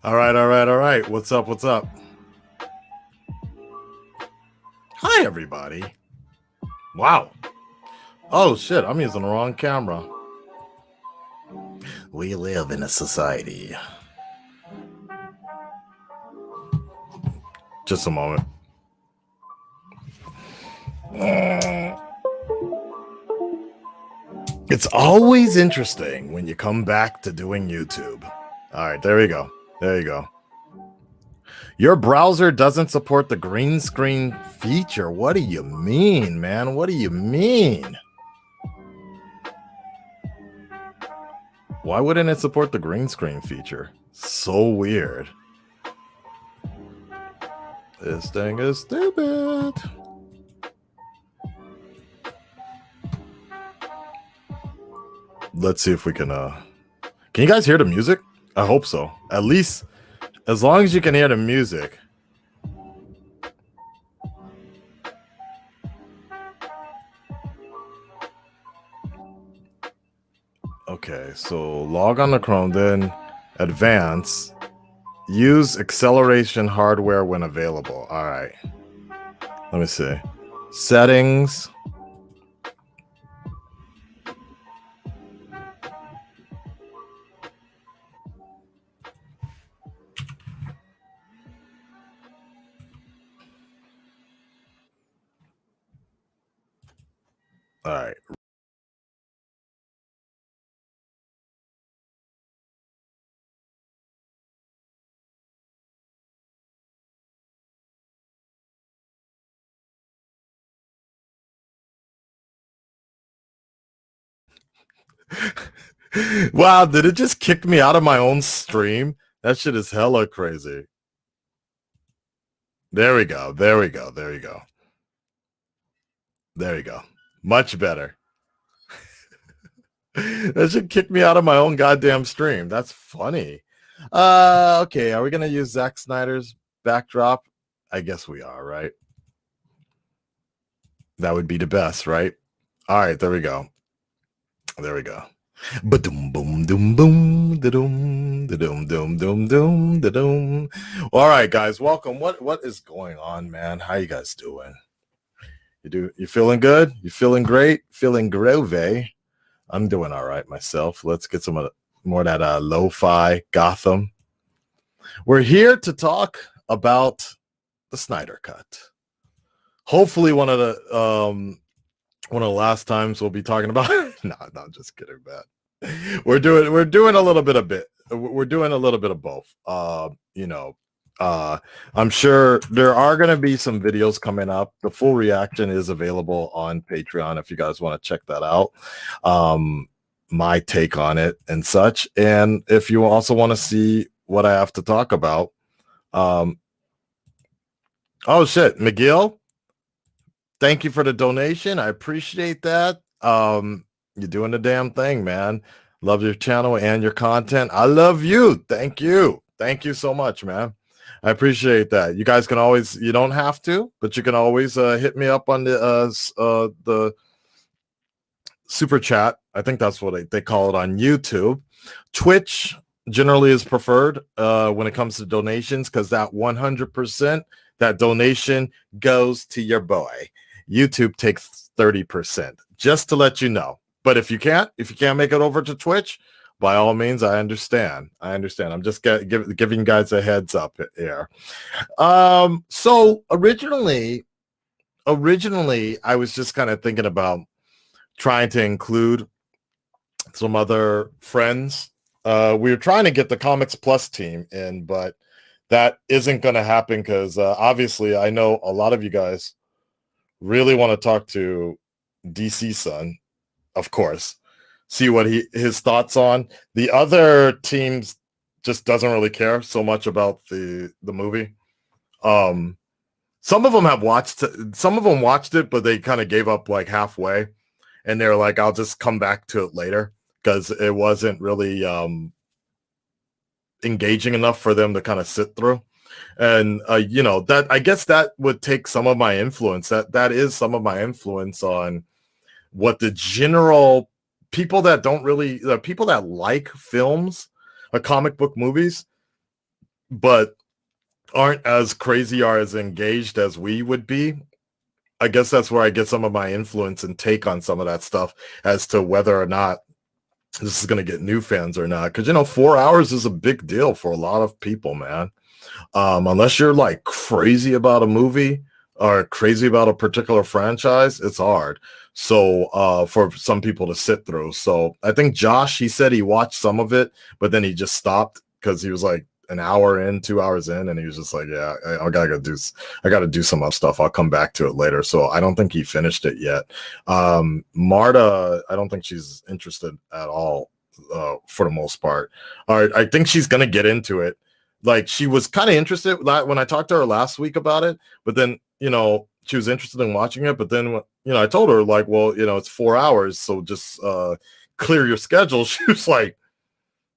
All right. What's up? Hi, everybody. Wow. Oh, shit. I'm using the wrong camera. We live in a society Just a moment. It's always interesting when you come back to doing YouTube. All right, there we go. There you go. Your browser doesn't support the green screen feature. What do you mean, man? What do you mean? Why wouldn't it support the green screen feature? So weird. This thing is stupid. Let's see if we can you guys hear the music? I hope so. At least as long as you can hear the music. Okay, so log on to Chrome, then advance. Use acceleration hardware when available. All right. Let me see. Settings. All right. Wow, did it just kick me out of my own stream? That shit is hella crazy. There we go. There we go. There you go. There you go. Much better. That should kick me out of my own goddamn stream. That's funny. Okay, are we gonna use Zack Snyder's backdrop? I guess we are, right? That would be the best, right? All right, there we go. There we go. Ba-dum boom doom boom da-dum da-dum dum dum dum da-dum. All right, guys, welcome. What is going on, man? How you guys doing? You feeling good? You feeling great? Feeling groovy? I'm doing all right myself. Let's get some more of that lo-fi Gotham. We're here to talk about the Snyder Cut. Hopefully one of the last times we'll be talking about. No, I'm just kidding, man. We're doing a little bit of We're doing a little bit of both. I'm sure there are going to be some videos coming up. The full reaction is available on Patreon if you guys want to check that out. My take on it and such. And if you also want to see what I have to talk about. Oh shit, McGill. Thank you for the donation. I appreciate that. You're doing the damn thing, man. Love your channel and your content. I love you. Thank you. Thank you so much, man. I appreciate that. You guys can always, you don't have to, but you can always hit me up on the super chat. I think that's what they call it on YouTube. Twitch generally is preferred when it comes to donations because that 100%, that donation goes to your boy. YouTube takes 30%, just to let you know. But if you can't make it over to Twitch, by all means, I understand. I'm just giving you guys a heads up here. So originally, I was just kind of thinking about trying to include some other friends. We were trying to get the Comics Plus team in, but that isn't going to happen because obviously I know a lot of you guys really want to talk to DC Son, of course. See what his thoughts on the other teams. Just doesn't really care so much about the movie. Some of them watched it, but they kind of gave up like halfway, and they're like, I'll just come back to it later because it wasn't really engaging enough for them to kind of sit through. And that, I guess that would take some of my influence. That is some of my influence on what the general people that don't really, the people that like films, comic book movies, but aren't as crazy or as engaged as we would be. I guess that's where I get some of my influence and take on some of that stuff as to whether or not this is going to get new fans or not. Because, you know, 4 hours is a big deal for a lot of people, man. Unless you're like crazy about a movie or crazy about a particular franchise, it's hard. So for some people to sit through. So I think Josh, he said he watched some of it, but then he just stopped because he was like an hour in, 2 hours in, and he was just like, yeah, I gotta do some other stuff. I'll come back to it later. So I don't think he finished it yet. Marta, I don't think she's interested at all for the most part. All right, I think she's gonna get into it. Like, she was kind of interested when I talked to her last week about it, but then, you know, she was interested in watching it. But then, you know, I told her like, well, you know, it's 4 hours, so just clear your schedule. She was like,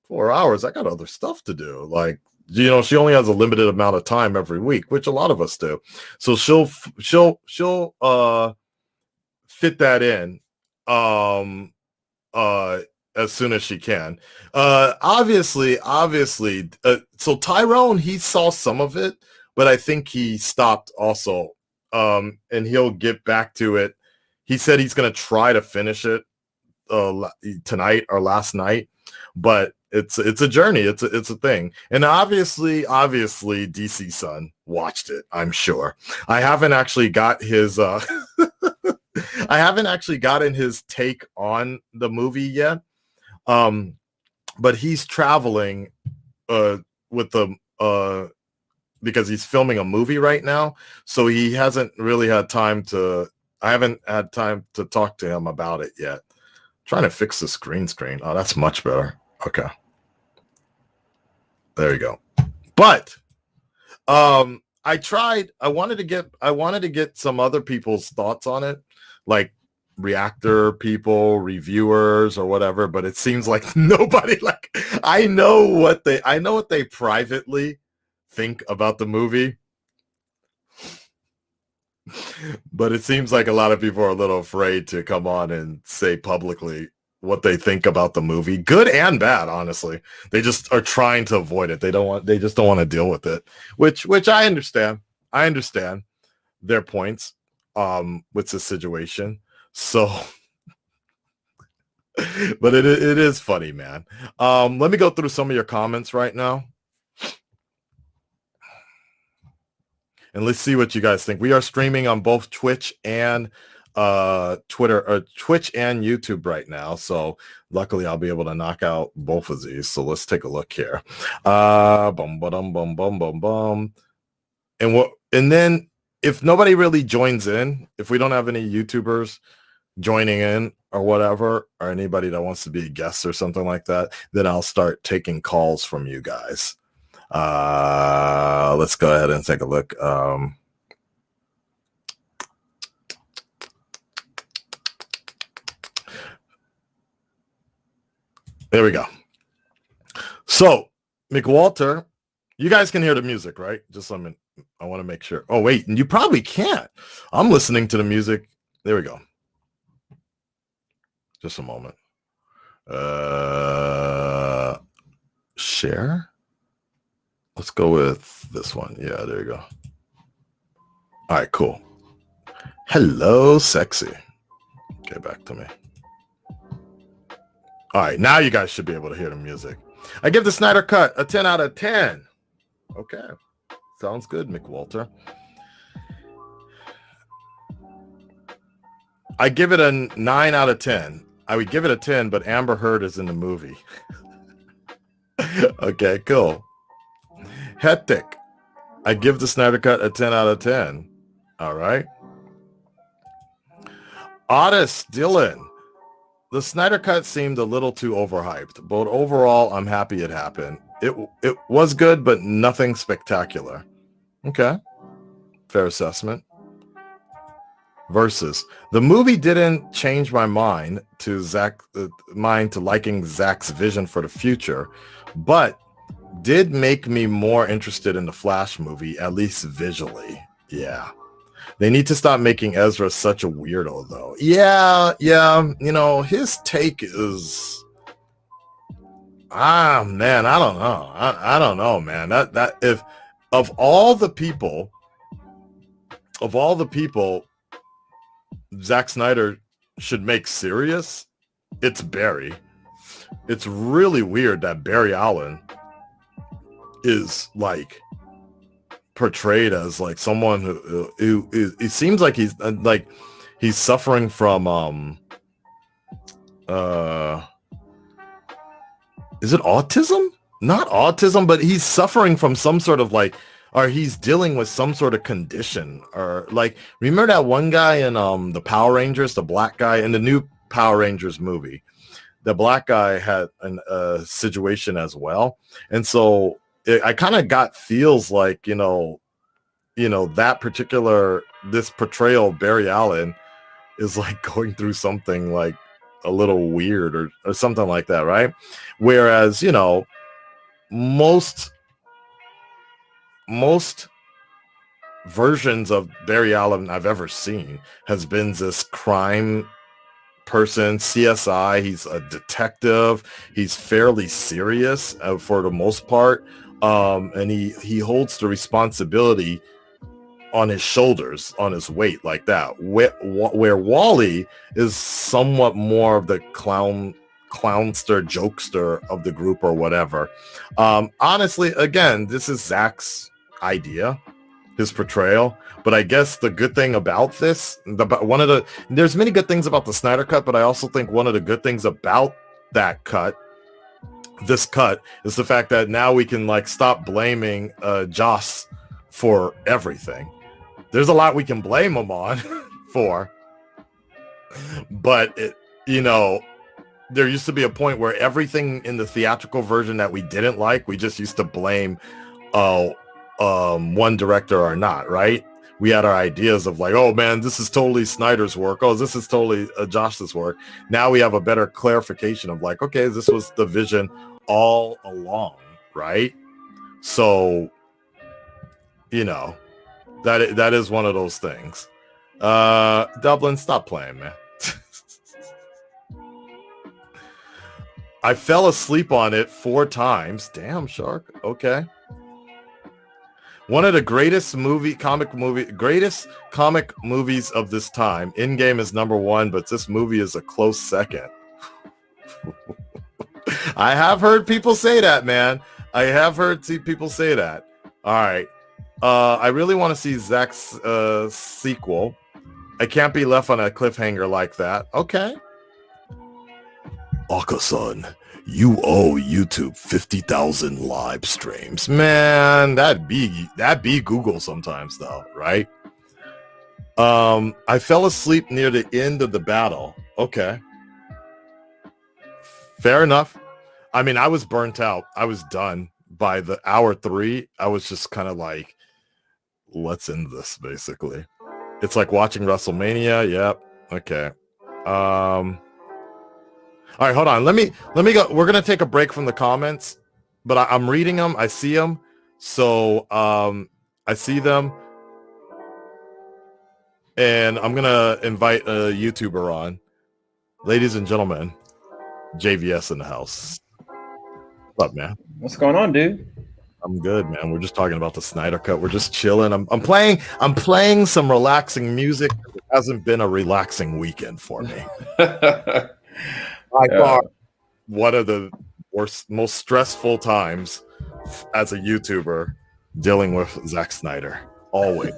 4 hours? I got other stuff to do. Like, you know, she only has a limited amount of time every week, which a lot of us do. So she'll fit that in as soon as she can. Obviously, so Tyrone, he saw some of it, but I think he stopped also. And he'll get back to it. He said he's going to try to finish it tonight or last night, but it's a journey. It's a thing. And obviously DC Son watched it, I'm sure. I haven't actually got his I haven't actually gotten his take on the movie yet. But he's traveling with the because he's filming a movie right now, so he hasn't really had time to. I haven't had time to talk to him about it yet. Trying to fix the screen. Oh, that's much better. Okay, there you go. But I tried. I wanted to get some other people's thoughts on it, like reactor people, reviewers, or whatever. But it seems like nobody. Like, I know what they privately think about the movie, but it seems like a lot of people are a little afraid to come on and say publicly what they think about the movie, good and bad. Honestly, they just are trying to avoid it. They just don't want to deal with it, which I understand. I understand their points with the situation. So but it is funny, man. Let me go through some of your comments right now, and let's see what you guys think. We are streaming on both Twitch and Twitch and YouTube right now. So luckily I'll be able to knock out both of these. So let's take a look here. Bum, ba-dum, bum, bum, bum, bum. And then if nobody really joins in, if we don't have any YouTubers joining in or whatever, or anybody that wants to be a guest or something like that, then I'll start taking calls from you guys. Let's go ahead and take a look. There we go. So, McWalter, you guys can hear the music, right? Just I want to make sure. Oh, wait, and you probably can't. I'm listening to the music. There we go. Just a moment. Share. Let's go with this one. Yeah, there you go. All right, cool. Hello, sexy. Get back to me. All right, now you guys should be able to hear the music. I give the Snyder Cut a 10 out of 10. Okay. Sounds good, McWalter. I give it a 9 out of 10. I would give it a 10, but Amber Heard is in the movie. Okay, cool. Hectic. I give the Snyder Cut a 10 out of 10. All right. Otis Dylan. The Snyder Cut seemed a little too overhyped, but overall, I'm happy it happened. It was good, but nothing spectacular. Okay. Fair assessment. Versus. The movie didn't change my mind to liking Zack's vision for the future, but did make me more interested in the Flash movie, at least visually. Yeah. They need to stop making Ezra such a weirdo, though. Yeah. You know, his take is... man, I don't know. I don't know, man. That if of all the people Zack Snyder should make serious, it's Barry. it's really weird that Barry Allen is like portrayed as like someone who it seems like he's suffering from is it autism? Not autism, but he's suffering from some sort of like, or he's dealing with some sort of condition, or like, remember that one guy in the Power Rangers, the black guy in the new Power Rangers movie? The black guy had a situation as well, and so I kind of got feels like that particular this portrayal of Barry Allen is like going through something like a little weird or something like that, right? Whereas most versions of Barry Allen I've ever seen has been this crime person, CSI. He's a detective. He's fairly serious for the most part, and he holds the responsibility on his shoulders, on his weight, like that. Where Wally is somewhat more of the clownster, jokester of the group or whatever. Honestly, again, this is Zack's idea, his portrayal. But I guess the good thing about this, there's many good things about the Snyder Cut, but I also think one of the good things about this cut, is the fact that now we can like stop blaming Joss for everything. There's a lot we can blame him on for, but there used to be a point where everything in the theatrical version that we didn't like, we just used to blame one director or not, right? We had our ideas of like, oh man, this is totally Snyder's work. Oh, this is totally Josh's work. Now we have a better clarification of like, okay, this was the vision all along, right? So, that is one of those things. Dublin, stop playing, man. I fell asleep on it 4 times. Damn, Shark. Okay. One of the greatest comic movies of this time. Endgame is number 1, but this movie is a close second. I have heard people say that, man. I have heard people say that. All right. I really want to see Zack's sequel. I can't be left on a cliffhanger like that. Okay. Aka-san, you owe YouTube 50,000 live streams. Man, that'd be Google sometimes though, right? I fell asleep near the end of the battle. Okay. Fair enough. I mean, I was burnt out. I was done by the hour 3. I was just kind of like, let's end this, basically. It's like watching WrestleMania. Yep. Okay. All right, hold on. Let me go. We're gonna take a break from the comments, but I'm reading them. I see them. So I see them, and I'm gonna invite a YouTuber on. Ladies and gentlemen, JVS in the house. What's up, man? What's going on, dude? I'm good, man. We're just talking about the Snyder Cut. We're just chilling. I'm playing some relaxing music. It hasn't been a relaxing weekend for me. By far, one of the most stressful times as a YouTuber dealing with Zack Snyder. Always.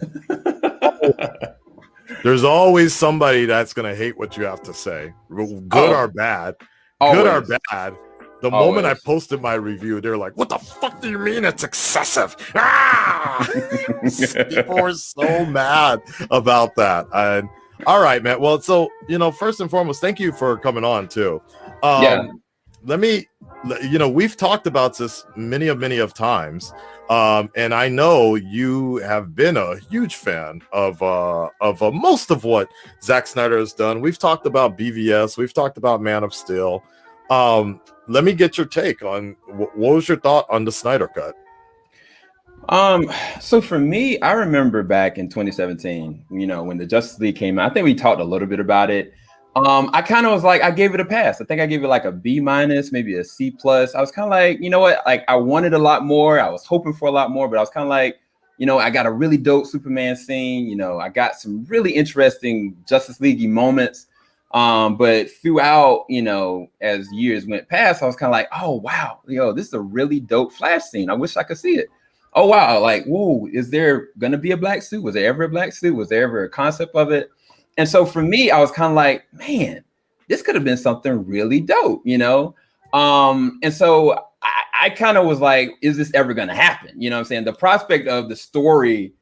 There's always somebody that's going to hate what you have to say, good or bad. Always. Good or bad. The moment I posted my review, they're like, what the fuck do you mean it's excessive? Ah! People were so mad about that. And all right, man. Well, so, first and foremost, thank you for coming on too. We've talked about this many of times. And I know you have been a huge fan of most of what Zack Snyder has done. We've talked about BVS. We've talked about Man of Steel. Let me get your take on what was your thought on the Snyder Cut? So for me, I remember back in 2017, when the Justice League came out, I think we talked a little bit about it. I kind of was like, I gave it a pass. I think I gave it like a B-, maybe a C+. I was kind of like, you know what? Like I wanted a lot more. I was hoping for a lot more, but I was kind of like, I got a really dope Superman scene. I got some really interesting Justice League moments. But throughout, as years went past, I was kind of like, oh wow, this is a really dope Flash scene. I wish I could see it. Oh wow, like, whoa, is there gonna be a black suit? Was there ever a black suit? Was there ever a concept of it? And so for me, I was kind of like, man, this could have been something really dope, And so I kind of was like, is this ever gonna happen? You know what I'm saying? The prospect of the story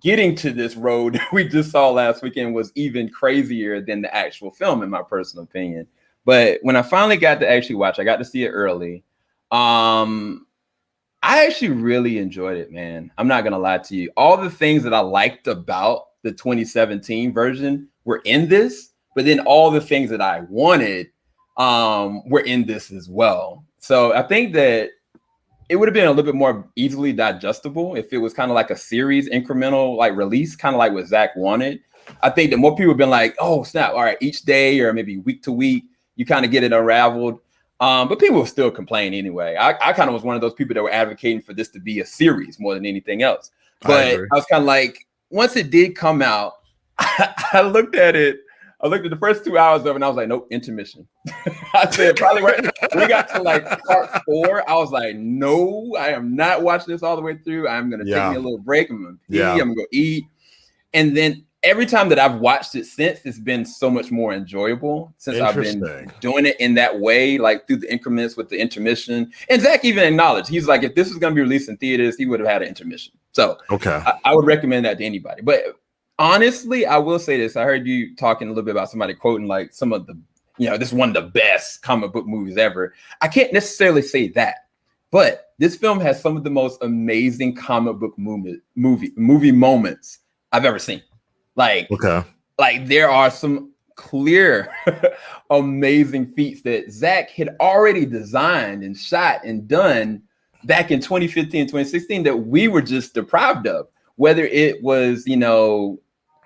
getting to this road we just saw last weekend was even crazier than the actual film, in my personal opinion. But when I finally got to actually watch, I got to see it early. I actually really enjoyed it, man. I'm not gonna lie to you. All the things that I liked about the 2017 version were in this, but then all the things that I wanted were in this as well. So I think that it would have been a little bit more easily digestible if it was kind of like a series incremental like release, kind of like what Zack wanted. I think that more people have been like, oh snap, all right, each day or maybe week to week, you kind of get it unraveled. But people will still complain anyway. I kind of was one of those people that were advocating for this to be a series more than anything else. But I was kind of like, once it did come out, I looked at it. I looked at the first 2 hours of it and I was like, nope, intermission. I said, probably when we got to like part 4, I was like, no, I am not watching this all the way through. I'm going to take me a little break. I'm going to pee. I'm going to go eat. And then every time that I've watched it since, it's been so much more enjoyable since I've been doing it in that way, like through the increments with the intermission. And Zack even acknowledged, he's like, if this was going to be released in theaters, he would have had an intermission. So I would recommend that to anybody. But honestly, I will say this. I heard you talking a little bit about somebody quoting like some of the, this is one of the best comic book movies ever. I can't necessarily say that, but this film has some of the most amazing comic book movie moments I've ever seen. Like there are some clear, amazing feats that Zack had already designed and shot and done back in 2015 and 2016 that we were just deprived of. Whether it was,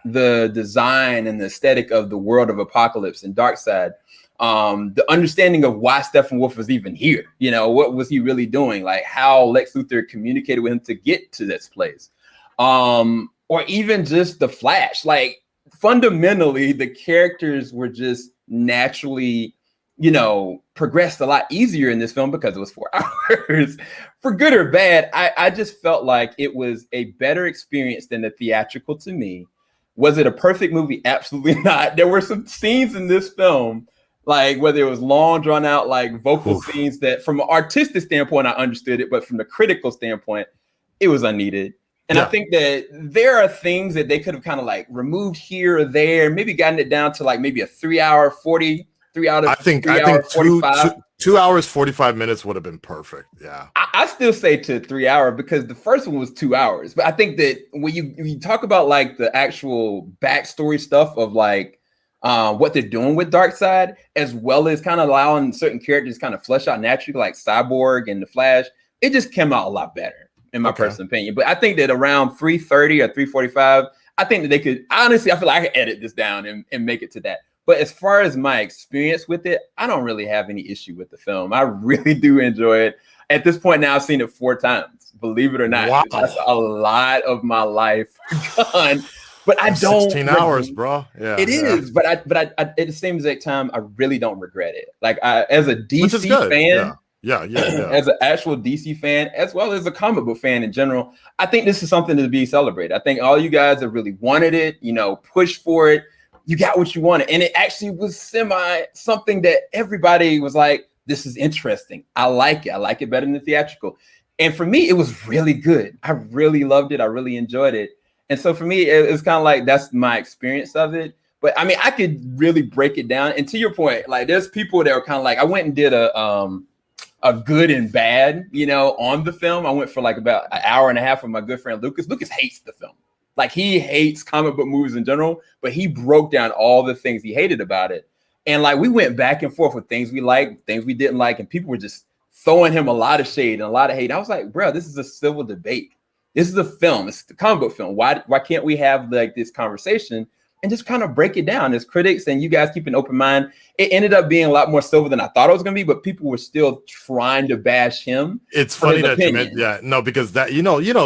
the design and the aesthetic of the world of Apocalypse and Darkseid, the understanding of why Steppenwolf was even here, what was he really doing? Like how Lex Luthor communicated with him to get to this place. Or even just the Flash, like fundamentally the characters were just naturally, progressed a lot easier in this film because it was 4 hours. For good or bad, I just felt like it was a better experience than the theatrical to me. Was it a perfect movie? Absolutely not. There were some scenes in this film, like whether it was long, drawn out, like vocal scenes that from an artistic standpoint, I understood it, but from the critical standpoint, it was unneeded. And I think that there are things that they could have kind of like removed here or there, maybe gotten it down to like maybe a 3 hour 40, 3 out of I think 45. 2 hours, 45 minutes would have been perfect. Yeah. I still say to 3 hour because the first one was 2 hours. But I think that when you talk about like the actual backstory stuff of like what they're doing with Darkseid, as well as kind of allowing certain characters kind of flesh out naturally, like Cyborg and the Flash, it just came out a lot better in my personal opinion. But I think that around 3:30 or 3:45, I think that they could, honestly, I feel like I could edit this down and make it to that. But as far as my experience with it, I don't really have any issue with the film. I really do enjoy it. At this point now, I've seen it 4 times, believe it or not. Wow. That's a lot of my life gone. But I don't. 16 hours, bro. Yeah, it is. But I at the same exact time, I really don't regret it. Like as a DC fan, as an actual DC fan, as well as a comic book fan in general, I think this is something to be celebrated. I think all you guys have really wanted it, pushed for it. You got what you wanted. And it actually was something that everybody was like, this is interesting. I like it. I like it better than the theatrical. And for me, it was really good. I really loved it. I really enjoyed it. And so for me, it's kind of like, that's my experience of it. But I mean, I could really break it down. And to your point, like there's people that were kind of like, I went and did a good and bad, on the film. I went for like about an hour and a half with my good friend, Lucas. Lucas hates the film. Like he hates comic book movies in general, but he broke down all the things he hated about it. And like we went back and forth with things we liked, things we didn't like, and people were just throwing him a lot of shade and a lot of hate. I was like, bro, this is a civil debate. This is a film. It's the comic book film. Why can't we have like this conversation and just kind of break it down as critics and you guys keep an open mind? It ended up being a lot more civil than I thought it was going to be, but people were still trying to bash him. It's funny that you meant, because that,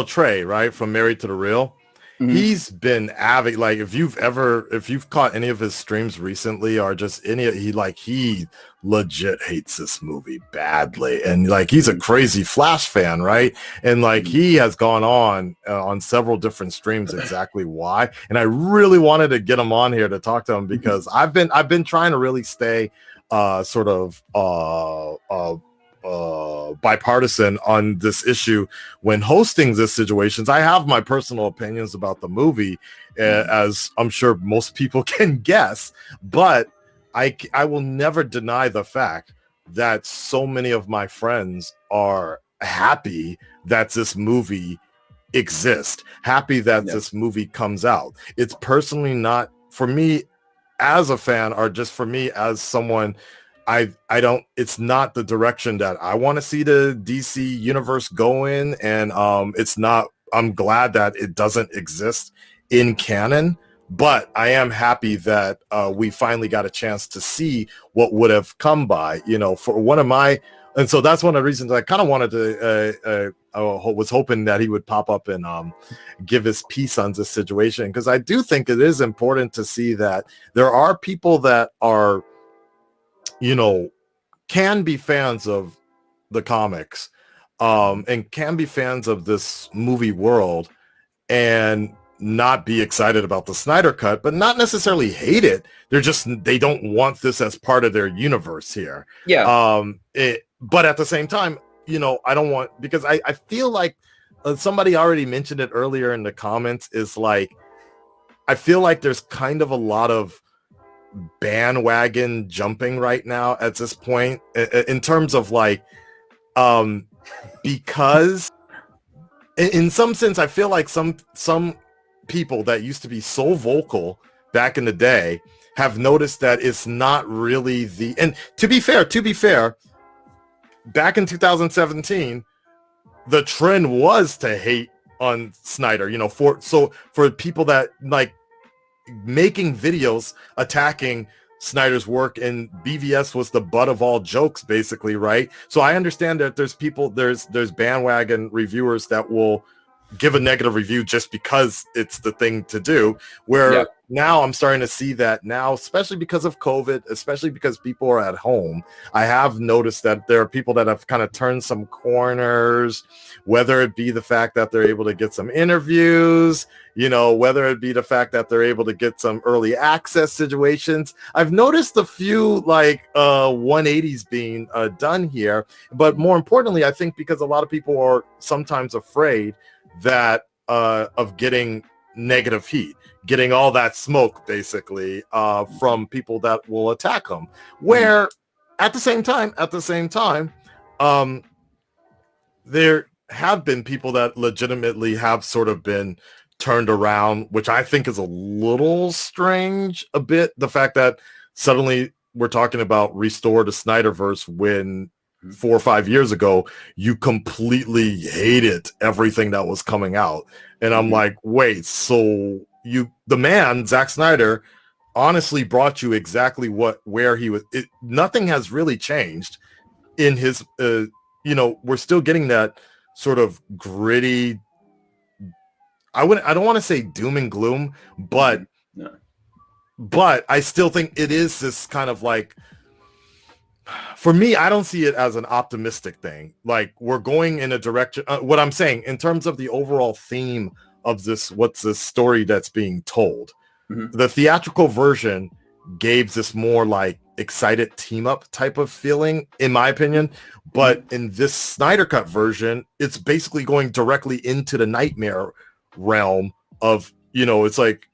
Trey, right, from Married to the Real. he's been avid. Like if you've caught any of his streams recently or just he legit hates this movie badly. And like, he's a crazy Flash fan, right? And like, he has gone on several different streams exactly why. And I really wanted to get him on here to talk to him because I've been trying to really stay sort of bipartisan on this issue when hosting this situations. I have my personal opinions about the movie, as I'm sure most people can guess, but I will never deny the fact that so many of my friends are happy that this movie exists, happy that this movie comes out. It's personally not for me as a fan, or just for me as someone, I don't, it's not the direction that I want to see the DC universe go in. And it's not, I'm glad that it doesn't exist in canon, but I am happy that we finally got a chance to see what would have come by, you know, for one of my, and so that's one of the reasons I kind of wanted to, was hoping that he would pop up and give his piece on this situation, because I do think it is important to see that there are people that are, you know, can be fans of the comics and can be fans of this movie world and not be excited about the Snyder cut, but not necessarily hate it. They don't want this as part of their universe here. Yeah. But at the same time, you know, I don't want, because I feel like somebody already mentioned it earlier in the comments, is like, I feel like there's kind of a lot of bandwagon jumping right now at this point in terms of like, because in some sense, I feel like some people that used to be so vocal back in the day have noticed that it's not really and to be fair, back in 2017, the trend was to hate on Snyder, you know, for people that like making videos attacking Snyder's work, and BVS was the butt of all jokes, basically, right? So I understand that there's bandwagon reviewers that will give a negative review just because it's the thing to do, where now I'm starting to see that now, especially because of COVID, especially because people are at home, I have noticed that there are people that have kind of turned some corners, whether it be the fact that they're able to get some interviews, you know, whether it be the fact that they're able to get some early access situations. I've noticed a few like 180s being done here, but more importantly, I think because a lot of people are sometimes afraid that of getting negative heat, getting all that smoke basically from people that will attack them, where at the same time there have been people that legitimately have sort of been turned around, which I think is a little strange a bit, the fact that suddenly we're talking about Restore the Snyderverse when 4 or 5 years ago you completely hated everything that was coming out. And I'm like, wait, so the man Zack Snyder honestly brought you exactly where he was. Nothing has really changed in his you know, we're still getting that sort of gritty, I don't want to say doom and gloom, but I still think it is this kind of like, for me, I don't see it as an optimistic thing. Like, we're going in a direction, what I'm saying in terms of the overall theme of this, what's the story that's being told. The theatrical version gave this more like excited team up type of feeling, in my opinion. But in this Snyder Cut version, it's basically going directly into the nightmare realm of, you know, it's like,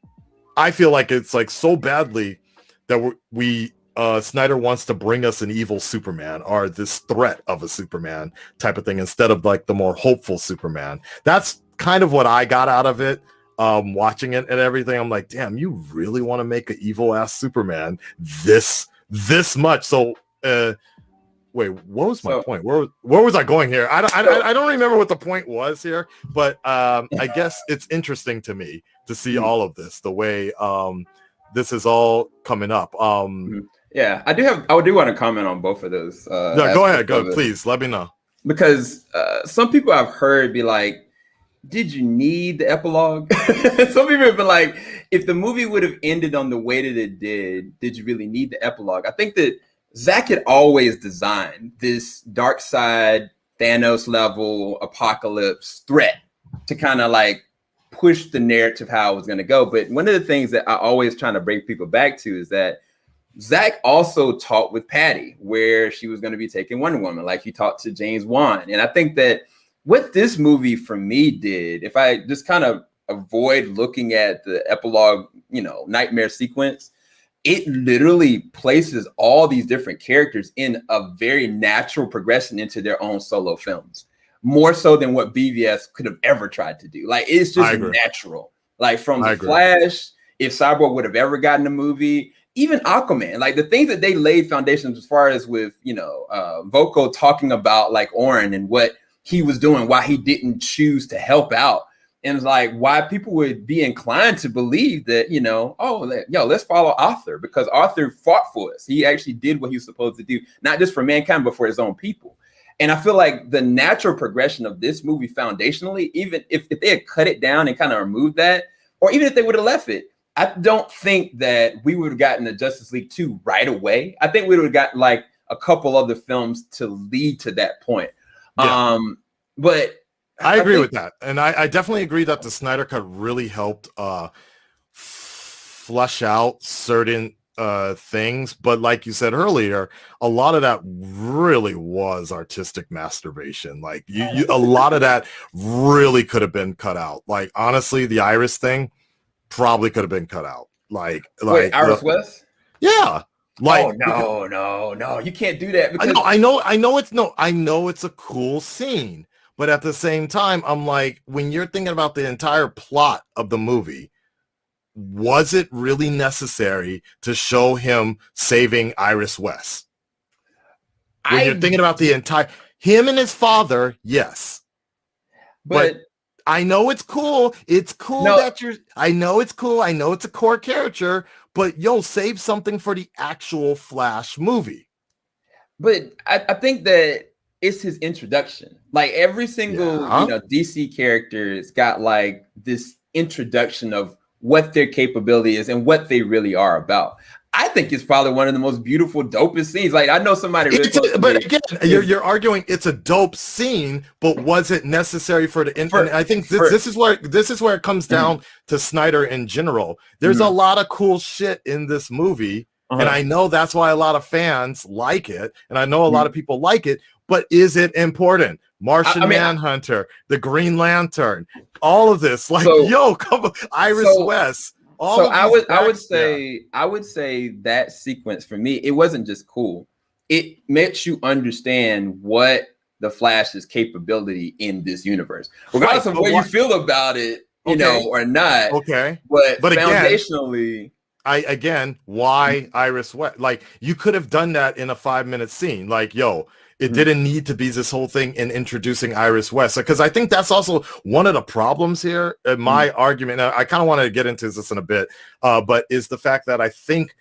I feel like it's like so badly that we Snyder wants to bring us an evil Superman, or this threat of a Superman type of thing, instead of like the more hopeful Superman. That's kind of what I got out of it, watching it and everything. I'm like, damn, you really want to make an evil ass Superman this much? So wait, what was my point? Where was I going here? I don't remember what the point was here, but I guess it's interesting to me to see all of this, the way this is all coming up. Yeah, I do want to comment on both of those. Yeah, go ahead, please let me know. Because some people I've heard be like, did you need the epilogue? Some people have been like, if the movie would have ended on the way that it did you really need the epilogue? I think that Zack had always designed this dark side, Thanos level apocalypse threat to kind of like push the narrative how it was going to go. But one of the things that I always trying to bring people back to is that Zack also talked with Patty, where she was going to be taking Wonder Woman, like he talked to James Wan. And I think that what this movie for me did, if I just kind of avoid looking at the epilogue, nightmare sequence, it literally places all these different characters in a very natural progression into their own solo films, more so than what BVS could have ever tried to do. Like, it's just natural. Like, from The Flash, if Cyborg would have ever gotten a movie, even Aquaman, like the things that they laid foundations as far as with, Voco talking about like Orin and what he was doing, why he didn't choose to help out. And it's like, why people would be inclined to believe that, let's follow Arthur, because Arthur fought for us. He actually did what he was supposed to do, not just for mankind, but for his own people. And I feel like the natural progression of this movie foundationally, even if they had cut it down and kind of removed that, or even if they would have left it, I don't think that we would have gotten the Justice League 2 right away. I think we would have gotten like a couple other films to lead to that point. Yeah. But I agree with that. And I definitely agree that the Snyder Cut really helped flush out certain things. But like you said earlier, a lot of that really was artistic masturbation. Like a lot of that really could have been cut out. Like, honestly, the Iris thing probably could have been cut out. Wait, Iris West? Yeah. Like, no, you can't do that. Because I know it's a cool scene, but at the same time, I'm like, when you're thinking about the entire plot of the movie, was it really necessary to show him saving Iris West? When you're thinking about the entire him and his father, yes, but I know it's cool. It's cool that I know it's cool. I know it's a core character, but save something for the actual Flash movie. But I think that it's his introduction. Like, every single DC character's got like this introduction of what their capability is and what they really are about. I think it's probably one of the most beautiful, dopest scenes. Like, I know somebody really but again, you're arguing it's a dope scene, but was it necessary for the and I think this is where it comes down to Snyder in general. There's a lot of cool shit in this movie, and I know that's why a lot of fans like it, and I know a lot of people like it, but is it important? Martian Manhunter, the Green Lantern, all of this, like, come on, Iris West. I would say that sequence, for me, it wasn't just cool. It makes you understand what the Flash's capability in this universe, regardless of what you feel about it, or not. Okay. But foundationally, why Iris West? Like, you could have done that in a 5-minute scene. Like, it didn't need to be this whole thing in introducing Iris West, because I think that's also one of the problems here. My argument, I kind of want to get into this in a bit, but is the fact that I think,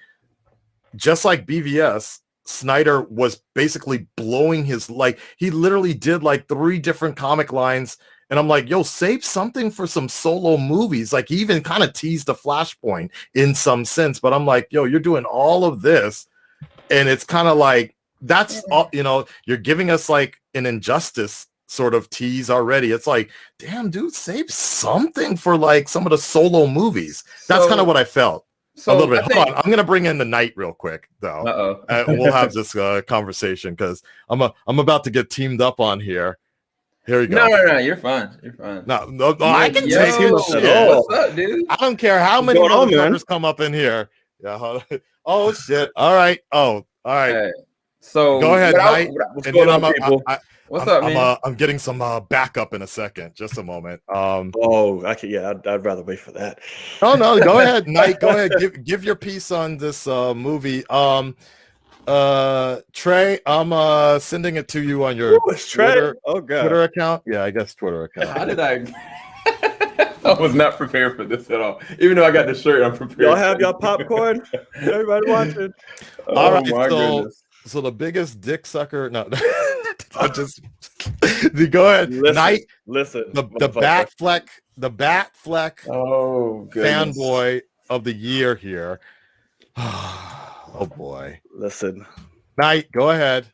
just like BVS, Snyder was basically blowing he literally did like 3 different comic lines, and I'm like, save something for some solo movies. Like, he even kind of teased the Flashpoint in some sense, but I'm like, you're doing all of this, and it's kind of like, that's all, you're giving us like an Injustice sort of tease already. It's like, damn, dude, save something for like some of the solo movies. That's kind of what I felt a little bit. Hold on, I'm gonna bring in the Knight real quick though. We'll have this conversation, because I'm about to get teamed up on here. Here we go. No, you're fine. No, I can take it. What's up, dude? I don't care how many motherfuckers come up in here. Yeah. Oh shit. All right. Oh, all right. Hey. So go ahead, Knight. What's going on, people? What's up, man? I'm getting some backup in a second. Just a moment. I'd rather wait for that. Oh no, go ahead, Knight. Go ahead. Give your piece on this movie. Trey, I'm sending it to you on your Twitter account. Yeah, I guess Twitter account. How did I? I was not prepared for this at all. Even though I got the shirt, I'm prepared. Y'all have y'all popcorn? Everybody watching? All right, goodness. So the biggest dick sucker, no. I'm just go ahead. Knight, listen. the Batfleck Oh, goodness. fanboy of the year here. Oh boy. Listen. Knight, go ahead.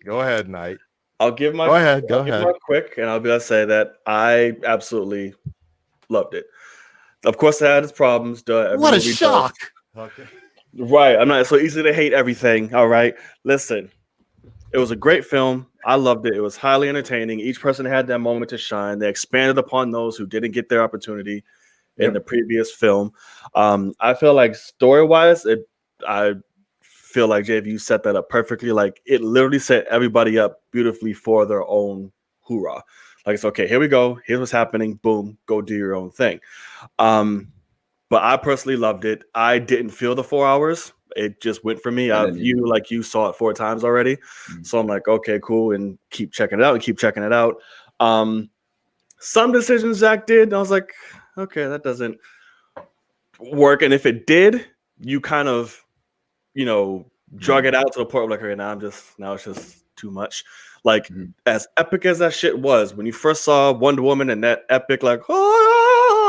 Go ahead, Knight. I'll give my Go ahead. my quick, and I'll be able to say that I absolutely loved it. Of course, it had its problems. What a shock! Okay. Right, I'm not so easy to hate everything. All right, listen, it was a great film. I loved it. It was highly entertaining. Each person had their moment to shine. They expanded upon those who didn't get their opportunity in the previous film. I feel like story-wise, I feel like JV set that up perfectly. Like it literally set everybody up beautifully for their own hoorah. Like it's okay, here we go. Here's what's happening. Boom, go do your own thing. But I personally loved it. I didn't feel the 4 hours. It just went for me. You saw it 4 times already. Mm-hmm. So I'm like, okay, cool, and keep checking it out. Some decisions Zack did, I was like, okay, that doesn't work. And if it did, you kind of drug it out to the point where like, okay, now it's just too much. Like as epic as that shit was, when you first saw Wonder Woman and that epic like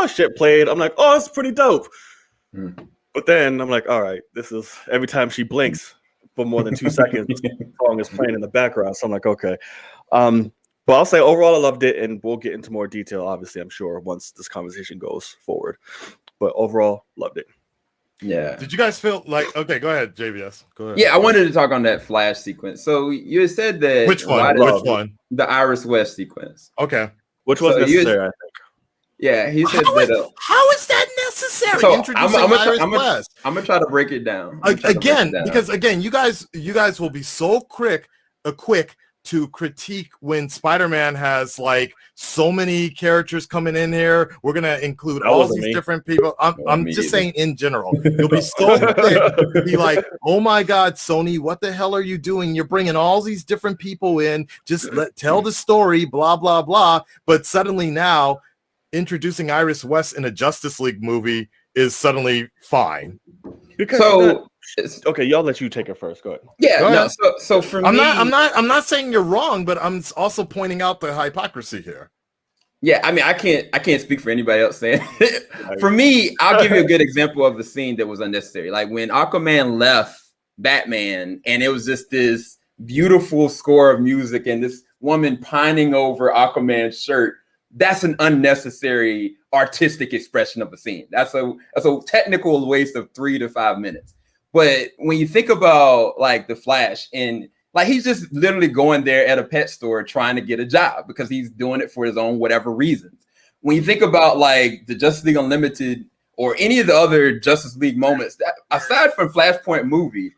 shit played, I'm like, oh, it's pretty dope. But then I'm like, all right, this is every time she blinks for more than 2 seconds, the song is playing in the background. So I'm like, okay. But I'll say overall I loved it, and we'll get into more detail, obviously, I'm sure, once this conversation goes forward. But overall, loved it. Yeah. Did you guys feel like okay? Go ahead, JVS. Go ahead. Yeah, I wanted to talk on that Flash sequence. So you had said that which one? The Iris West sequence. Okay. Which was necessary, I think. Yeah, he said that. How is that necessary? So Introducing Iris West. I'm gonna try to break it down. Because you guys will be so quick to critique when Spider-Man has like so many characters coming in here. We're gonna include all these different people. I'm just saying in general. You'll be so quick to be like, oh my God, Sony, what the hell are you doing? You're bringing all these different people in. Just tell the story, blah blah blah. But suddenly now, introducing Iris West in a Justice League movie is suddenly fine. Because okay, y'all let you take it first. Go ahead. Yeah, go ahead. So for I'm me, I'm not saying you're wrong, but I'm also pointing out the hypocrisy here. Yeah, I mean, I can't speak for anybody else saying it. For me, I'll give you a good example of the scene that was unnecessary. Like when Aquaman left Batman, and it was just this beautiful score of music and this woman pining over Aquaman's shirt. That's an unnecessary artistic expression of a scene. That's a technical waste of 3 to 5 minutes. But when you think about like the Flash, and like he's just literally going there at a pet store trying to get a job because he's doing it for his own whatever reasons. When you think about like the Justice League Unlimited or any of the other Justice League moments, that aside from Flashpoint movie,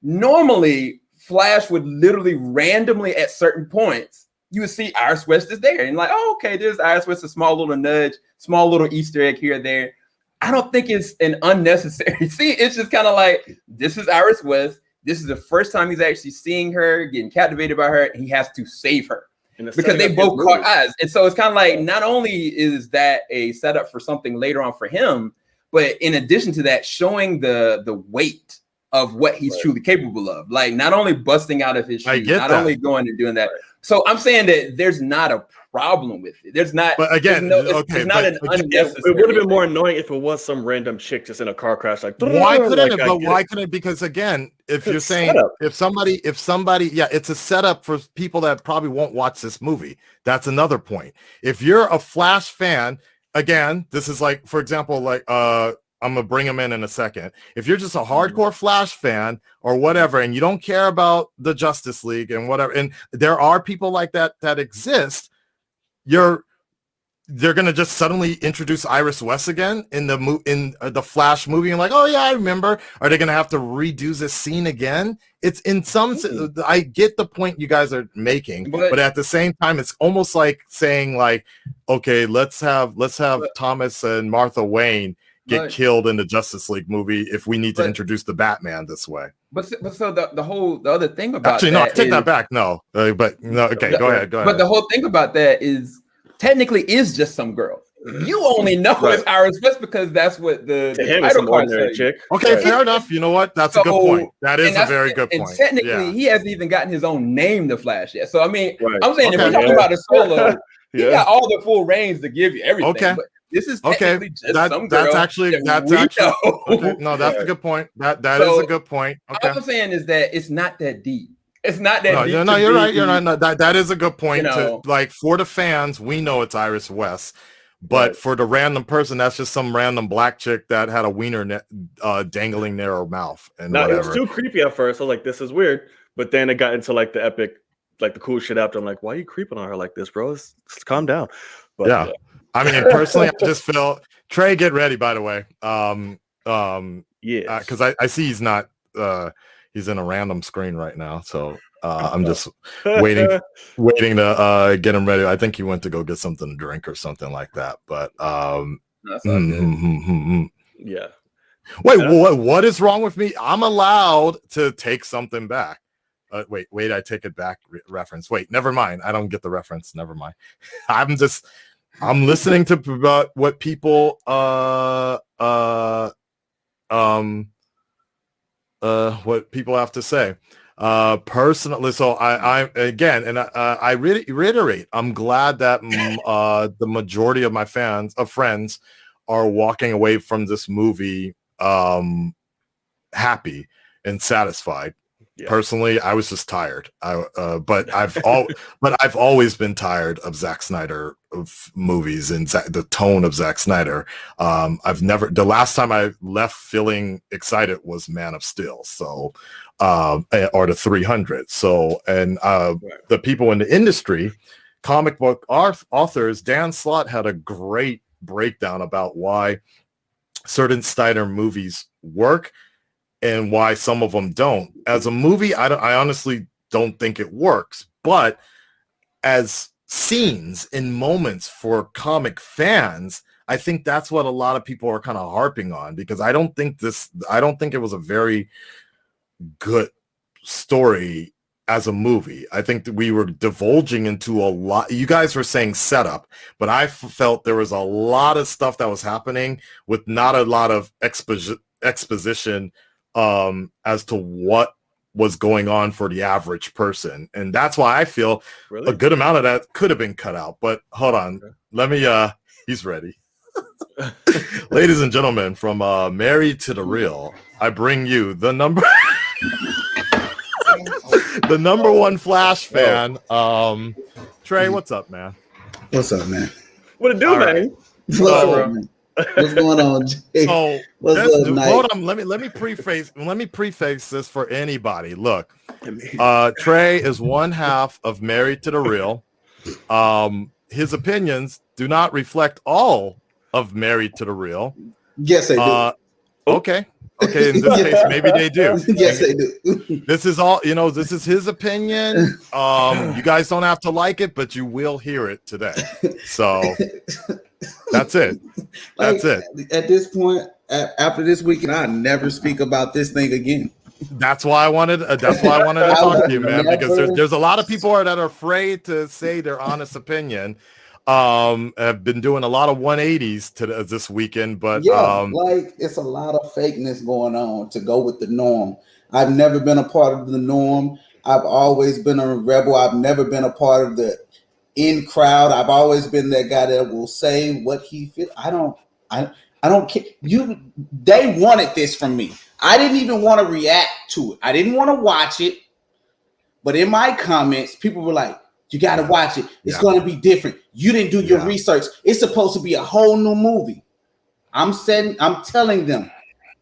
normally Flash would literally randomly at certain points, you would see Iris West is there. And like, oh, okay, there's Iris West, a small little nudge, small little Easter egg here or there. I don't think it's an unnecessary. See, it's just kind of like, this is Iris West. This is the first time he's actually seeing her, getting captivated by her, and he has to save her because they both caught eyes. And so it's kind of like, not only is that a setup for something later on for him, but in addition to that, showing the weight of what he's truly capable of. Like not only busting out of his shoes, not only going and doing that. So I'm saying that there's not a problem with it. There's not. But again, it's not an unnecessary. It would have been more annoying if it was some random chick just in a car crash. Like why couldn't it? But why couldn't it? Because again, if you're saying if somebody, yeah, it's a setup for people that probably won't watch this movie. That's another point. If you're a Flash fan, again, this is like, for example, like I'm gonna bring him in a second. If you're just a hardcore Flash fan or whatever, and you don't care about the Justice League and whatever, and there are people like that exist, they're gonna just suddenly introduce Iris West again in the Flash movie, and like, oh yeah, I remember. Are they gonna have to redo this scene again? It's in some sense, I get the point you guys are making, but at the same time, it's almost like saying like, okay, let's have Thomas and Martha Wayne get killed in the Justice League movie if we need to introduce the Batman this way. But so the other thing about actually, no, I take that back. No, but no, okay, go ahead. But the whole thing about that is technically is just some girl. You only know it's Iris West because that's what the title card says. Chick. Okay, fair enough. You know what? That's a good point. That is a very good point. And technically, he hasn't even gotten his own name, the Flash, yet. So I mean, I'm saying if we're Okay. talking about a solo, he got all the full reins to give you everything. Okay. But this is technically just some girl that's actually okay. No, that's a good point. That is a good point. Okay. All I'm saying is that it's not that deep. It's not that deep. No, you're right. You're right. No, that is a good point. To, like, for the fans, we know it's Iris West, but for the random person, that's just some random black chick that had a wiener dangling near her mouth and whatever. It was too creepy at first. I was like, this is weird. But then it got into like the epic, like the cool shit after. I'm like, why are you creeping on her like this, bro? Let's calm down. But, yeah. I mean, personally, I just feel Trey, get ready, by the way. Because I see he's not he's in a random screen right now, so I'm just waiting to get him ready. I think he went to go get something to drink or something like that. But yeah. Wait, what is wrong with me? I'm allowed to take something back. Wait, I take it back reference. Wait, never mind. I don't get the reference. Never mind. I'm listening to what people what people have to say. Personally, so I again, and I reiterate, I'm glad that the majority of my friends are walking away from this movie happy and satisfied. Yeah. Personally, I was just tired. But I've always been tired of Zack Snyder of movies and the tone of Zack Snyder. The last time I left feeling excited was Man of Steel. So, or the 300. So, and the people in the industry, comic book authors, Dan Slott had a great breakdown about why certain Snyder movies work and why some of them don't. As a movie, I honestly don't think it works, but as scenes and moments for comic fans, I think that's what a lot of people are kind of harping on, because I don't think it was a very good story as a movie. I think that we were divulging into a lot. You guys were saying setup, but I felt there was a lot of stuff that was happening with not a lot of exposition as to what was going on for the average person. And that's why I feel a good amount of that could have been cut out. But hold on. Let me he's ready. Ladies and gentlemen, from Married2DaReal, I bring you the number one Flash fan. Trey, what's up, man? What's up, man? What it do, man? Right. What's up, man? What's going on, Jay? So hold on. Let me preface this for anybody. Look, Trey is one half of Married2DaReal. His opinions do not reflect all of Married2DaReal. Yes, they do. Okay. In this case, maybe they do. Yes, they do. This is all, this is his opinion. You guys don't have to like it, but you will hear it today. So that's it. That's it. At this point, after this weekend, I'll never speak about this thing again. That's why I wanted to talk to you, man, because there's a lot of people that are afraid to say their honest opinion. Have been doing a lot of 180s this weekend, but it's a lot of fakeness going on to go with the norm. I've never been a part of the norm. I've always been a rebel. I've never been a part of the in crowd. I've always been that guy that will say what he feels. I don't care. They wanted this from me. I didn't even want to react to it. I didn't want to watch it. But in my comments, people were like, you got to watch it. It's going to be different. You didn't do your research. It's supposed to be a whole new movie. I'm telling them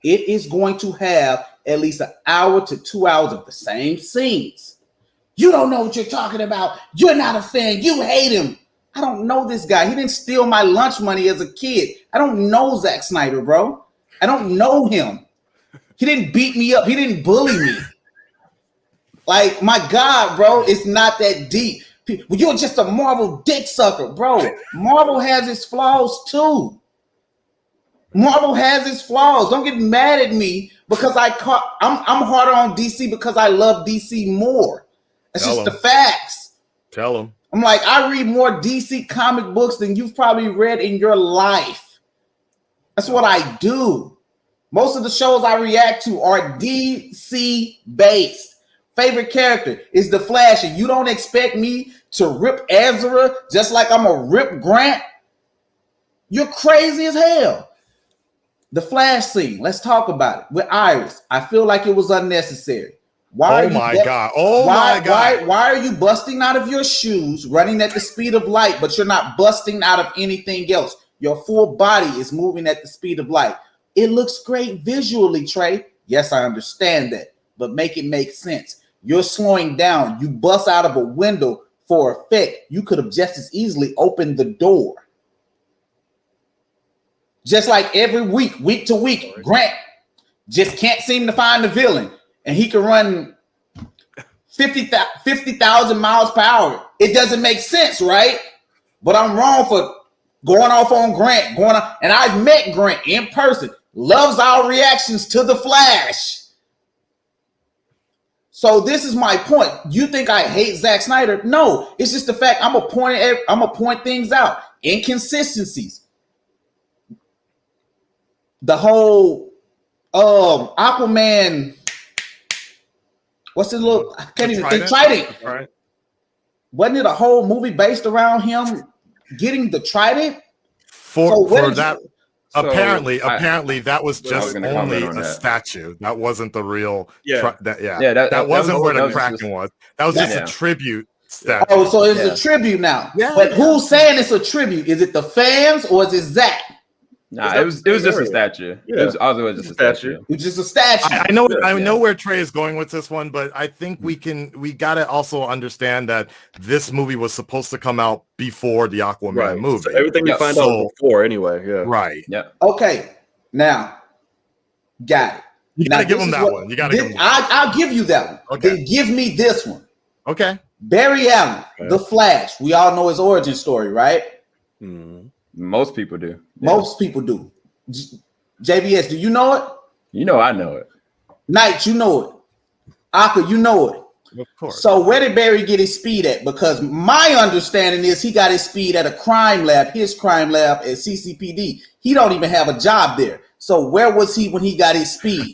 it is going to have at least an hour to 2 hours of the same scenes. You don't know what you're talking about. You're not a fan. You hate him. I don't know this guy. He didn't steal my lunch money as a kid. I don't know Zack Snyder, bro. I don't know him. He didn't beat me up. He didn't bully me. Like, my God, bro, it's not that deep. You're just a Marvel dick sucker, bro. Marvel has its flaws too. Marvel has its flaws. Don't get mad at me because I'm harder on DC because I love DC more. That's just the facts. Tell them. I'm like, I read more DC comic books than you've probably read in your life. That's what I do. Most of the shows I react to are DC based. Favorite character is the Flash, and you don't expect me to rip Ezra just like I'm a rip Grant? You're crazy as hell. The Flash scene, let's talk about it. With Iris, I feel like it was unnecessary. Why my God. Why are you busting out of your shoes, running at the speed of light, but you're not busting out of anything else? Your full body is moving at the speed of light. It looks great visually, Trey. Yes, I understand that, but make it make sense. You're slowing down. You bust out of a window for effect. You could have just as easily opened the door. Just like every week to week, Grant just can't seem to find the villain, and he can run 50,000 miles per hour. It doesn't make sense, right? But I'm wrong for going off on Grant, and I've met Grant in person. Loves our reactions to the Flash. So this is my point. You think I hate Zack Snyder? No, it's just the fact I'm gonna point things out. Inconsistencies. The whole Aquaman. What's the look? I can't even think. Trident. Right. Wasn't it a whole movie based around him getting the trident? For that. Apparently, that was just only a statue. That wasn't the real. That wasn't where the Kraken was. That was just a tribute statue. Oh, so it's a tribute now. Yeah, but who's saying it's a tribute? Is it the fans or is it Zack? Nah, it was just a statue. Yeah. It was just a statue. It was just a statue. I know where Trey is going with this one, but I think we gotta also understand that this movie was supposed to come out before the Aquaman movie. So everything you find out before anyway. Yeah. Right. Yeah. Okay. Now, got it. You gotta give him that one. You gotta give him that. I'll give you that one. Okay. Then give me this one. Okay. Barry Allen, The Flash. We all know his origin story, right? Mm-hmm. Most people do. Most people do. JVS, do you know it? You know I know it. Knight, you know it. Aka, you know it. Of course. So where did Barry get his speed at? Because my understanding is he got his speed at a crime lab, his crime lab at CCPD. He don't even have a job there. So where was he when he got his speed?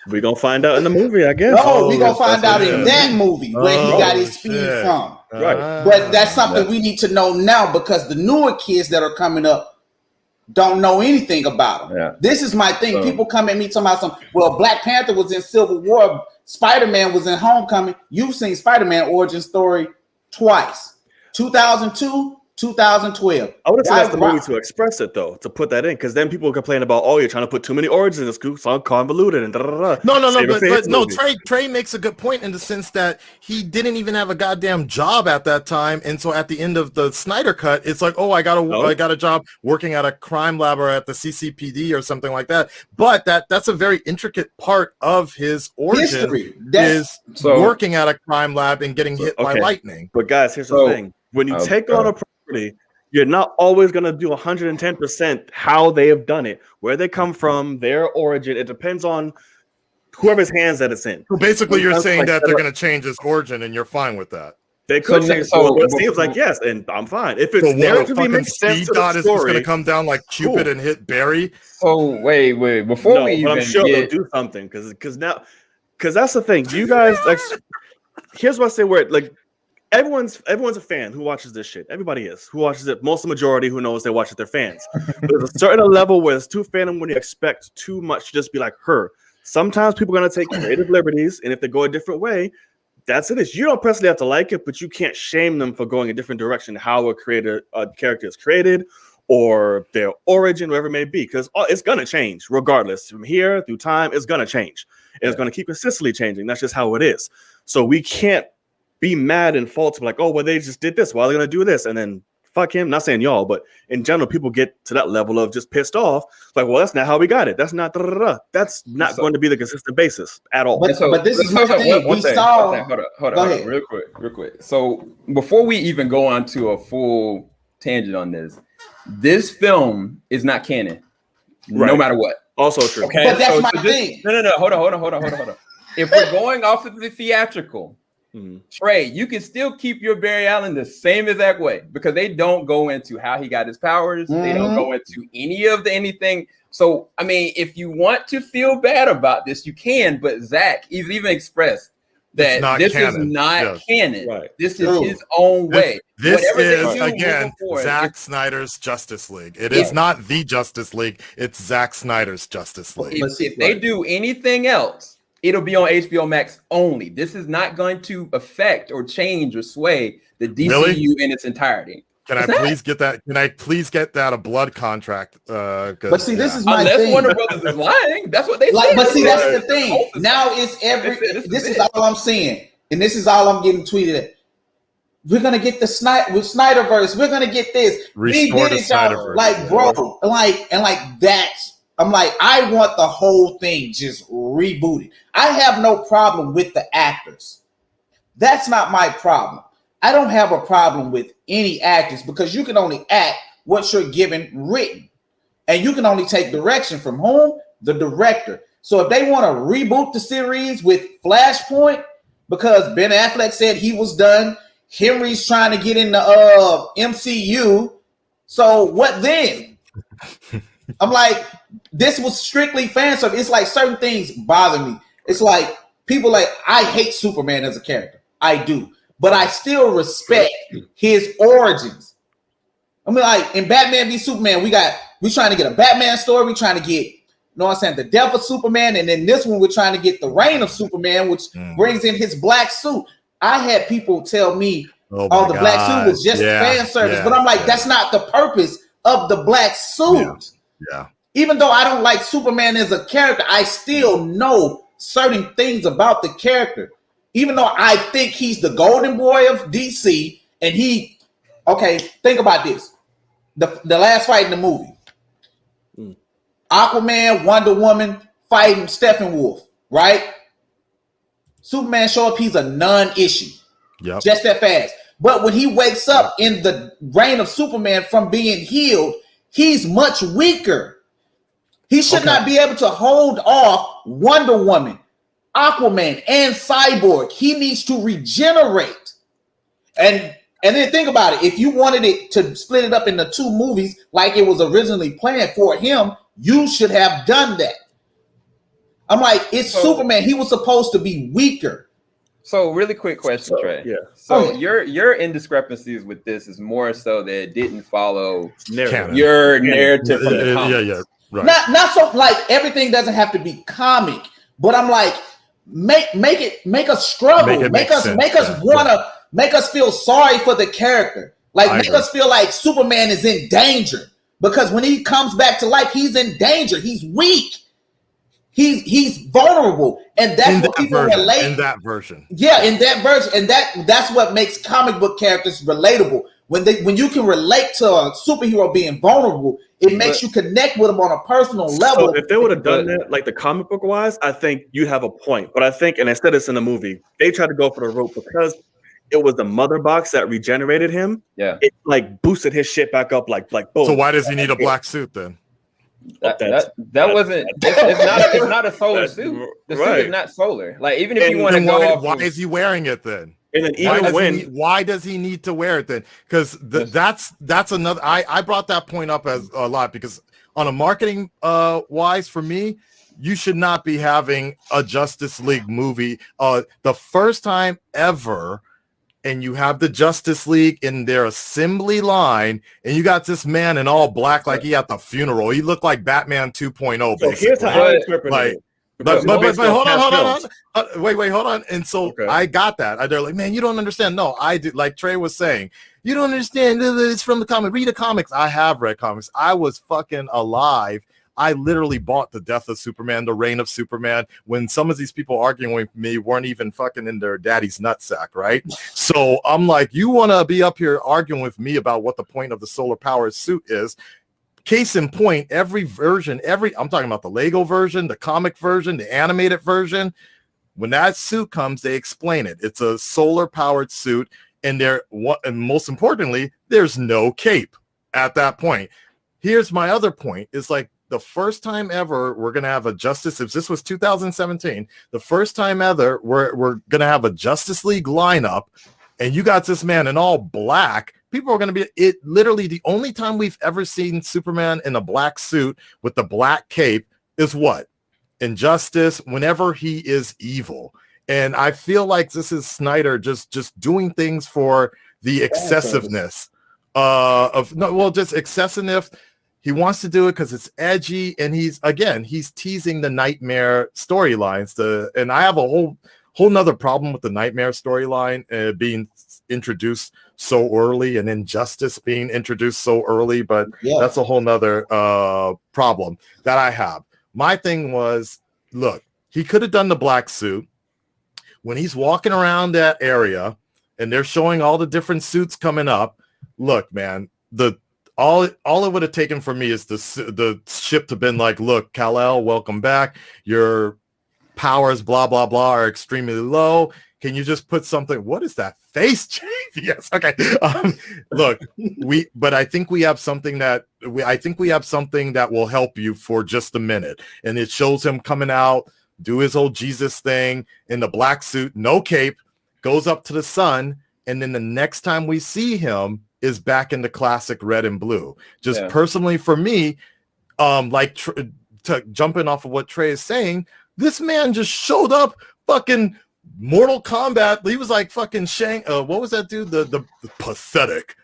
We're going to find out in the movie, I guess. No, we're going to find out in that movie where he got his speed from. Right. But that's something we need to know now because the newer kids that are coming up don't know anything about him. Yeah. This is my thing. People come at me talking about something. Well, Black Panther was in Civil War. Spider-Man was in Homecoming. You've seen Spider-Man origin story twice. 2002, 2012. I would have said that's the movie to express it, though, to put that in, because then people complain about, oh, you're trying to put too many origins in this group, so convoluted and da-da-da-da. No, Trey makes a good point in the sense that he didn't even have a goddamn job at that time, and so at the end of the Snyder Cut, it's like, oh, I got a job working at a crime lab or at the CCPD or something like that. But that's a very intricate part of his origin is working at a crime lab and getting hit by lightning. But guys, here's the thing: when you take on a property, you're not always going to do 110% how they have done it, where they come from, their origin. It depends on whoever's hands that it's in. So basically, you're saying that they're going to change his origin, and you're fine with that. They could change it seems like yes, and I'm fine. If it's narratively makes sense to the story, is going to come down like Cupid and hit Barry. Oh wait, before we even I'm sure they'll do something because that's the thing. You guys, like, here's what I say: where like. Everyone's a fan who watches this shit. Everybody is who watches it. Most of the majority who knows they watch it, they're fans. There's a certain level where it's too fandom when you expect too much to just be like her. Sometimes people are gonna take creative liberties, and if they go a different way, that's it. You don't personally have to like it, but you can't shame them for going a different direction. How a character is created, or their origin, whatever it may be, because it's gonna change regardless. From here through time, it's gonna change. And it's gonna keep consistently changing. That's just how it is. So we can't be mad and fault like, oh, well, they just did this. Why are they going to do this? And then fuck him. Not saying y'all, but in general, people get to that level of just pissed off. Like, well, that's not how we got it. That's not That's not going to be the consistent basis at all. But this is the thing. We saw. Hold on, real quick. So before we even go on to a full tangent on this film is not canon, no matter what. Also true. Okay, but that's my thing. No. Hold on. If we're going off of the theatrical, Trey, you can still keep your Barry Allen the same exact way because they don't go into how he got his powers. They don't go into any of anything. So, I mean, if you want to feel bad about this, you can. But Zach, he's even expressed that this is not canon. Right. This is his own way. This is, again, Zack Snyder's Justice League. It is not the Justice League. It's Zack Snyder's Justice League. If they do anything else, it'll be on HBO Max only. This is not going to affect or change or sway the DCU in its entirety. Can I please get that? Can I please get that a blood contract? But see, this is my unless thing. Warner Brothers is lying, that's what they like. But see, that's the thing. Now it's this is all I'm seeing, and this is all I'm getting tweeted at. We're gonna get the Snyderverse. We're gonna get this. Restore the Snyderverse. Like, bro, like that's. I'm like, I want the whole thing just rebooted. I have no problem with the actors. That's not my problem. I don't have a problem with any actors because you can only act what you're given written. And you can only take direction from whom? The director. So if they want to reboot the series with Flashpoint, because Ben Affleck said he was done, Henry's trying to get in the MCU. So what then? I'm like, this was strictly fan service. It's like certain things bother me. It's like people like, I hate Superman as a character. I do. But I still respect his origins. I mean, like in Batman v Superman, we trying to get a Batman story. We trying to get, you know what I'm saying, the death of Superman. And then this one, we're trying to get the reign of Superman, which brings in his black suit. I had people tell me, the black suit was just fan service. But I'm like, that's not the purpose of the black suit. Yeah. Even though I don't like Superman as a character, I still know certain things about the character. Even though I think he's the golden boy of DC, and think about this. The last fight in the movie. Aquaman, Wonder Woman fighting Steppenwolf, right? Superman show up, he's a non-issue. Yep. Just that fast. But when he wakes up in the reign of Superman from being healed, he's much weaker. He should not be able to hold off Wonder Woman, Aquaman, and Cyborg. He needs to regenerate. And then think about it. If you wanted it to split it up into two movies like it was originally planned for him, you should have done that. I'm like, it's Superman. He was supposed to be weaker. So really quick question, Trey. Yeah. So your indiscrepancies with this is more so that it didn't follow your narrative from the comics. Yeah. Right. Not so like everything doesn't have to be comic, but I'm like, make us struggle, make us feel sorry for the character, like make us feel like Superman is in danger because when he comes back to life, he's in danger, he's weak, he's vulnerable, and that's what people relate in that version. Yeah, in that version, and that's what makes comic book characters relatable. When you can relate to a superhero being vulnerable, it makes you connect with them on a personal level. So if they would have done that, like the comic book wise, I think you have a point. But I think, and instead it's in the movie, they tried to go for the rope because it was the mother box that regenerated him. Yeah, it like boosted his shit back up, like boom. So why does he need a black suit then? That wasn't. It's not a solar suit. The suit is not solar. Like even if you want to go off, why is he wearing it then? And then even why does he need to wear it then? Because that's another. I brought that point up as a lot because on a marketing wise for me, you should not be having a Justice League movie the first time ever. And you have the Justice League in their assembly line, and you got this man in all black like he at the funeral. He looked like Batman 2.0. So here's how I interpret it. But hold on. Wait, hold on. And so I got that. They're like, man, you don't understand. No, I do. Like Trey was saying, you don't understand. It's from the comic. Read the comics. I have read comics. I was fucking alive. I literally bought the death of Superman, the reign of Superman, when some of these people arguing with me weren't even fucking in their daddy's nutsack, right? So I'm like, you want to be up here arguing with me about what the point of the solar powered suit is? Case in point, every version, I'm talking about the Lego version, the comic version, the animated version. When that suit comes, they explain it. It's a solar powered suit, and and most importantly, there's no cape at that point. Here's my other point. It's like the first time ever we're gonna have a Justice. If this was 2017, the first time ever we're gonna have a Justice League lineup, and you got this man in all black. People are gonna be it. Literally, the only time we've ever seen Superman in a black suit with the black cape is what? Injustice. Whenever he is evil, and I feel like this is Snyder just doing things for the excessiveness just excessiveness. He wants to do it because it's edgy, and he's teasing the Nightmare storylines. And I have a whole nother problem with the Nightmare storyline being introduced so early, and Injustice being introduced so early. But that's a whole nother problem that I have. My thing was, look, he could have done the black suit when he's walking around that area, and they're showing all the different suits coming up. Look, man, all it would have taken for me is the ship to been like, look, Kal-El, welcome back. Your powers, blah, blah, blah, are extremely low. Can you just put something? What is that face, JVS? Okay. Look, but I think we have something that will help you for just a minute. And it shows him coming out, do his old Jesus thing in the black suit, no cape, goes up to the sun. And then the next time we see him is back in the classic red and blue. Just personally for me, jumping off of what Trey is saying, this man just showed up fucking Mortal Kombat. He was like fucking what was that dude? The pathetic.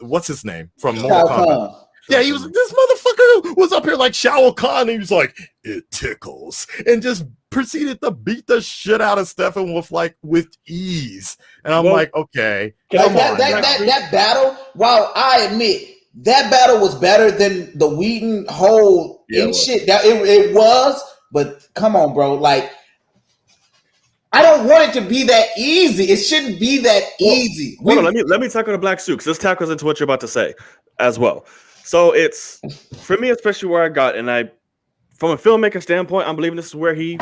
What's his name from Mortal Kombat? Yeah, he was. This motherfucker was up here like Shao Kahn. And he was like, it tickles, and just proceeded to beat the shit out of Stefan with ease. And I'm like, okay, that battle. While I admit that battle was better than the Whedon whole shit. That it was, but come on, bro. Like, I don't want it to be that easy. It shouldn't be that easy. Hold on, let me tackle the black suit, because this tackles into what you're about to say as well. So it's, for me, especially where I got, and from a filmmaker standpoint, I'm believing this is where he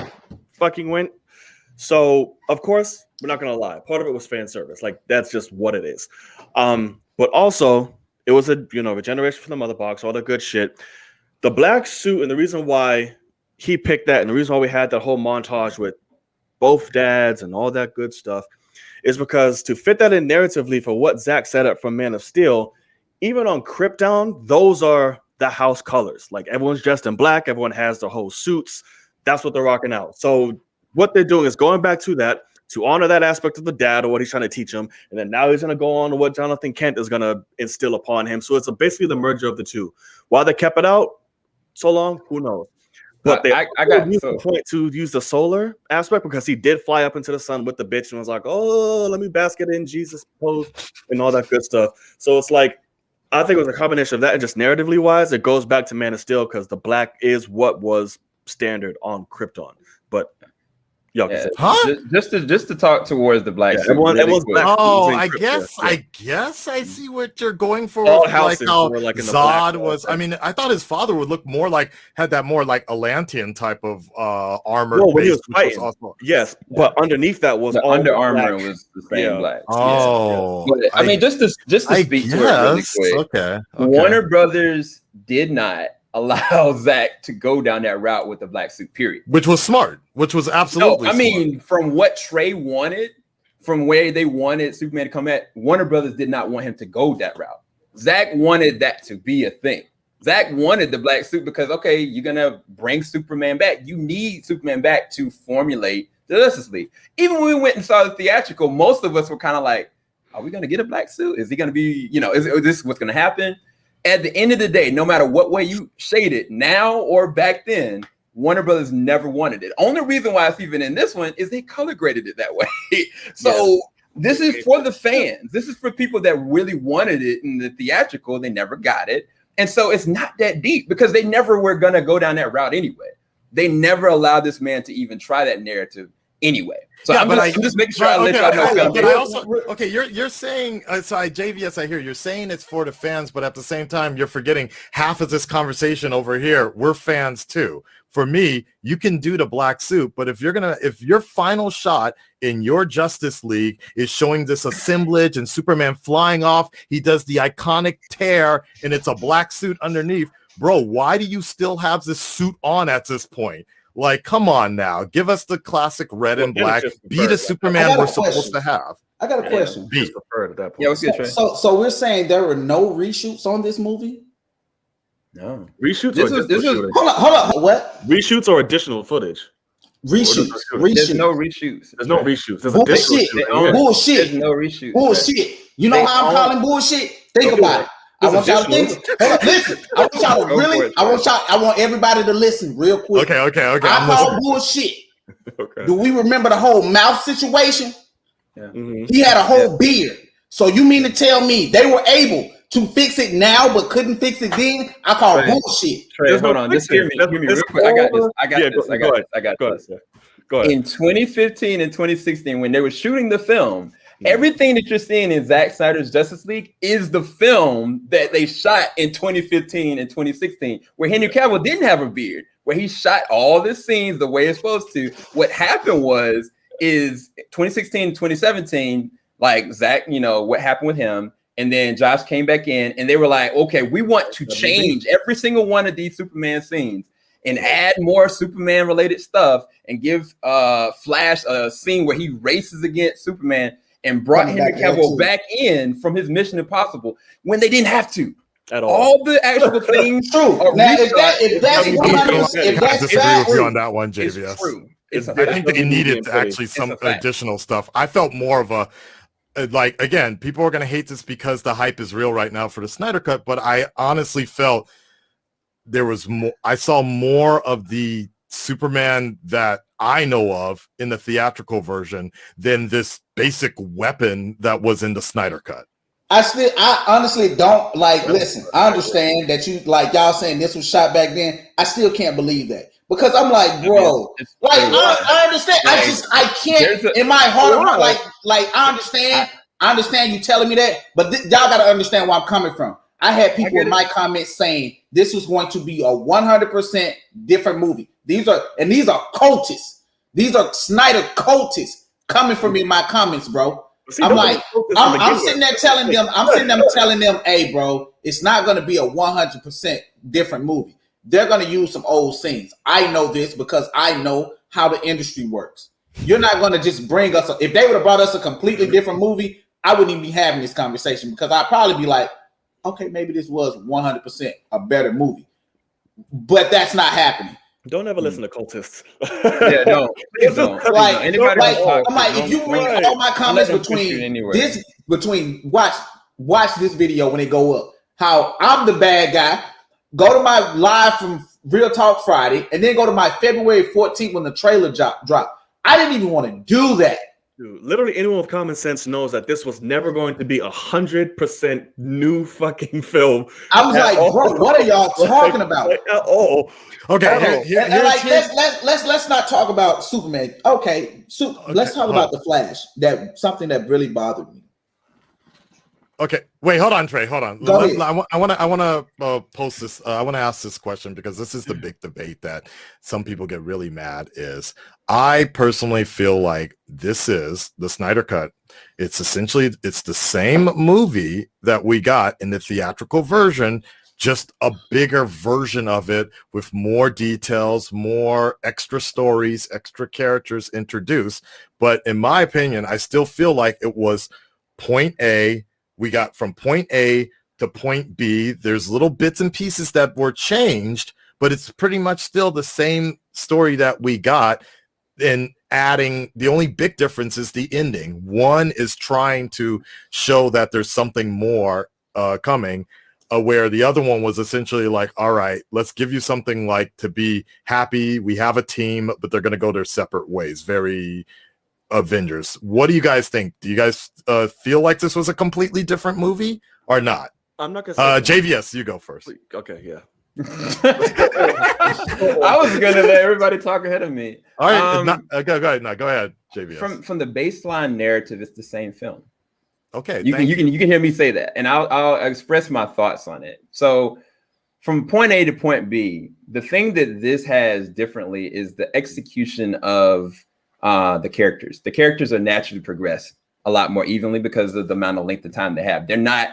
fucking went. So, of course, we're not going to lie. Part of it was fan service. Like, that's just what it is. But also, it was a regeneration from the mother box, all the good shit. The black suit, and the reason why he picked that, and the reason why we had that whole montage with both dads and all that good stuff, is because to fit that in narratively for what Zack set up from Man of Steel, even on Krypton, those are the house colors. Like, everyone's dressed in black, everyone has their whole suits. That's what they're rocking out. So what they're doing is going back to that, to honor that aspect of the dad or what he's trying to teach him. And then now he's going to go on to what Jonathan Kent is going to instill upon him. So it's basically the merger of the two. Why they kept it out so long, who knows? But I got the point to use the solar aspect, because he did fly up into the sun with the bitch and was like, oh, let me bask it in Jesus pose and all that good stuff. So it's like, I think it was a combination of that, and just narratively wise, it goes back to Man of Steel, because the black is what was standard on Krypton. But y'all can say, just to talk towards the black. Everyone's black. Oh, I guess I see what you're going for. All like how like in the Zod was. I mean, I thought his father would look more like, had that more like Atlantean type of armor. No, when he was fighting. Yes, but underneath that was the Under Armour was the same black. Oh, but, I mean, just to speak to it really quick. Okay. Warner Brothers did not allow Zack to go down that route with the black suit, period. Which was smart. Which was absolutely I mean, from what Trey wanted, from where they wanted Superman to come at, Warner Brothers did not want him to go that route. Zack wanted that to be a thing. Zack wanted the black suit because, okay, you're going to bring Superman back. You need Superman back to formulate the Justice League. Even when we went and saw the theatrical, most of us were kind of like, are we going to get a black suit? Is he going to be, is this what's going to happen? At the end of the day, no matter what way you shade it, now or back then, Warner Brothers never wanted it. Only reason why it's even in this one is they color graded it that way. So this is for the fans. This is for people that really wanted it in the theatrical. They never got it. And so it's not that deep, because they never were going to go down that route anyway. They never allowed this man to even try that narrative anyway. So I'm just making sure I let y'all know. But I also, you're saying, sorry, JVS, I hear you're saying it's for the fans, but at the same time, you're forgetting half of this conversation over here. We're fans too. For me, you can do the black suit, but if your final shot in your Justice League is showing this assemblage and Superman flying off, he does the iconic tear and it's a black suit underneath. bro, why do you still have this suit on at this point? Like, come on now, give us the classic red and black. Be the Superman we're supposed to have. I got a question. Just preferred at that point. Yeah, what's good, Trey? So we're saying there were no reshoots on this movie? No Reshoots. This or was Hold on. What? Reshoots or additional footage? Reshoots. There's no reshoots. There's no reshoots. There's Bullshit. Bullshit. There's no reshoots. Bullshit. You know how I'm calling bullshit? Think about it. I want y'all to think. Listen. I want y'all to really. I want everybody to listen real quick. Okay. I call bullshit. Okay. Do we remember the whole mouth situation? Yeah. He had a whole beard. So you mean to tell me they were able to fix it now but couldn't fix it then? I call bullshit. Trey, hold on. Just hear me real quick. I got this. Go ahead. In 2015 and 2016, when they were shooting the film, everything that you're seeing in Zack Snyder's Justice League is the film that they shot in 2015 and 2016, where Henry Cavill didn't have a beard, where he shot all the scenes the way it's supposed to. What happened is 2016, 2017, like Zack, what happened with him. And then Josh came back in and they were like, okay, we want to change every single one of these Superman scenes and add more Superman related stuff and give Flash a scene where he races against Superman and brought Henry Cavill back in from his Mission Impossible when they didn't have to. At all. All the actual things. True. Now, if that's disagree with you on that one, JVS. It's true. I think they needed actually some additional stuff. I felt more of a like, again, people are going to hate this because the hype is real right now for the Snyder Cut, but I honestly felt there was more. I saw more of the Superman that I know of in the theatrical version than this basic weapon that was in the Snyder Cut. I honestly don't listen, I understand that you y'all saying this was shot back then. I still can't believe that. Because I'm like, bro, I understand. I can't in my heart. I understand you telling me that, but y'all got to understand where I'm coming from. I had people in my comments saying this was going to be a 100% different movie. These are cultists. These are Snyder cultists coming from me in my comments, bro. See, I'm sitting there telling them, hey, bro, it's not going to be a 100% different movie. They're going to use some old scenes. I know this because I know how the industry works. You're not going to just bring us, if they would have brought us a completely different movie, I wouldn't even be having this conversation because I'd probably be like, okay, maybe this was 100% a better movie. But that's not happening. Don't ever listen to cultists. Yeah, no. Please don't. If you read all my comments watch this video when it go up, how I'm the bad guy. Go to my live from Real Talk Friday, and then go to my February 14th when the trailer dropped. I didn't even want to do that. Dude, literally anyone with common sense knows that this was never going to be 100% new fucking film. I was like, bro, what are y'all talking about? At all. Okay, let's not talk about Superman. Okay, let's talk about the Flash. Something that really bothered me. Okay, wait, hold on, Trey. Hold on. I want to post this. I want to ask this question because this is the big debate that some people get really mad. I personally feel like this is the Snyder Cut. It's the same movie that we got in the theatrical version, just a bigger version of it with more details, more extra stories, extra characters introduced. But in my opinion, I still feel like it was point A. We got from point A to point B. There's little bits and pieces that were changed, but it's pretty much still the same story that we got. And adding, the only big difference is the ending. One is trying to show that there's something more coming, where the other one was essentially like, all right, let's give you something like to be happy. We have a team, but they're going to go their separate ways. Very Avengers. What do you guys think? Do you guys feel like this was a completely different movie or not? I'm not gonna say JVS, you go first. Okay, yeah. I was gonna let everybody talk ahead of me. All right, go ahead. No, go ahead, JVS. From the baseline narrative, it's the same film. Okay, you can hear me say that, and I'll express my thoughts on it. So, from point A to point B, the thing that this has differently is the execution of the characters. The characters are naturally progressed a lot more evenly because of the amount of length of time they have. They're not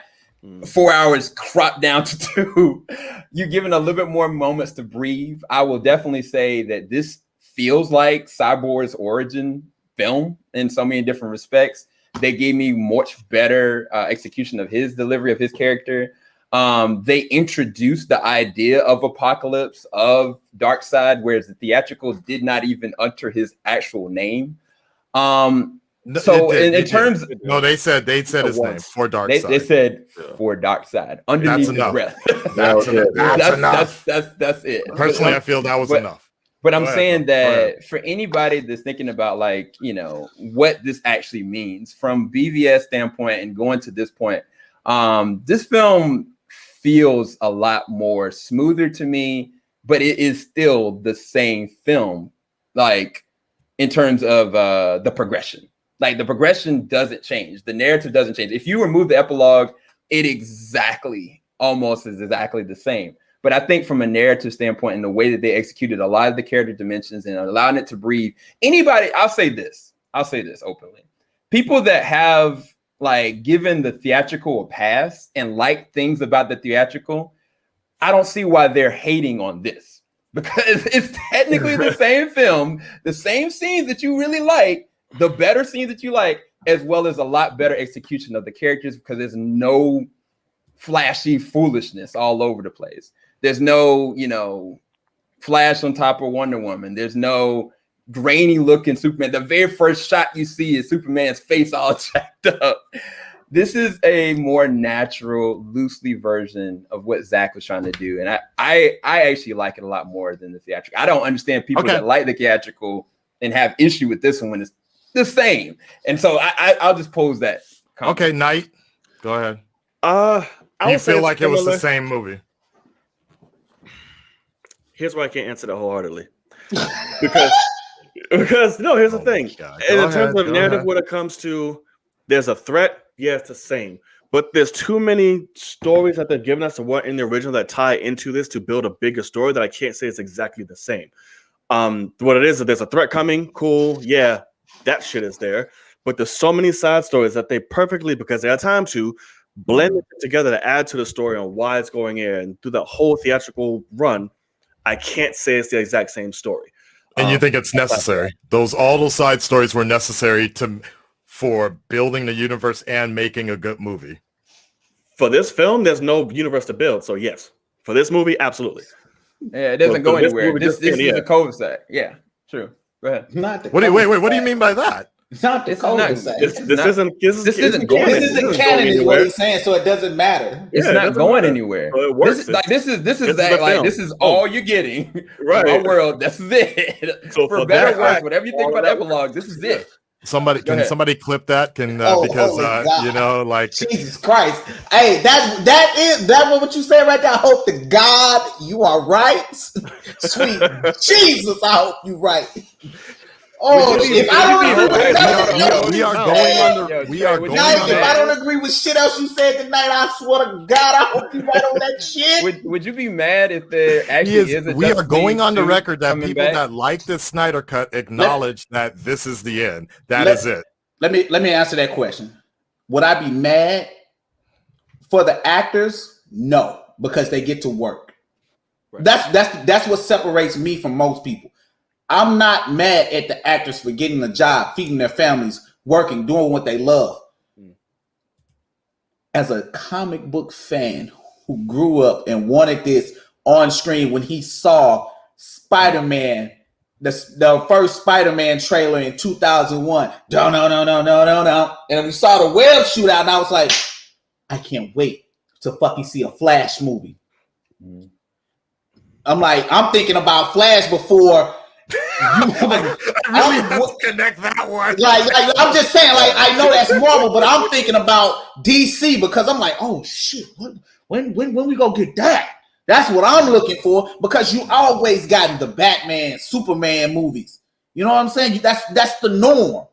4 hours cropped down to 2. You're given a little bit more moments to breathe. I will definitely say that this feels like Cyborg's origin film in so many different respects. They gave me much better execution of his delivery of his character. They introduced the idea of Apocalypse, of Darkseid, whereas the theatrical did not even utter his actual name. So in terms, no, they said his name for Darkseid. They said for Darkseid underneath the breath. That's enough. That's it. Personally, I feel that was enough. But I'm saying that for anybody that's thinking about, like, you know, what this actually means from BVS standpoint and going to this point, this film feels a lot more smoother to me, but it is still the same film, like in terms of the progression. Like the progression doesn't change. The narrative doesn't change. If you remove the epilogue, it almost is exactly the same. But I think from a narrative standpoint and the way that they executed a lot of the character dimensions and allowing it to breathe, I'll say this openly. People that have like given the theatrical a pass and like things about the theatrical, I don't see why they're hating on this, because it's technically the same film, the same scenes that you really like, the better scenes that you like, as well as a lot better execution of the characters, because there's no flashy foolishness all over the place. There's no, you know, Flash on top of Wonder Woman. There's no grainy looking Superman. The very first shot you see is Superman's face all jacked up. This is a more natural, loosely version of what Zack was trying to do. And I actually like it a lot more than the theatrical. I don't understand people that like the theatrical and have issue with this one when it's the same. And so I'll just pose that comment. Okay, Knight, go ahead. I you feel like it was the same movie? Here's why I can't answer that wholeheartedly. Because no, here's the thing. In terms of narrative, when it comes to there's a threat, yeah, it's the same. But there's too many stories that they've given us to what in the original that tie into this to build a bigger story that I can't say it's exactly the same. What it is that there's a threat coming, cool, yeah, that shit is there. But there's so many side stories that they perfectly, because they have time to blend it together to add to the story on why it's going in. And through that whole theatrical run, I can't say it's the exact same story. And you think it's necessary? All those side stories were necessary for building the universe and making a good movie. For this film, there's no universe to build. So yes, for this movie, absolutely. Yeah, it doesn't go anywhere. This is a cul-de-sac. Yeah, true. Go ahead. Not the wait, what do you mean by that? It's not the cul-de-sac. This isn't canon is what he's saying, so it doesn't matter. It's not going anywhere. So it works. This is all you're getting. Right. Our world. That's it. So for better or worse, whatever you think about epilogue, this is it. Somebody clip that? You know, like Jesus Christ. Hey, that what you said right there. I hope to God you are right. Sweet Jesus, I hope you right. Oh, if I don't agree if I don't agree with shit else you said tonight, I swear to God, I hope you right on that shit. Would you be mad if there actually is a we are going on the record that people that like this Snyder cut acknowledge that this is the end. That is it. Let me answer that question. Would I be mad for the actors? No, because they get to work. Right. That's what separates me from most people. I'm not mad at the actors for getting a job, feeding their families, working, doing what they love. As a comic book fan who grew up and wanted this on screen, when he saw Spider-Man, the first Spider-Man trailer in 2001, and we saw the web shootout, and I was like, I can't wait to fucking see a Flash movie. I'm thinking about Flash before. I really connect that one. Like I'm just saying, like I know that's Marvel, but I'm thinking about DC because I'm like, oh shit, when we go get that? That's what I'm looking for, because you always gotten the Batman, Superman movies. You know what I'm saying? That's the norm.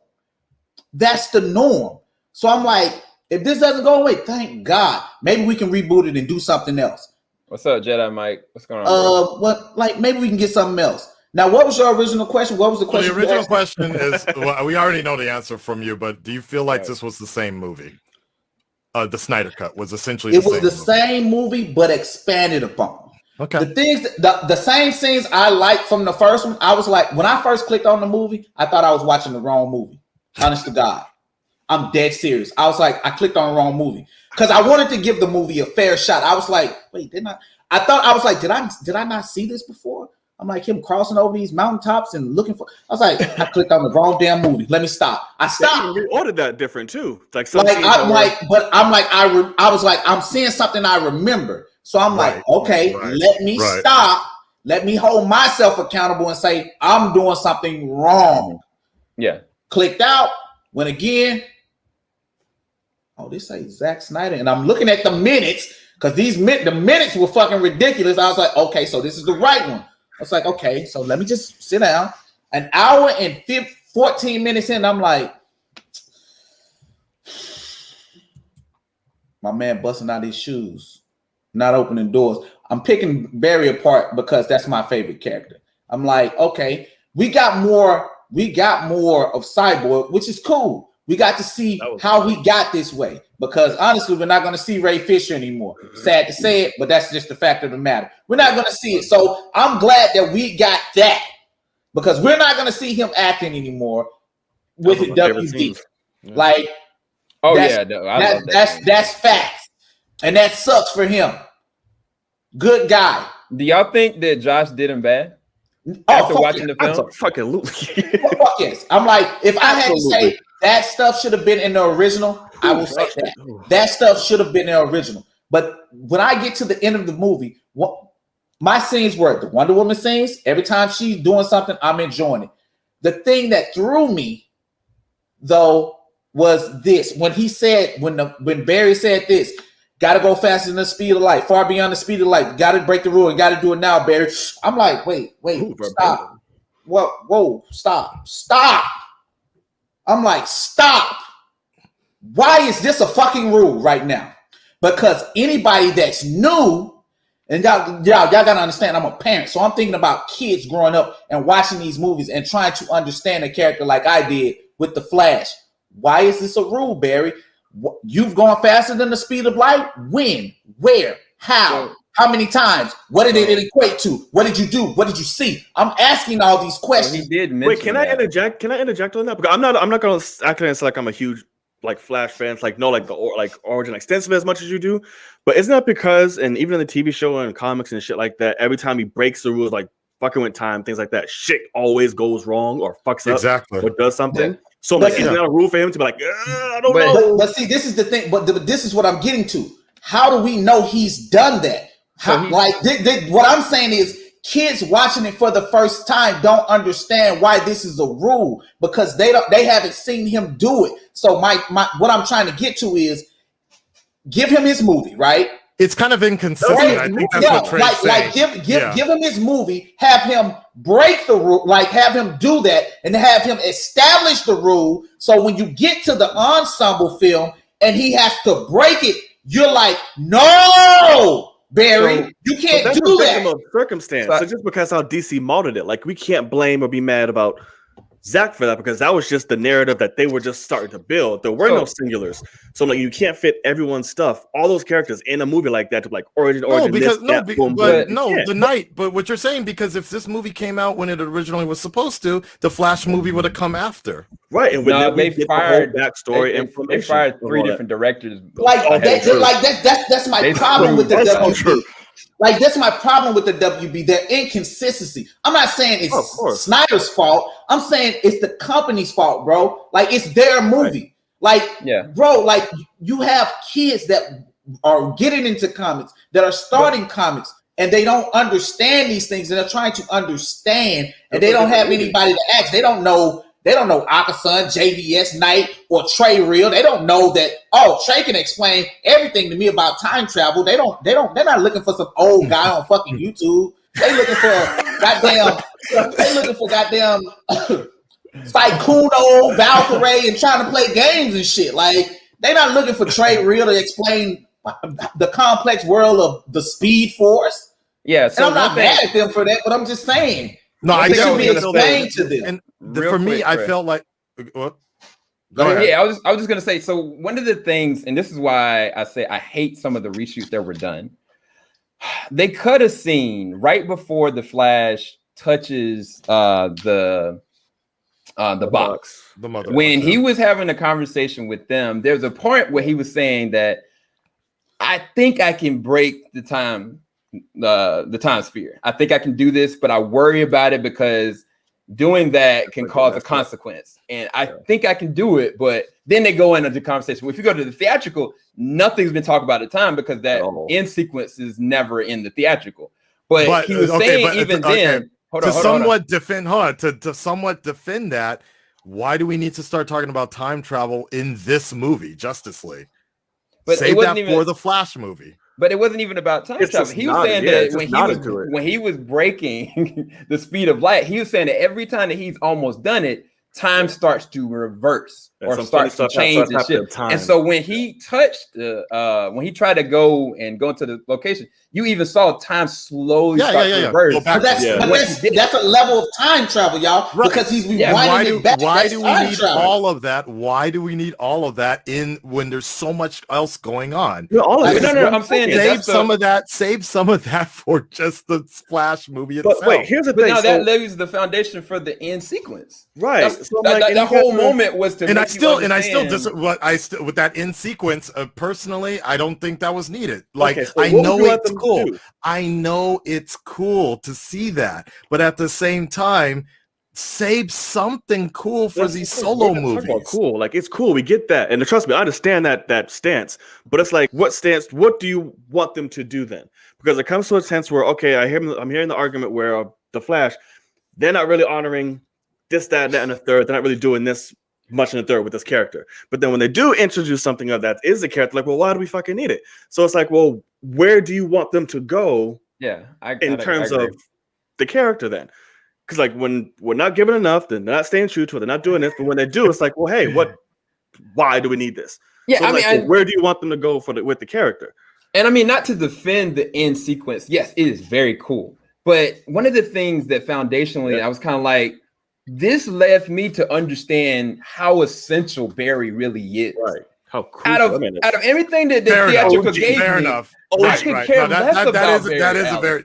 That's the norm. So I'm like, if this doesn't go away, thank God. Maybe we can reboot it and do something else. What's up, Jedi Mike? What's going on? Maybe we can get something else. Now, what was your original question? What was the question? The original question is, well, we already know the answer from you, but do you feel like this was the same movie? The Snyder Cut was essentially it was the same movie, but expanded upon. Okay. The things, the same scenes I liked from the first one, I was like, when I first clicked on the movie, I thought I was watching the wrong movie. Honest to God. I'm dead serious. I was like, I clicked on the wrong movie because I wanted to give the movie a fair shot. I was like, wait, didn't I? I thought I was like, did I not see this before? I'm like him crossing over these mountaintops and looking for. I was like, I clicked on the wrong damn movie. Let me stop. I stopped. We ordered that different too. Like, I was like, I'm seeing something I remember. So I'm like, okay, let me stop. Let me hold myself accountable and say I'm doing something wrong. Yeah. Clicked out. Went again. Oh, this say Zack Snyder, and I'm looking at the minutes because the minutes were fucking ridiculous. I was like, okay, so this is the right one. I was like, okay, so let me just sit down. An hour and 14 minutes in, I'm like, my man busting out his shoes, not opening doors. I'm picking Barry apart because that's my favorite character. I'm like, okay, we got more of Cyborg, which is cool. We got to see how he got this way because honestly, we're not going to see Ray Fisher anymore. Sad to say it, but that's just the fact of the matter. We're not going to see it. So I'm glad that we got that because we're not going to see him acting anymore with the WB. Yeah. Like, that's facts, and that sucks for him. Good guy. Do y'all think that Josh did him bad? After watching the film? Fucking fuck yes. I'm like, if I had to say that stuff should have been in the original, I will say that. That stuff should have been in the original. But when I get to the end of the movie, my scenes were the Wonder Woman scenes. Every time she's doing something, I'm enjoying it. The thing that threw me, though, was this. When Barry said this, got to go faster than the speed of light, far beyond the speed of light. Got to break the rule and got to do it now, Barry. I'm like, wait, stop. Whoa, stop. I'm like, stop. Why is this a fucking rule right now? Because anybody that's new, and y'all gotta understand, I'm a parent, so I'm thinking about kids growing up and watching these movies and trying to understand a character like I did with the Flash. Why is this a rule, Barry? You've gone faster than the speed of light? When? Where? How? How many times? What did it equate to? What did you do? What did you see? I'm asking all these questions. He did mention Wait, can I interject? Can I interject on that? Because I'm not gonna act like I'm a huge Flash fan. It's like no, the origin extensive as much as you do. But isn't that because, and even in the TV show and comics and shit like that, every time he breaks the rules, like fucking with time, things like that, shit always goes wrong or fucks up or does something. Yeah. So is that a rule for him to be like, I don't know? But see, this is the thing. But this is what I'm getting to. How do we know he's done that? What I'm saying is, kids watching it for the first time don't understand why this is a rule because they haven't seen him do it. So what I'm trying to get to is, give him his movie, right? It's kind of inconsistent. I think that's what Trey's saying. Give him his movie, have him break the rule, have him do that, and have him establish the rule. So when you get to the ensemble film and he has to break it, you're like, no, Barry, you can't do that. Of circumstance. So just because how DC molded it, we can't blame or be mad about Zack for that because that was just the narrative that they were just starting to build. There were no singulars, so you can't fit everyone's stuff, all those characters in a movie like that to origin. The night. But what you're saying, because if this movie came out when it originally was supposed to, the Flash movie would have come after, right? And they fired backstory information. They fired 3 different directors. That's my problem with the WB. That's my problem with the WB. Their inconsistency. I'm not saying it's Snyder's fault. I'm saying it's the company's fault, bro. It's their movie. Bro, you have kids that are getting into comics, that are starting comics, and they don't understand these things, and they're trying to understand, and they don't have anybody to ask. They don't know Akasun, JVS, Knight, or Trey Real. They don't know that, Trey can explain everything to me about time travel. They're not looking for some old guy on fucking YouTube. They looking for goddamn Sykuno, Valkyrie, and trying to play games and shit. They're not looking for Trey Real to explain the complex world of the Speed Force. Yeah, so and I'm not mad at them for that, but I'm just saying. No, I should be explained to them. And for me, I felt like what? Go ahead. Yeah, I was just gonna say. So one of the things, and this is why I say I hate some of the reshoots that were done. They cut a scene right before the Flash touches the box. The mother. When he was having a conversation with them, there's a point where he was saying that I think I can break the time sphere. I think I can do this, but I worry about it because doing that can cause a consequence. And I think I can do it, but then they go into the conversation. If you go to the theatrical, nothing's been talked about at the time because that end sequence is never in the theatrical. But he was saying even then, to somewhat defend that, why do we need to start talking about time travel in this movie, Justice League? But save that for the Flash movie. But it wasn't even about time travel. He was saying that when he was breaking the speed of light, he was saying that every time that he's almost done it, time starts to reverse or starts to change and shift. And so when he touched when he tried to go into the location, you even saw time slowly start to reverse. But that's a level of time travel, y'all, because he's rewinding it back. Why do we need all of that? Why do we need all of that when there's so much else going on? No, I'm saying save some of that for just the Flash movie itself. But wait, here's the thing. Now that lays the foundation for the end sequence. Right. So that whole moment was to with that in sequence, personally, I don't think that was needed. Like, so I know it's cool. I know it's cool to see that, but at the same time, save something cool for these solo movies. Cool, like it's cool. We get that, and trust me, I understand that stance. But it's like, what stance? What do you want them to do then? Because it comes to a sense where, okay, I'm hearing the argument where the Flash, they're not really honoring this, that, and the third. They're not really doing this much in the third with this character. But then when they do introduce something of that is the character, like, well, why do we fucking need it? So it's like, well, where do you want them to go? Yeah, in terms of the character then? Because like when we're not giving enough, they're not staying true to it. They're not doing this. But when they do, it's like, well, hey, why do we need this? Yeah, so where do you want them to go with the character? And I mean, not to defend the end sequence. Yes, it is very cool. But one of the things that foundationally, I was kind of like, this led me to understand how essential Barry really is. Right. How cool. Out of everything that the theatrical gave me, enough. I could care less about Barry. That is a very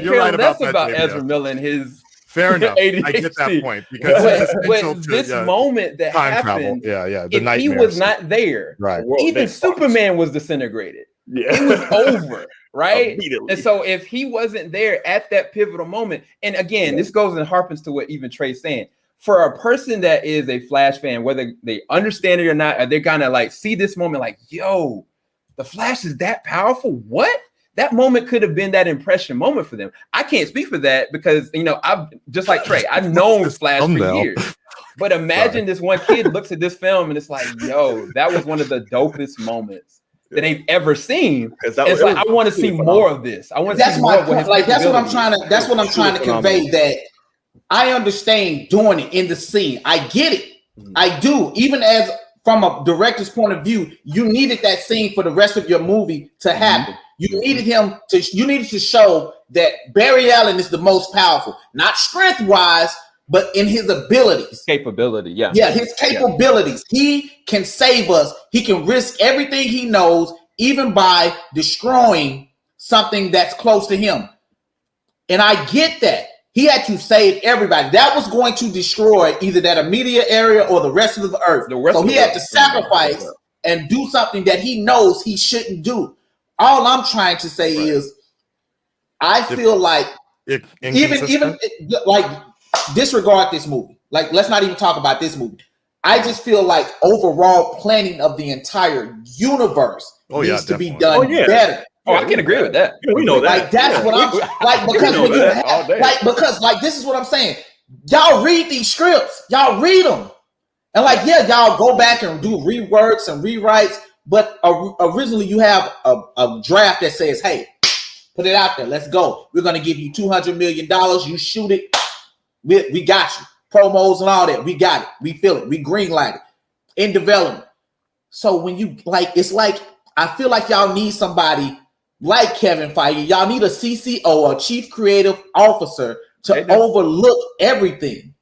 you're right about that. About Ezra Miller and his fair enough. ADHD. I get that point because but this moment that happened, if he was not there, even Superman was disintegrated. Yeah. It was over, right? And so if he wasn't there at that pivotal moment, and again, this goes and harpens to what even Trey's saying. For a person that is a Flash fan, whether they understand it or not, they're kind of like see this moment like, yo, the Flash is that powerful. What? That moment could have been that impression moment for them. I can't speak for that because, I've just like Trey, I've known Flash for years. But imagine this one kid looks at this film and it's like, yo, that was one of the dopest moments that they've ever seen. It's like, I want to see more of this. I want to see more of what that's what I'm trying to convey, that I understand doing it in the scene. I get it. I do. Even as from a director's point of view, you needed that scene for the rest of your movie to happen. You needed to show that Barry Allen is the most powerful, not strength-wise, but in his abilities. His capability, yeah. Yeah, his capabilities. Yeah. He can save us. He can risk everything he knows, even by destroying something that's close to him. And I get that. He had to save everybody. That was going to destroy either that immediate area or the rest of the earth. So he had to sacrifice and do something that he knows he shouldn't do. All I'm trying to say is, I feel like even like disregard this movie. Like, let's not even talk about this movie. I just feel like overall planning of the entire universe needs to be done better. Oh, I can agree with that. Yeah, we know that. Like that's what I'm like, because when you have, because this is what I'm saying. Y'all read these scripts, y'all read them, and y'all go back and do reworks and rewrites. But originally, you have a draft that says, "Hey, put it out there. Let's go. We're gonna give you $200 million. You shoot it. We got you. Promos and all that. We got it. We feel it. We green light it in development." So when you it's like I feel like y'all need somebody like Kevin Feige. Y'all need a CCO, a chief creative officer, to overlook everything.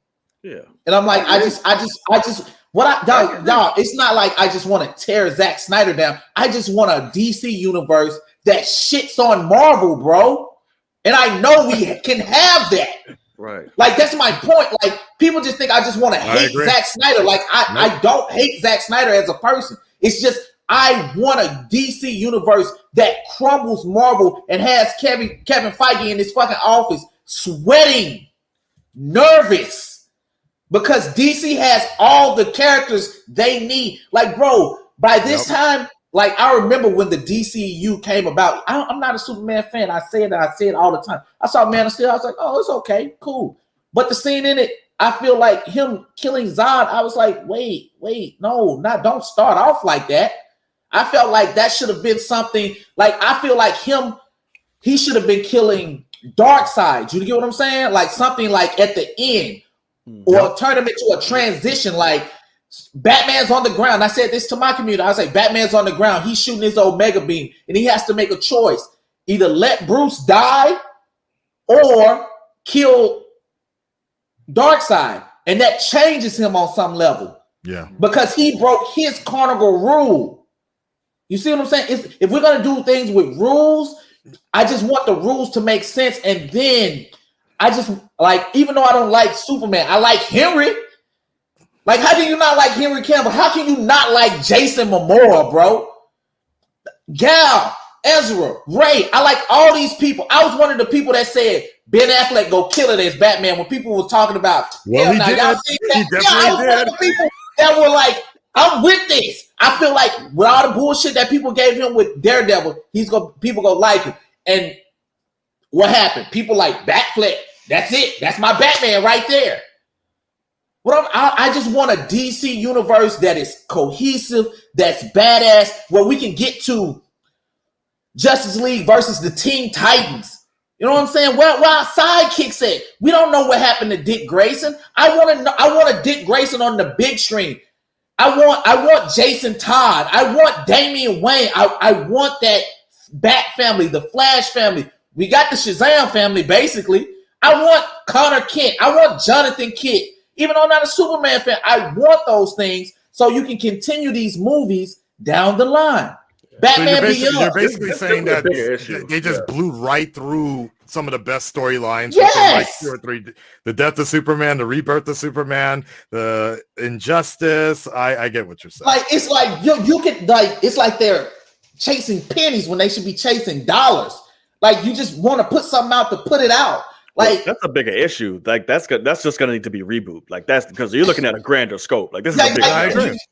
Yeah. And I'm like, I just Y'all, it's not like I just want to tear Zack Snyder down. I just want a DC universe that shits on Marvel, bro. And I know we can have that. Right. Like, that's my point. Like, people just think I just want to hate Zack Snyder. Like, I don't hate Zack Snyder as a person. It's just I want a DC universe that crumbles Marvel and has Kevin Feige in his fucking office sweating, nervous, because DC has all the characters they need. Like, bro, by this time, like, I remember when the DCU came about. I'm not a Superman fan. I say it all the time. I saw Man of Steel. I was like, oh, it's okay, cool. But the scene in it, I feel like him killing Zod, I was like, wait, no, don't start off like that. I felt like that should have been something, like, I feel like he should have been killing Darkseid. You get what I'm saying? Like, something like at the end, or turn him into a transition, like, Batman's on the ground. I said this to my community. I was like, Batman's on the ground. He's shooting his Omega beam, and he has to make a choice. Either let Bruce die or kill Darkseid. And that changes him on some level. Yeah. Because he broke his carnival rule. You see what I'm saying? If we're going to do things with rules, I just want the rules to make sense. And then I just, like, even though I don't like Superman, I like Henry. Like, how do you not like Henry Cavill? How can you not like Jason Momoa, bro? Gal, Ezra, Ray. I like all these people. I was one of the people that said Ben Affleck go kill it as Batman when people were talking about. Well, he did. Y'all seen that? He definitely I was one of the people that were like, I'm with this. I feel like with all the bullshit that people gave him with Daredevil, people gonna like him. And what happened? People like Batfleck. That's it. That's my Batman right there. I just want a DC universe that is cohesive, that's badass, where we can get to Justice League versus the Teen Titans. You know what I'm saying? Where our sidekicks at? We don't know what happened to Dick Grayson. I want a Dick Grayson on the big screen. I want Jason Todd. I want Damian Wayne. I want that Bat family, the Flash family. We got the Shazam family, basically. I want Connor Kent. I want Jonathan Kent. Even though I'm not a Superman fan, I want those things so you can continue these movies down the line. Batman Beyond. You're basically saying that they just blew right through some of the best storylines. Yes. Like 2 or 3. The death of Superman, the rebirth of Superman, the Injustice. I get what you're saying. Like, it's like you could, like, it's like they're chasing pennies when they should be chasing dollars. Like, you just want to put something out to put it out. Like, that's a bigger issue. Like, that's just gonna need to be reboot. Like, that's because you're looking at a grander scope. Like, this is a big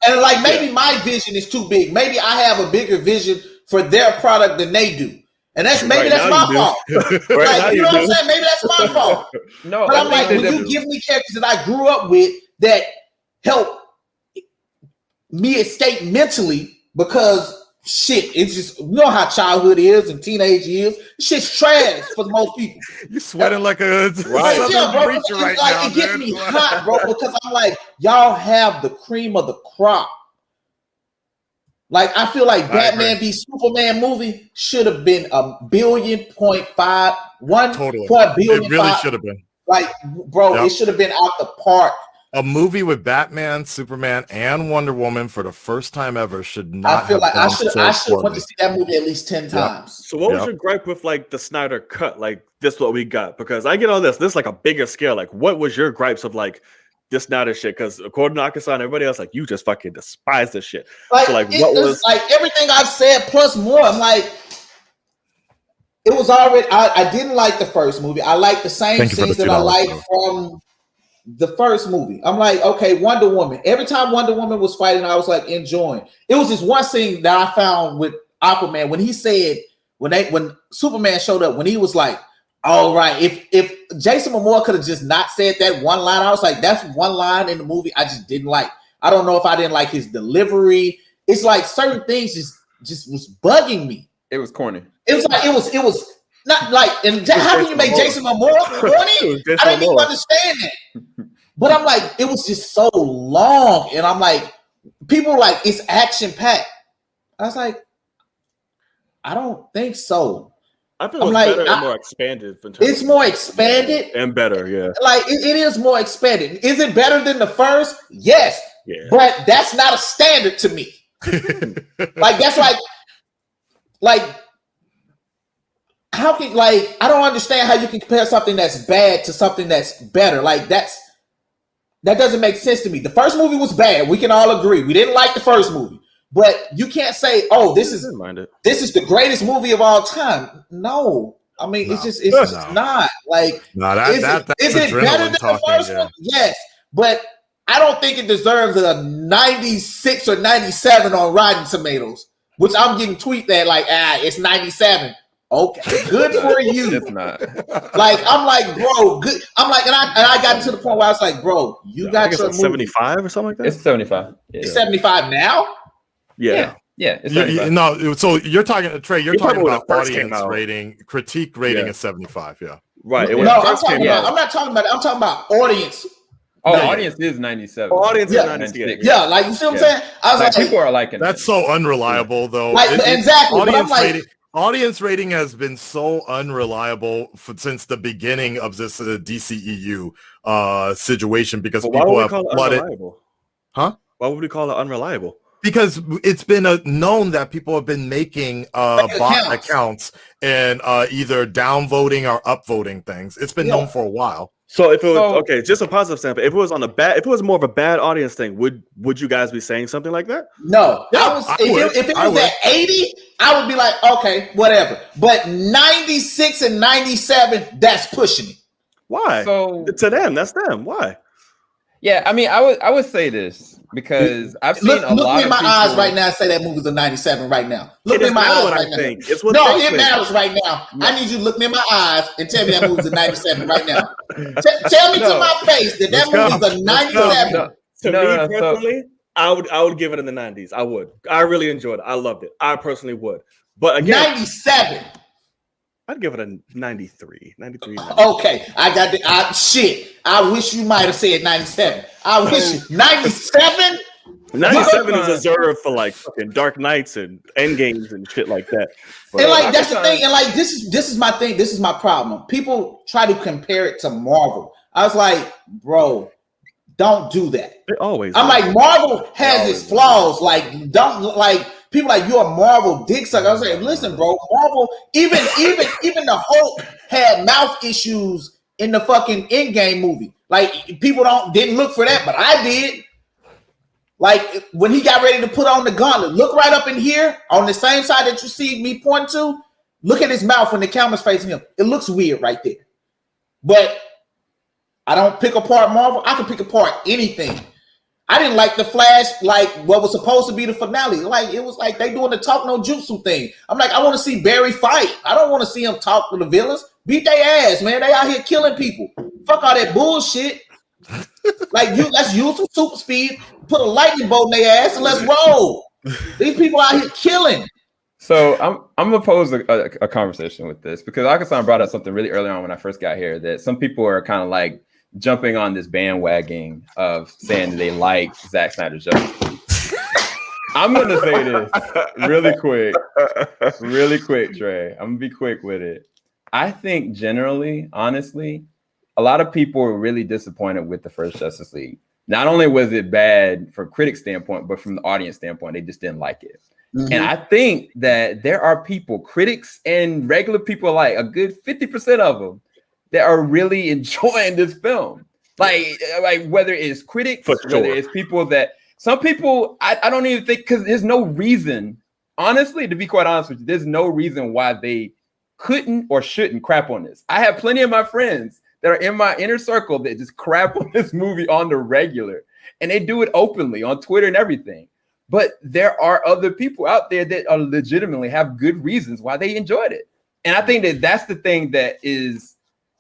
and like, maybe my vision is too big. Maybe I have a bigger vision for their product than they do, and that's maybe that's my fault. Like, you know what I'm saying? Maybe that's my fault. No, but I'm like, when you give me characters that I grew up with that help me escape mentally, because shit, it's just, you know how childhood is and teenage is. Shit's trash for the most people. You sweating like a right, yeah, bro. Preacher right like, now, it gets me hot, bro, because I'm like, y'all have the cream of the crop. Like, I feel like Batman v Superman movie should have been $1.5 billion. Totally. It really should have been. Like, bro, it should have been out the park. A movie with Batman, Superman, and Wonder Woman for the first time ever should not. I feel like I should want to see that movie at least 10 times. So what was your gripe with, like, the Snyder cut? Like, this is what we got, because I get all this. This is like a bigger scale. Like, what was your gripes of, like, this Snyder shit? Because according to Akasa and everybody else, like, you just fucking despise this shit. Like, so, like, what was like everything I've said plus more? I'm like, it was already. I didn't like the first movie. I like the same scenes that I like from the first movie. I'm like, okay, Wonder Woman. Every time Wonder Woman was fighting, I was like enjoying. It was this one scene that I found with Aquaman when he said, when Superman showed up, when he was like, all right, if Jason Momoa could have just not said that one line, I was like, that's one line in the movie I just didn't like. I don't know if I didn't like his delivery. It's like certain things just was bugging me. It was corny. It was like it was not like, and how can you make Jason Momoa corny? I didn't even understand that. But I'm like, it was just so long, and I'm like, people were like, it's action packed. I was like, I don't think so. I feel it's like, better and more expanded. It's more expanded and better, yeah. Like it is more expanded. Is it better than the first? Yes. Yeah. But that's not a standard to me. Like that's like how can I don't understand how you can compare something that's bad to something that's better. Like that doesn't make sense to me. The first movie was bad. We can all agree. We didn't like the first movie. But you can't say, "Oh, this is the greatest movie of all time." No. I mean, it's just not. Like, is it better than the first one? Yes. But I don't think it deserves a 96 or 97 on Rotten Tomatoes, which I'm getting tweeted at like, it's 97. Okay, good for you. It's not. Like, I'm like, bro, good. I'm like, and I got to the point where I was like, bro, you got your like 75 or something like that. It's 75. Yeah. It's 75 now. Yeah. It's 75. No, so you're talking, Trey. You're talking about audience rating. Critique rating is 75. Yeah. Right. I'm not talking about. I'm talking about audience. Oh, audience is 97. Audience is 96. Yeah, like you see what I'm saying? I was like, people are liking that's so unreliable, though. Like exactly. Audience rating has been so unreliable since the beginning of this DCEU situation because people have flooded. Huh? Why would we call it unreliable? Because it's been known that people have been making bot accounts and either downvoting or upvoting things. It's been known for a while. So if it was just a positive sample. If it was if it was more of a bad audience thing, would you guys be saying something like that? No. If it was at 80, I would be like, okay, whatever. But 96 and 97, that's pushing it. Why? So to them, that's them. Why? Yeah, I mean, I would say this because I've seen a lot of people. Look me in my eyes right now and say that movie's a 97 right now. Look me in my eyes right now. No, it matters right now. I need you to look me in my eyes and tell me that movie's a 97 right now. Tell me to my face that movie's a 97. To me personally, I would give it in the 90s. I would. I really enjoyed it. I loved it. I personally would. But again, 97. I'd give it a 93. 93. Okay, I got the shit. I wish you might have said 97. I wish 97. 97 is reserved for like fucking Dark Knights and Endgames and shit like that. But and like that's the thing. And like this is my thing. This is my problem. People try to compare it to Marvel. I was like, bro, don't do that. I'm like, Marvel has its flaws. Like, don't like. People like, you're a Marvel dick sucker. I was like, listen, bro, Marvel, even the Hulk had mouth issues in the fucking Endgame movie. Like, people didn't look for that, but I did. Like, when he got ready to put on the gauntlet, look right up in here on the same side that you see me point to. Look at his mouth when the camera's facing him. It looks weird right there. But I don't pick apart Marvel. I can pick apart anything. I didn't like the Flash, like what was supposed to be the finale. Like it was like they doing the talk no jutsu thing. I'm like, I want to see Barry fight. I don't want to see him talk to the villains. Beat their ass, man. They out here killing people. Fuck all that bullshit. Like let's use some super speed, put a lightning bolt in their ass, and let's roll. These people out here killing. So I'm gonna pose a conversation with this because Akasan brought up something really early on when I first got here that some people are kind of like jumping on this bandwagon of saying that they like Zack Snyder's Justice League. I'm gonna say this really quick, Trey. I'm gonna be quick with it. I think generally, honestly, a lot of people were really disappointed with the first Justice League. Not only was it bad from critic standpoint, but from the audience standpoint, they just didn't like it. Mm-hmm. And I think that there are people, critics and regular people, like a good 50% of them, that are really enjoying this film. Like whether it's critics, whether it's people that some people, I don't even think, because there's no reason, honestly, to be quite honest with you, there's no reason why they couldn't or shouldn't crap on this. I have plenty of my friends that are in my inner circle that just crap on this movie on the regular, and they do it openly on Twitter and everything. But there are other people out there that are legitimately have good reasons why they enjoyed it. And I think that that's the thing that is,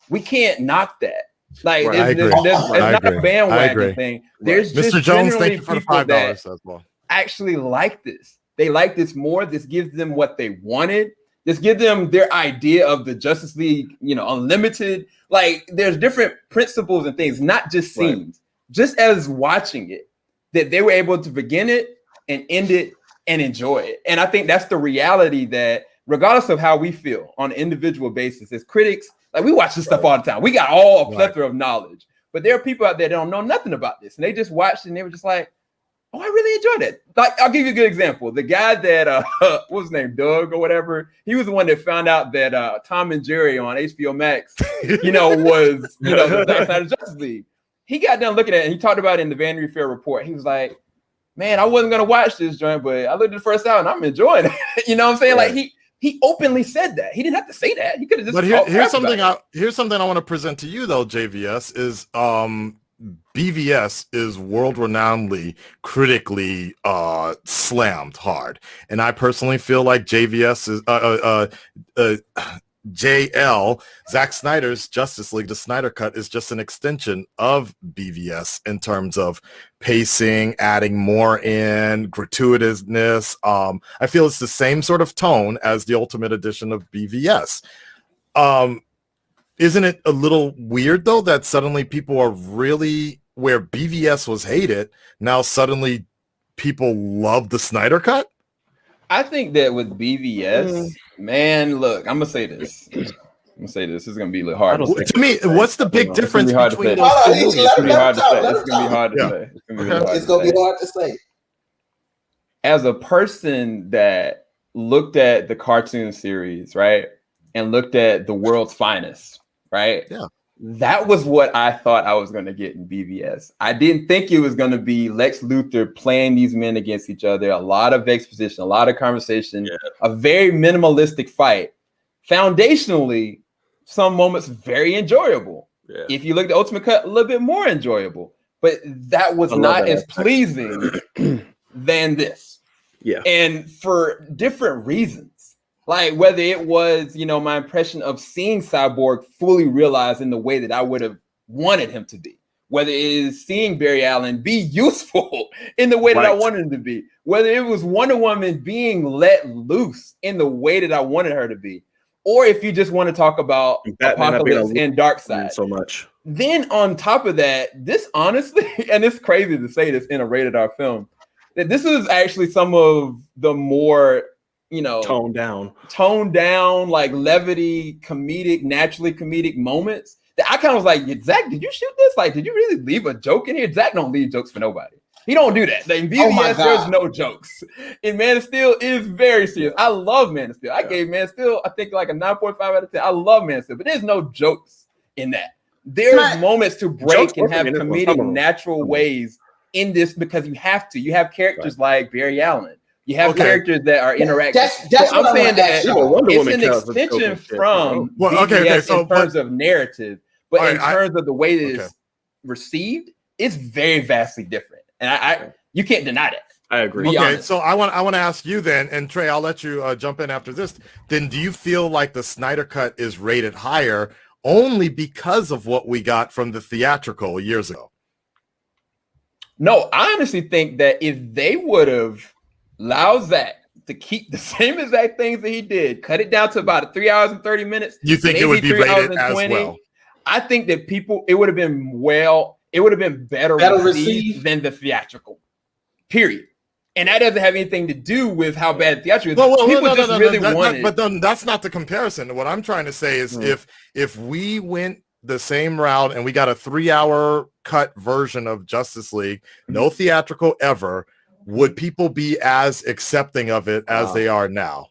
we can't knock that. Like, right, there's not a bandwagon thing. There's just Mr. Jones, thank you for the $5 as well. Actually like this. They like this more. This gives them what they wanted. This gives them their idea of the Justice League, unlimited. Like, there's different principles and things, not just scenes. Right. Just as watching it, that they were able to begin it and end it and enjoy it. And I think that's the reality that, regardless of how we feel on an individual basis as critics, like, we watch this stuff all the time. We got a plethora of knowledge. But there are people out there that don't know nothing about this. And they just watched it and they were just like, oh, I really enjoyed it. Like, I'll give you a good example. The guy that what was his name, Doug or whatever, he was the one that found out that Tom and Jerry on HBO Max, was the Zack Snyder Justice League. He got done looking at it and he talked about it in the Vanity Fair report. He was like, man, I wasn't gonna watch this joint, but I looked at the first hour and I'm enjoying it. You know what I'm saying? Right. Like he openly said that. He didn't have to say that. He could have just. But here's something I want to present to you though, JVS, is BVS is world-renownedly critically slammed hard, and I personally feel like JVS is JL, Zack Snyder's Justice League, the Snyder Cut, is just an extension of BVS in terms of pacing, adding more in, gratuitousness. I feel it's the same sort of tone as the Ultimate Edition of BVS. Isn't it a little weird, though, that suddenly people are really, where BVS was hated, now suddenly people love the Snyder Cut? I think that with BVS, man, look, I'm gonna say this. This is gonna be hard. To me, what's the big difference between those two movies? It's gonna be hard to say. It's gonna be hard to say. It's gonna be hard to say. As a person that looked at the cartoon series, right, and looked at the world's finest, right? Yeah. That was what I thought I was going to get in BVS. I didn't think it was going to be Lex Luthor playing these men against each other. A lot of exposition, a lot of conversation, a very minimalistic fight. Foundationally, some moments very enjoyable. Yeah. If you look at the Ultimate Cut, a little bit more enjoyable. But that was not as pleasing than this. Yeah. And for different reasons. Like whether it was, my impression of seeing Cyborg fully realized in the way that I would have wanted him to be. Whether it is seeing Barry Allen be useful in the way that I wanted him to be. Whether it was Wonder Woman being let loose in the way that I wanted her to be. Or if you just want to talk about Apocalypse and Darkseid. So much. Then on top of that, this honestly, and it's crazy to say this in a rated R film, that this is actually some of the more toned down, like levity, naturally comedic moments that I kind of was like, Zach, did you shoot this? Like, did you really leave a joke in here? Zach don't leave jokes for nobody. He don't do that. In BVS, there's no jokes. In Man of Steel, it is very serious. I love Man of Steel. I gave Man of Steel, I think, like a 9.5 out of 10. I love Man of Steel, but there's no jokes in that. There's moments to break and have comedic, natural ways in this because you have to. You have characters like Barry Allen. You have characters that are interacting. That's so I'm saying that it's an extension from BVS in terms of narrative, but in terms of the way that it's received, it's very vastly different. And you can't deny that. I agree. Okay, so I want to ask you then, and Trey, I'll let you jump in after this. Then do you feel like the Snyder Cut is rated higher only because of what we got from the theatrical years ago? No, I honestly think that if they would have allowed Zach to keep the same exact things that he did, cut it down to about 3 hours and 30 minutes. You think it would be rated as well? I think that it would have been better received than the theatrical, period. And that doesn't have anything to do with how bad theatrical is. But then that's not the comparison. What I'm trying to say is if we went the same route and we got a 3-hour cut version of Justice League, no theatrical ever, would people be as accepting of it as they are now?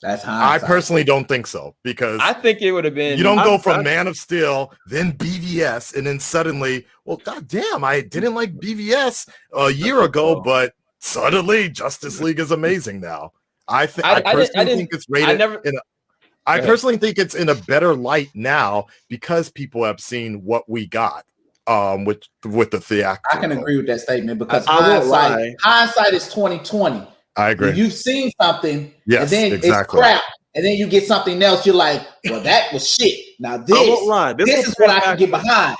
That's hindsight. I personally don't think so, because I think it would have been. You don't go from Man of Steel, then BVS, and then suddenly, well, goddamn, I didn't like BVS a year ago, but suddenly Justice League is amazing now. I personally think it's rated. I personally think it's in a better light now because people have seen what we got. With the theatrical. I can agree with that statement because hindsight is 20/20. I agree. You've seen something, yes, and then it's crap, and then you get something else. You're like, well, that was shit. Now this is what I can get behind.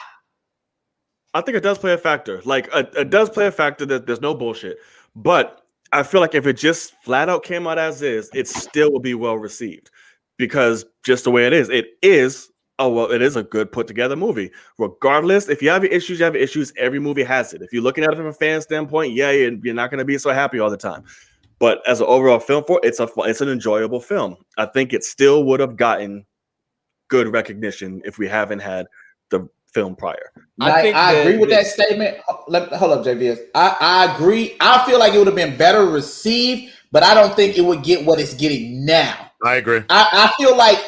I think it does play a factor. Like it does play a factor that there's no bullshit. But I feel like if it just flat out came out as is, it still will be well received because just the way it is. It is a good put together movie. Regardless, if you have your issues, you have your issues. Every movie has it. If you're looking at it from a fan standpoint, you're not going to be so happy all the time. But as an overall film it's an enjoyable film. I think it still would have gotten good recognition if we haven't had the film prior. I agree with that statement. Hold up, JVS. I agree. I feel like it would have been better received, but I don't think it would get what it's getting now. I agree. I feel like.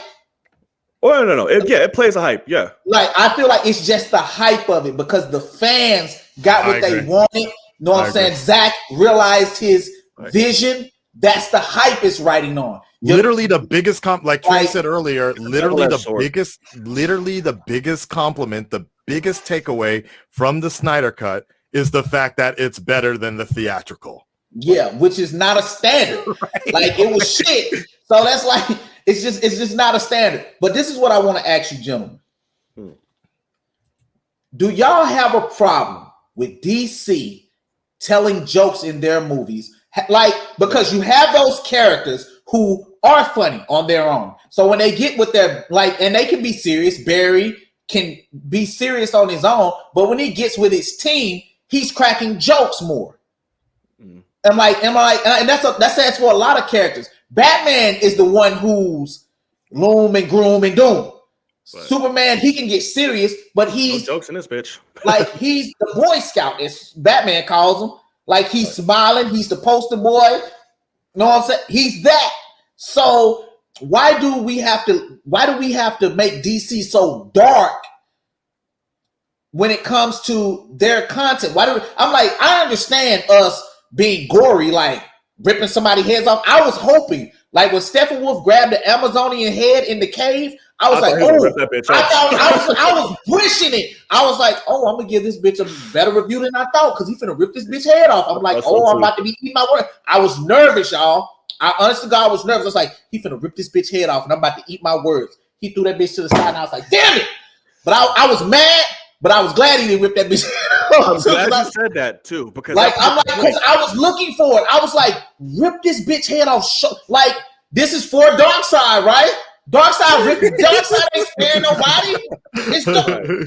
Oh no. It plays a hype. Yeah. Like I feel like it's just the hype of it because the fans got what they wanted. Know what I'm saying? Zach realized his vision. That's the hype it's riding on. Literally the biggest like Trey said earlier, literally the biggest compliment, the biggest takeaway from the Snyder Cut is the fact that it's better than the theatrical. Yeah, which is not a standard. Right. Like it was shit. So that's like it's just not a standard. But this is what I want to ask you, gentlemen. Do y'all have a problem with DC telling jokes in their movies? Like, because you have those characters who are funny on their own. So when they get with their, like, and they can be serious, Barry can be serious on his own, but when he gets with his team, he's cracking jokes more. And that's for a lot of characters. Batman is the one who's gloom and gloom and doom. But Superman, he can get serious, but he's no jokes in this bitch. Like he's the Boy Scout, as Batman calls him. Like he's smiling, he's the poster boy. You know what I'm saying? He's that. So why do we have to make DC so dark when it comes to their content? I understand us being gory, like ripping somebody's heads off. I was hoping, like when Steppenwolf grabbed the Amazonian head in the cave, I was like, I was wishing it. I was like, I'm gonna give this bitch a better review than I thought because he's finna rip this bitch head off. I'm like, I'm about to be eating my word. I was nervous, y'all. I honest to God was nervous. I was like, he finna rip this bitch head off, and I'm about to eat my words. He threw that bitch to the side, and I was like, damn it! But I was mad, but I was glad he didn't rip that bitch head off. I'm glad you said that too, because because I was looking for it. I was like, rip this bitch head off. Like this is for Darkseid, right? Darkseid ain't sparing nobody.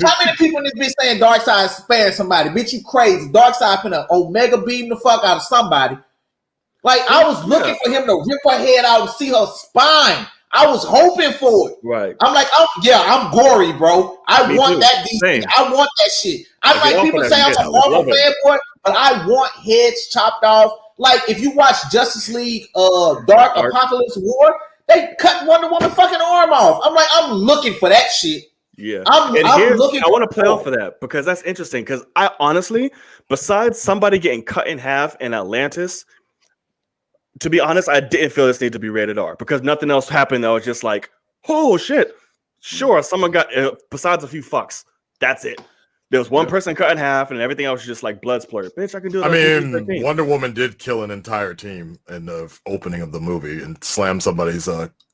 How many people in this bitch saying Darkseid sparing somebody? Bitch, you crazy. Darkseid finna Omega beam the fuck out of somebody. Like I was looking for him to rip her head out and see her spine. I was hoping for it. Right. I'm like, I'm gory, bro. I want that DC. Same. I want that shit. People say I'm a Marvel fanboy, but I want heads chopped off. Like if you watch Justice League Dark Apocalypse War, they cut Wonder Woman fucking arm off. I'm like, I'm looking for that shit. Yeah. I want to play off of that because that's interesting. Because I honestly, besides somebody getting cut in half in Atlantis, to be honest, I didn't feel this need to be rated R because nothing else happened. That was just like, oh shit. Sure, someone got besides a few fucks. That's it. There was one person cut in half, and everything else was just like blood splurted. Bitch, I can do that. I mean, Wonder Woman did kill an entire team in the opening of the movie and slam somebody's,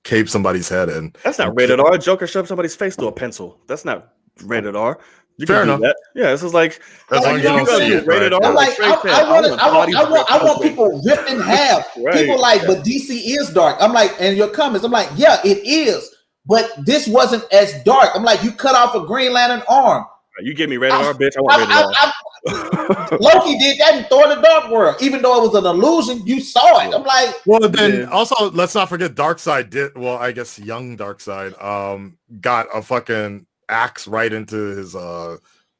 cave somebody's head in. That's not rated R. Joker shoved somebody's face through a pencil. That's not rated R. You Fair can enough. do that. Yeah, this is like that's you don't see it. Rated Right? R. I want people ripped in half. Right. People but DC is dark. I'm like, and your comments, I'm like, yeah, it is. But this wasn't as dark. I'm like, you cut off a Green Lantern arm. You give me rated R, bitch. I want rated R. Loki did that in Thor: The Dark World. Even though it was an illusion, you saw it. I'm like, well, then also let's not forget Darkseid did. Well, I guess young Darkseid got a fucking axe right into his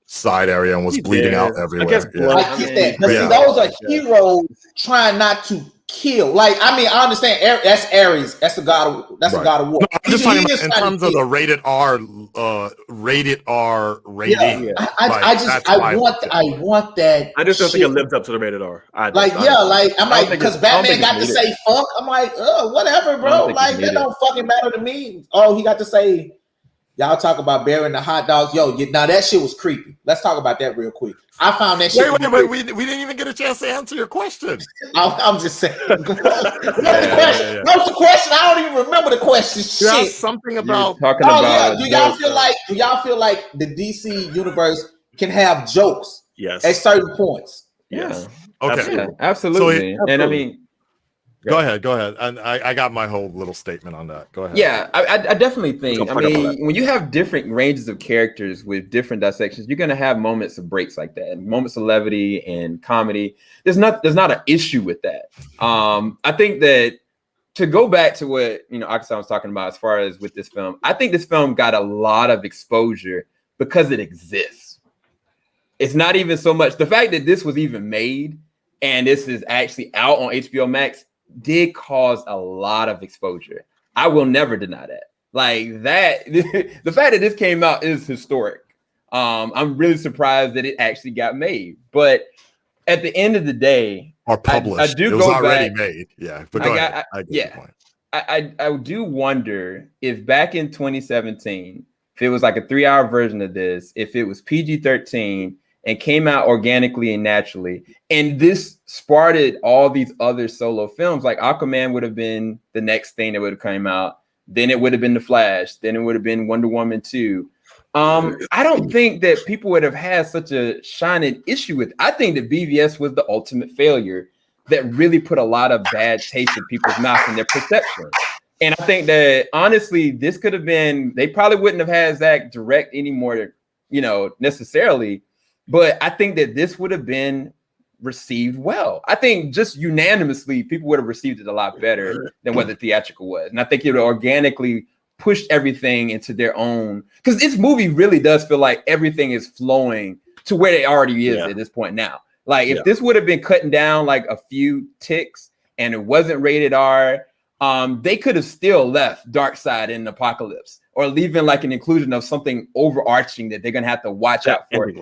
side area and was bleeding out everywhere. I get that. But see, those are heroes trying not to kill. Like, I mean, I understand that's Ares. That's a god of a god of war. No, I'm just talking about in terms of the rated R rating. Yeah. I want that. I just don't think it lived up to the rated R. I'm like because Batman got to say fuck. I'm like, whatever, bro. Like that don't fucking matter to me. Oh, he got to say. Y'all talk about burying the hot dogs. Now that shit was creepy. Let's talk about that real quick. I found that shit. Wait. We didn't even get a chance to answer your question. I'm just saying. What's the question? I don't even remember the question. Shit. Something about talking about. Do y'all feel like the DC universe can have jokes? Yes. At certain points. Yes. Okay. Absolutely. And I mean. Go ahead. And I got my whole little statement on that. Go ahead. Yeah, I definitely think, when you have different ranges of characters with different dissections, you're going to have moments of breaks like that, and moments of levity and comedy. There's not an issue with that. I think that to go back to what, Akasan was talking about as far as with this film, I think this film got a lot of exposure because it exists. It's not even so much the fact that this was even made and this is actually out on HBO Max did cause a lot of exposure. I will never deny that. Like that, the fact that this came out is historic. I'm really surprised that it actually got made. But at the end of the day, or published, I do it was go already back, made. Yeah, but go ahead. I get the point. I do wonder if back in 2017, if it was like a 3-hour version of this, if it was PG-13 and came out organically and naturally, and this sparked all these other solo films, like Aquaman would have been the next thing that would have come out. Then it would have been The Flash. Then it would have been Wonder Woman 2. I don't think that people would have had such a shining issue with. I think that BVS was the ultimate failure that really put a lot of bad taste in people's mouths and their perception. And I think that honestly, this could have been, they probably wouldn't have had Zack direct anymore, necessarily. But I think that this would have been received well. I think just unanimously, people would have received it a lot better than what the theatrical was. And I think it would organically push everything into their own, because this movie really does feel like everything is flowing to where it already is at this point now. Like if this would have been cutting down like a few ticks and it wasn't rated R, they could have still left Darkseid in Apocalypse, or leaving like an inclusion of something overarching that they're gonna have to watch out for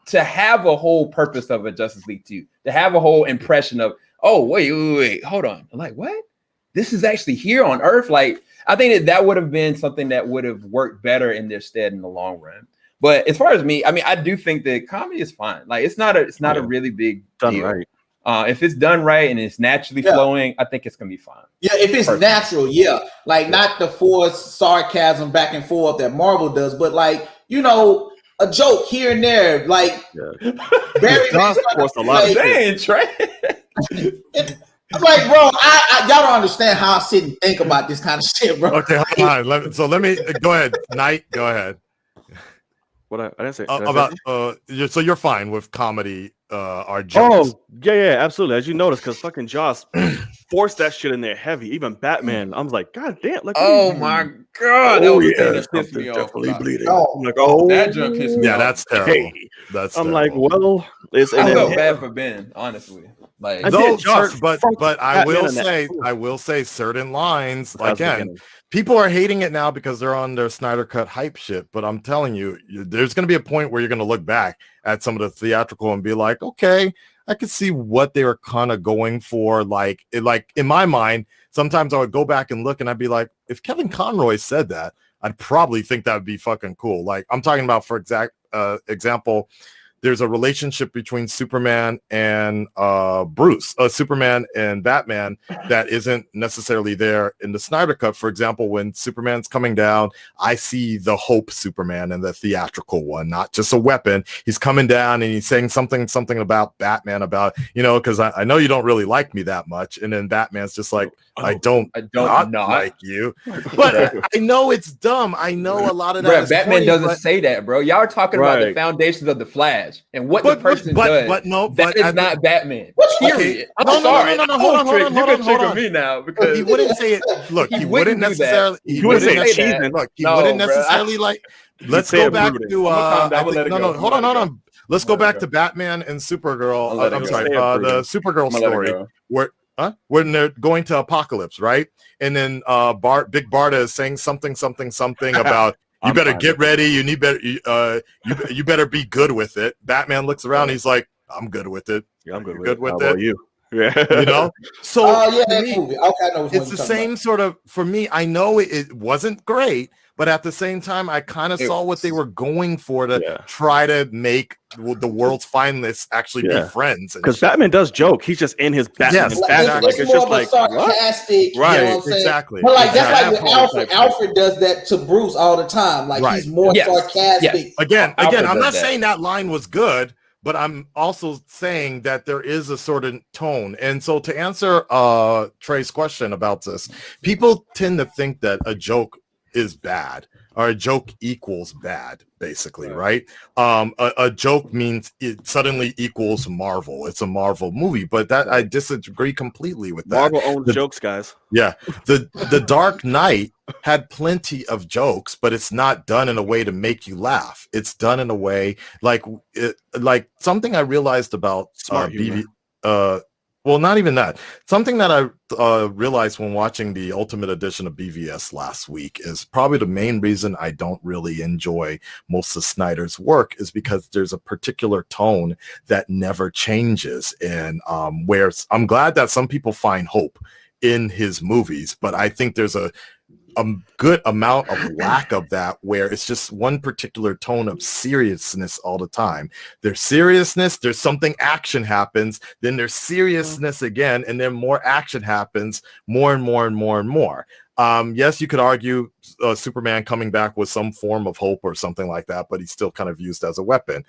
to have a whole purpose of a Justice League 2, to have a whole impression of, oh wait, hold on, like what? This is actually here on Earth. Like I think that would have been something that would have worked better in their stead in the long run. But as far as me, I mean, I do think that comedy is fine. Like it's not a really big done deal. Right. If it's done right and it's naturally flowing, I think it's gonna be fine. Yeah, if it's natural, like not the forced sarcasm back and forth that Marvel does, but like a joke here and there, like very forced a lot of things. Trey. Like, bro, y'all don't understand how I sit and think about this kind of shit, bro. Okay, hold on. Let me go ahead. Knight, go ahead. What I didn't say so you're fine with comedy or jokes? Oh yeah, absolutely. As you notice, because fucking Joss forced that shit in there heavy. Even Batman, I'm like, God damn! Like, oh my god, that was the thing that pissed me off. Definitely bleeding. Oh, I'm like, oh, that jump pissed me off. Yeah, that's terrible. Hey. That's I'm terrible. like, well, it's I felt bad for Ben, honestly. Like, but I will say certain lines. Again, people are hating it now because they're on their Snyder Cut hype shit. But I'm telling you, there's going to be a point where you're going to look back at some of the theatrical and be like, okay, I could see what they were kind of going for. Like in my mind, sometimes I would go back and look and I'd be like, if Kevin Conroy said that, I'd probably think that would be fucking cool. Like I'm talking about, for example, there's a relationship between Superman and Superman and Batman that isn't necessarily there in the Snyder Cut. For example, when Superman's coming down, I see the Hope Superman in the theatrical one, not just a weapon. He's coming down and he's saying something about Batman, about, because I know you don't really like me that much. And then Batman's just like, I don't not like you. But I know it's dumb. I know a lot of that. Batman doesn't say that, bro. Y'all are talking about the foundations of the Flash and what the person does. But that is not Batman. Period. I'm sorry. No, hold on. You can trigger me now because he wouldn't say it. Look, he wouldn't necessarily. He wouldn't say that. Look, he wouldn't necessarily like. Let's go back to. No, hold on. Let's go back to Batman and Supergirl. I'm sorry, the Supergirl story when they're going to Apocalypse, right? And then Big Barda is saying something about you better get ready. You need better. You better be good with it. Batman looks around. He's like, I'm good with it. Yeah, I'm good with it. How about you? Yeah. So that movie. Okay, I know it's the same sort of, for me, I know it wasn't great, but at the same time, I kind of saw what they were going for to try to make the world's finalists actually be friends. Because Batman does joke. He's just in his Batman. Yes, exactly. It's just like sarcastic. Right, you know what I'm exactly. But like that's like with Alfred. Alfred does that to Bruce all the time. Like he's more sarcastic. Yes. Again, I'm not saying that line was good, but I'm also saying that there is a sort of tone. And so to answer Trey's question about this, people tend to think that a joke is bad. or a joke equals bad, basically, right? A joke means it suddenly equals Marvel. It's a Marvel movie, but that I disagree completely with that. Marvel owns jokes, guys. Yeah, the Dark Knight had plenty of jokes, but it's not done in a way to make you laugh. It's done in a way like something I realized about well, not even that. Something that I realized when watching the Ultimate Edition of BVS last week is probably the main reason I don't really enjoy most of Snyder's work is because there's a particular tone that never changes. And where I'm glad that some people find hope in his movies, but I think there's a good amount of lack of that where it's just one particular tone of seriousness all the time. There's seriousness, there's something, action happens, then there's seriousness again, and then more action happens, more and more and more and more. Yes, you could argue Superman coming back with some form of hope or something like that, but he's still kind of used as a weapon.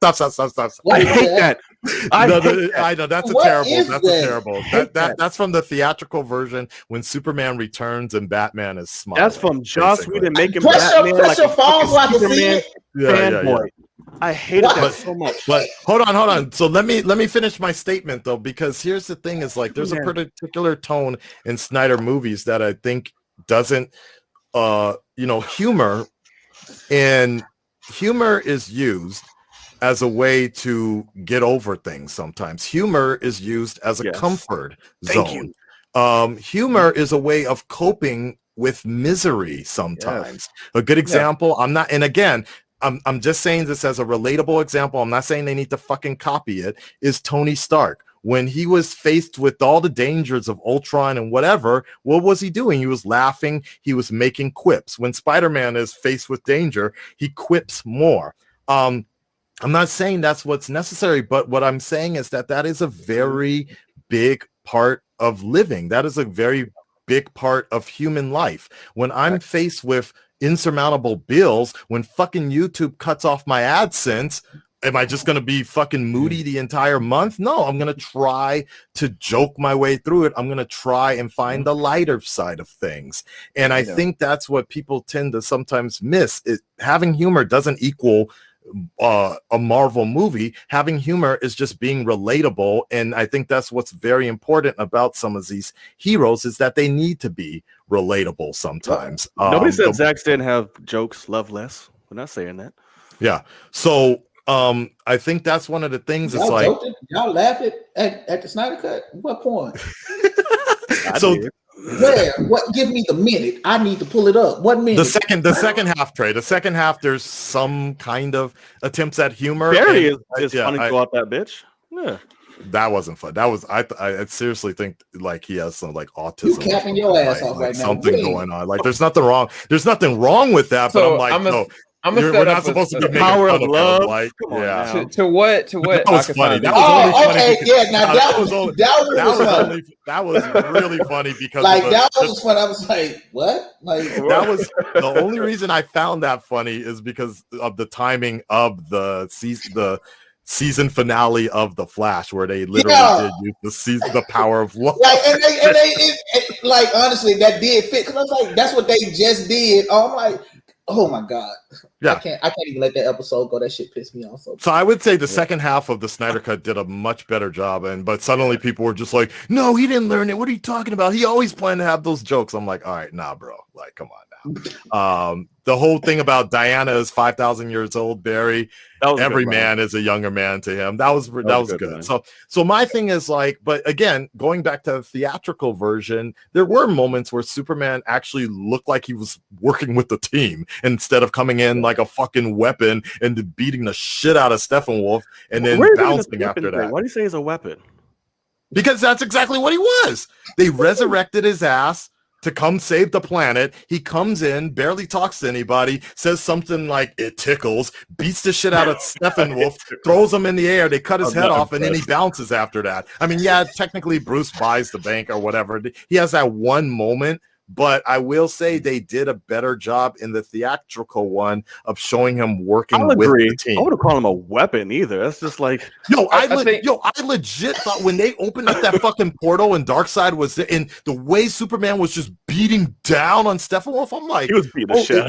Stop. I hate that. I know that's terrible. That's from the theatrical version when Superman returns and Batman is smiling. That's from Joss Whedon making Batman like a Superman fanboy. I hated that so much. But hold on. So let me finish my statement though, because here's the thing: is like there's a particular tone in Snyder movies that I think doesn't, humor, and humor is used as a way to get over things. Sometimes humor is used as a comfort zone. Humor is a way of coping with misery sometimes. A good example, I'm just saying this as a relatable example. I'm not saying they need to fucking copy it, is Tony Stark. When he was faced with all the dangers of Ultron and whatever, what was he doing? He was laughing. He was making quips. When Spider-Man is faced with danger, he quips more. I'm not saying that's what's necessary, but what I'm saying is that is a very big part of living. That is a very big part of human life. When I'm faced with insurmountable bills, when fucking YouTube cuts off my AdSense, am I just going to be fucking moody the entire month? No, I'm going to try to joke my way through it. I'm going to try and find the lighter side of things. And I think that's what people tend to sometimes miss. Having humor doesn't equal a Marvel movie. Having humor is just being relatable, and I think that's what's very important about some of these heroes is that they need to be relatable sometimes. Nobody said Zack didn't have jokes. Love less. We're not saying that. Yeah. So I think that's one of the things. It's like y'all laugh at the Snyder Cut. What point? So where? What? Give me the minute. I need to pull it up. What minute? The second half, Trey. The second half, there's some kind of attempts at humor. Barry is funny to go out that bitch. Yeah. That wasn't fun. That was I seriously think like he has some like autism. You capping your ass off right now. Something going on. Like there's nothing wrong. There's nothing wrong with that. But I'm like, no. We're not supposed to be making power fun of love. Like, yeah. To what? That was funny. That was that was really funny because like that was when I was like, what? Like that was the only reason I found that funny is because of the timing of the season finale of The Flash, where they literally did use the power of love. Like, and like honestly, that did fit because I was like, that's what they just did. Oh, I'm like, oh my god, I can't even let that episode go. That shit pissed me off. So I would say the second half of the Snyder Cut did a much better job, but suddenly people were just like, no, he didn't learn it. What are you talking about? He always planned to have those jokes. I'm like, all right, nah, bro. Like, come on now. The whole thing about Diana is 5,000 years old, Barry. Every man is a younger man to him. That was good. So my thing is like, but again, going back to the theatrical version, there were moments where Superman actually looked like he was working with the team instead of coming in like a fucking weapon and beating the shit out of Steppenwolf and then bouncing after that. Why do you say he's a weapon? Because that's exactly what he was. They resurrected his ass to come save the planet. He comes in, barely talks to anybody, says something like it tickles, beats the shit out of Steppenwolf, throws him in the air, they cut his head off, and then he bounces after that. I mean, yeah, technically Bruce buys the bank or whatever. He has that one moment, but I will say they did a better job in the theatrical one of showing him working with the team. I wouldn't call him a weapon either. That's just like I legit thought when they opened up that fucking portal and Darkseid was there, and the way Superman was just beating beating down on Steppenwolf. I'm like, he was beating the shit.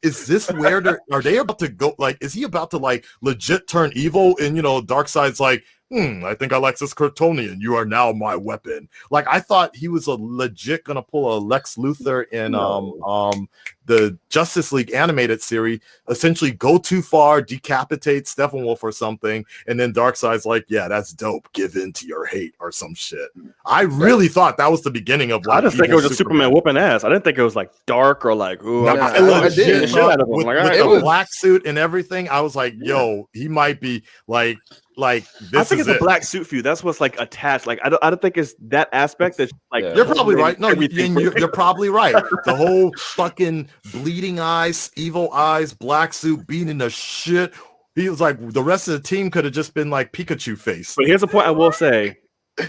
Is this where are they about to go? Like, is he about to like legit turn evil? And Darkseid's like, I think I like this Kryptonian. You are now my weapon. Like, I thought he was a legit gonna pull a Lex Luthor in the Justice League animated series, essentially go too far, decapitate Steppenwolf or something, and then Darkseid's like, yeah, that's dope. Give in to your hate or some shit. I really thought that was the beginning of like, I just think it was just Superman whooping ass. I didn't think it was like dark or like, ooh, with the black suit and everything. I was like, yo, he might be like this. I think it's a black suit for you. That's what's like attached. Like I don't think it's that aspect that's like you're probably right. No, you're probably right. The whole fucking bleeding eyes, evil eyes, black suit beating the shit. He was like, the rest of the team could have just been like Pikachu face. But here's the point I will say.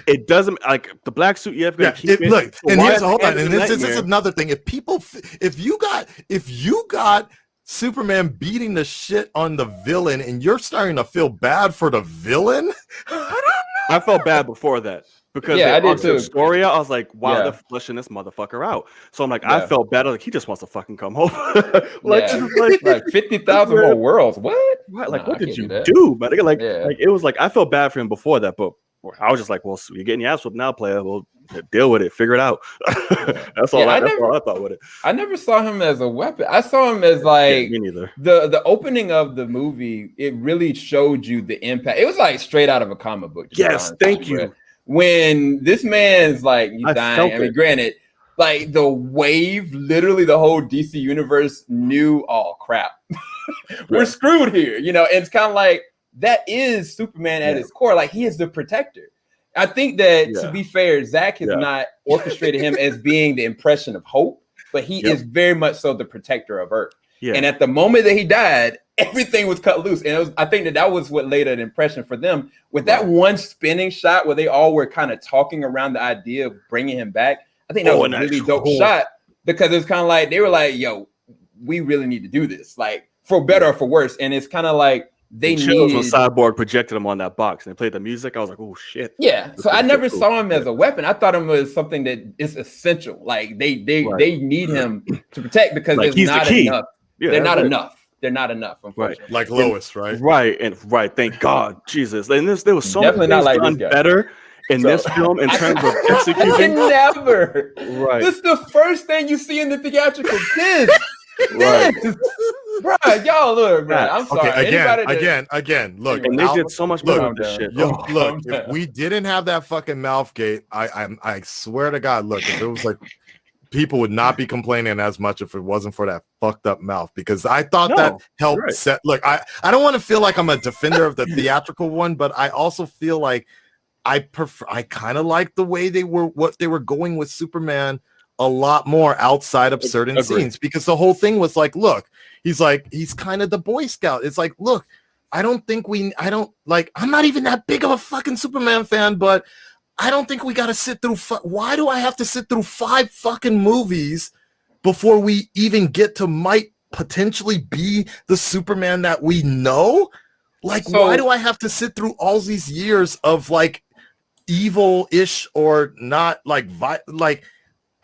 It doesn't like the black suit. You have to keep it. Look, and here's hold on. And this is another thing. If you got Superman beating the shit on the villain, and you're starting to feel bad for the villain. I felt bad before that because I did too. Astoria, I was like, wow, they're flushing this motherfucker out. So I'm like, I felt bad. Like he just wants to fucking come home. like 50,000 more worlds. What? Right? Like, what did you do? But like it was like I felt bad for him before that, but I was just like, well, you're getting your ass whooped now, player. Well, deal with it, figure it out. That's all I thought with it. I never saw him as a weapon. I saw him as like me neither. The opening of the movie, it really showed you the impact. It was like straight out of a comic book. Yes, thank you. When this man's like he's dying. I mean, granted, like the wave, literally the whole DC universe knew, oh crap, we're screwed here. And it's kind of like that is Superman at his core. Like he is the protector. I think that to be fair, Zack has not orchestrated him as being the impression of hope, but he is very much so the protector of Earth. Yeah. And at the moment that he died, everything was cut loose. And I think that was what laid an impression for them with that one spinning shot where they all were kind of talking around the idea of bringing him back. I think that was a really dope shot because it was kind of like, they were like, yo, we really need to do this, like for better or for worse. And it's kind of like, they needed when Cyborg projected him on that box and they played the music. I was like, oh shit. Yeah. So I never saw him as a weapon. I thought him as something that is essential. Like they need him to protect because like there's not enough. Yeah, they're not enough. They're not enough, unfortunately. Right. Like Lois, right? Right. Thank God. Jesus. And there was so many things done better in this film in terms of executing. Never. Right. This is the first thing you see in the theatrical. Right, y'all look, man. I'm sorry. Again. Look, and they did so much better with this shit. Look, if we didn't have that fucking mouth gate, I swear to God, look, if it was like people would not be complaining as much if it wasn't for that fucked up mouth, because I thought that helped set. Look, I don't want to feel like I'm a defender of the theatrical one, but I also feel like I kind of like the way they were going with Superman a lot more outside of certain scenes, because the whole thing was like, look, he's kind of the Boy Scout. It's like, look, I'm not even that big of a fucking Superman fan, but I don't think we got to sit through. Why do I have to sit through 5 fucking movies before we even get to might potentially be the Superman that we know? Like, why do I have to sit through all these years of like evil-ish or not like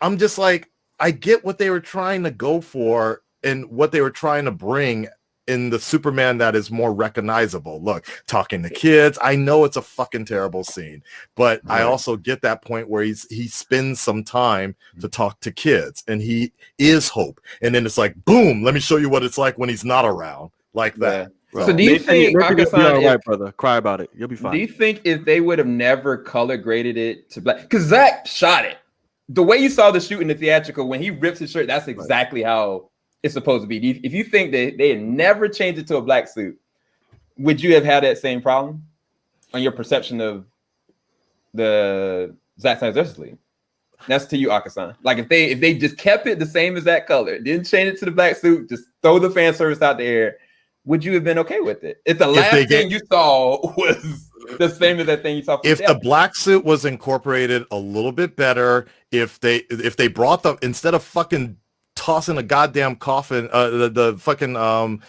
I'm just like, I get what they were trying to go for and what they were trying to bring in the Superman that is more recognizable. Look, talking to kids, I know it's a fucking terrible scene, but I also get that point where he spends some time to talk to kids and he is hope. And then it's like, boom, let me show you what it's like when he's not around, like that. So do you think, brother, cry about it, you'll be fine. Do you think if they would have never color graded it to black, because Zack shot it, the way you saw the shoot in the theatrical, when he rips his shirt, that's exactly how it's supposed to be. If you think that they had never changed it to a black suit, would you have had that same problem on your perception of the Zack Snyder Justice League? That's to you, Akasan. Like if they just kept it the same as that color, didn't change it to the black suit, just throw the fan service out there, would you have been okay with it? If the last thing you saw was the same as that thing you saw. If the black suit was incorporated a little bit better, if they brought instead of fucking tossing a goddamn coffin, the fucking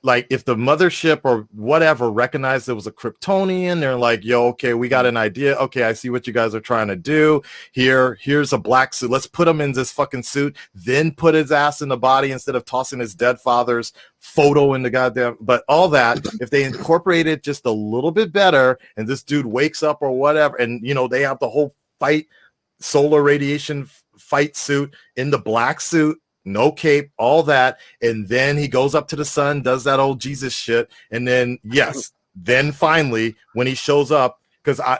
like if the mothership or whatever recognized it was a Kryptonian, they're like, yo, okay, we got an idea. Okay, I see what you guys are trying to do. Here's a black suit. Let's put him in this fucking suit, then put his ass in the body instead of tossing his dead father's photo in the goddamn. But all that, if they incorporate it just a little bit better, and this dude wakes up or whatever, and you know, they have the whole fight, solar radiation fight suit in the black suit, no cape, all that, and then he goes up to the sun, does that old Jesus shit, and then yes, then finally when he shows up, because I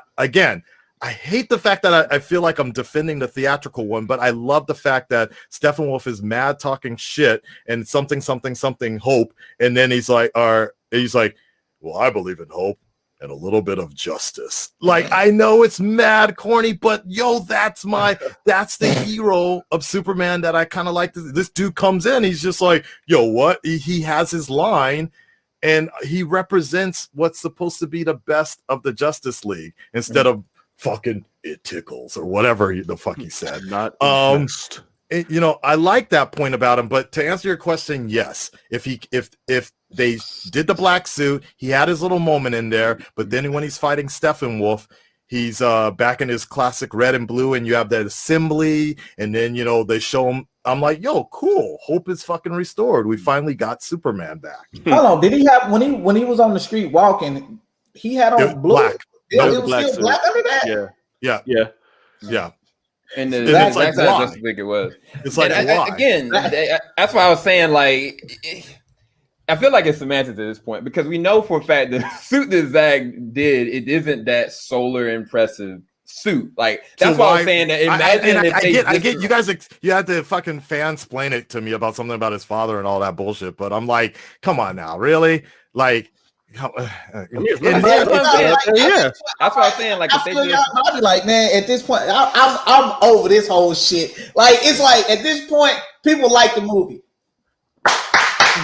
hate the fact that I feel like I'm defending the theatrical one, but I love the fact that Steppenwolf is mad talking shit and something hope, and then he's like, well, I believe in hope and a little bit of justice. Like, I know it's mad corny, but yo, that's the hero of Superman that I kind of like. This dude comes in, he's just like, yo, what? He has his line, and he represents what's supposed to be the best of the Justice League instead of fucking it tickles or whatever the fuck he said. Not you know, I like that point about him, but to answer your question, yes, if they did the black suit, he had his little moment in there, but then when he's fighting Steppenwolf, he's back in his classic red and blue, and you have that assembly, and then, you know, they show him. I'm like, yo, cool. Hope is fucking restored. We finally got Superman back. Hold on, did he have when he was on the street walking? He had on blue. Black. It was still black under that. Yeah. And it's like, why? just think it was. It's like, why? Again, that's why I was saying, like, I feel like it's semantics at this point, because we know for a fact the suit that Zack did, it isn't that solar impressive suit. Like, that's why I'm saying that. I get you guys. You had to fucking fansplain it to me about something about his father and all that bullshit. But I'm like, come on now, really? Like, that's what I'm saying. Like, I'll be like, man, at this point, I'm over this whole shit. Like, it's like at this point, people like the movie.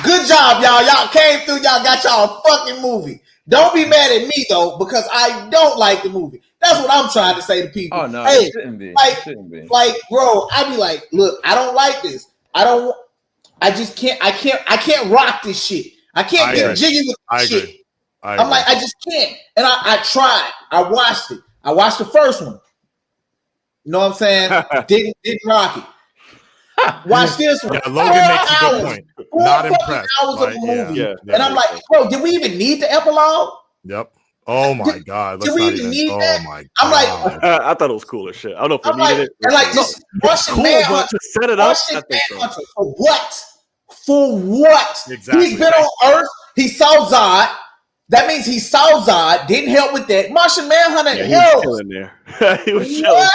Good job, y'all. Y'all came through. Y'all got y'all fucking movie. Don't be mad at me though, because I don't like the movie. That's what I'm trying to say to people. Oh no, hey, it shouldn't be. Like, bro, I be like, look, I don't like this. I just can't. I can't rock this shit. I can't get jiggy with this shit. I'm like, I just can't. And I tried. I watched it. I watched the first one. You know what I'm saying? didn't rock it. Watch this one. Yeah, Logan makes a good point. Not impressed. Hours of a movie. And I'm like, bro, did we even need the epilogue? Yep. Oh my god. Did we even need that? Oh my god. I'm like, I thought it was cool as shit. I don't know if we needed it. And like this Russian cool, manhunter, to set it up. for what? For what? Exactly. He's been on Earth. He saw Zod. That means he saw Zod. Didn't help with that. Martian Manhunter helped. He was chilling there. He was chilling. What?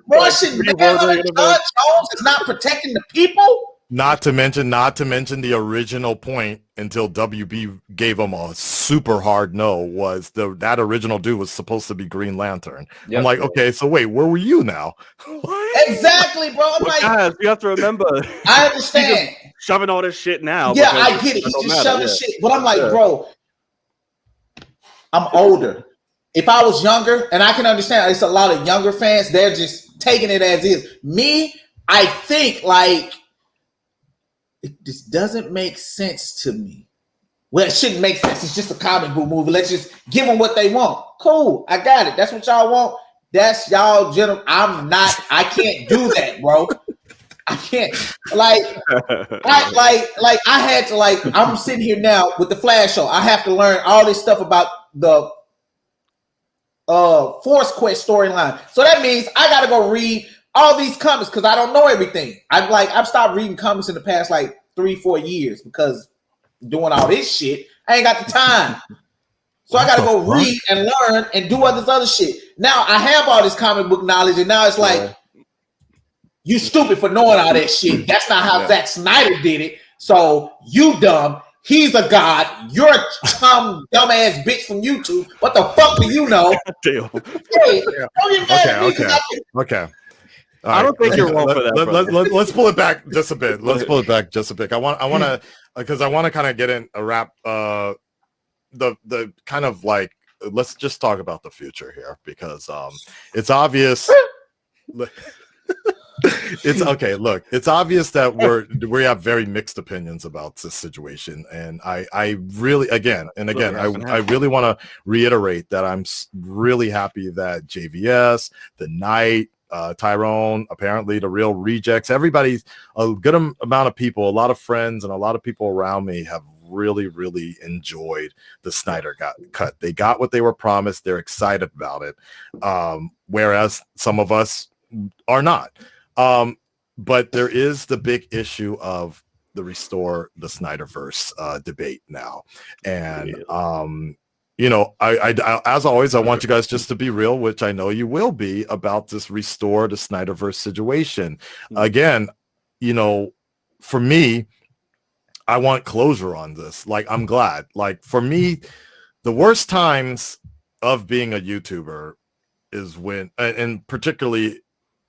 Russian Manhunter Jones is not protecting the people? Not to mention the original point until WB gave him a super hard no was that original dude was supposed to be Green Lantern. Yep. I'm like, okay, so wait, where were you now? Exactly, bro. I'm like, guys, you have to remember. I understand. Shoving all this shit now. Yeah, I get it. He's just shoving shit. But I'm like, bro, I'm older. If I was younger, and I can understand, it's a lot of younger fans, they're just taking it as is. Me, I think like it just doesn't make sense to me. Well, it shouldn't make sense. It's just a comic book movie. Let's just give them what they want. Cool, I got it. That's what y'all want. That's y'all, gentlemen. I can't do that, bro. I can't. I had to I'm sitting here now with the Flash show. I have to learn all this stuff about the Force Quest storyline. So that means I gotta go read all these comics because I don't know everything. I've stopped reading comics in the past 3-4 years because doing all this shit, I ain't got the time. So I gotta go read and learn and do all this other shit. Now I have all this comic book knowledge, and now it's like you stupid for knowing all that shit. That's not how Zack Snyder did it. So you dumb. He's a god. You're a dumbass bitch from YouTube. What the fuck do you know? Damn. Hey, don't get mad at me. Okay. I don't think you're wrong for that. Let's pull it back just a bit. I want to because I want to kind of get in a wrap. The kind of like let's just talk about the future here because it's obvious. It's okay. Look, it's obvious that we have very mixed opinions about this situation, and I really I really want to reiterate that I'm really happy that JVS, the Knight, Tyrone, apparently the Real Rejects, everybody's a good amount of people, a lot of friends, and a lot of people around me have really enjoyed the Snyder cut. They got what they were promised. They're excited about it, whereas some of us are not. But there is the big issue of the Restore the Snyderverse debate now, and you know, I as always, I want you guys just to be real, which I know you will be, about this Restore the Snyderverse situation. Again, you know, for me, I want closure on this. Like, I'm glad. Like, for me, the worst times of being a YouTuber is when, and particularly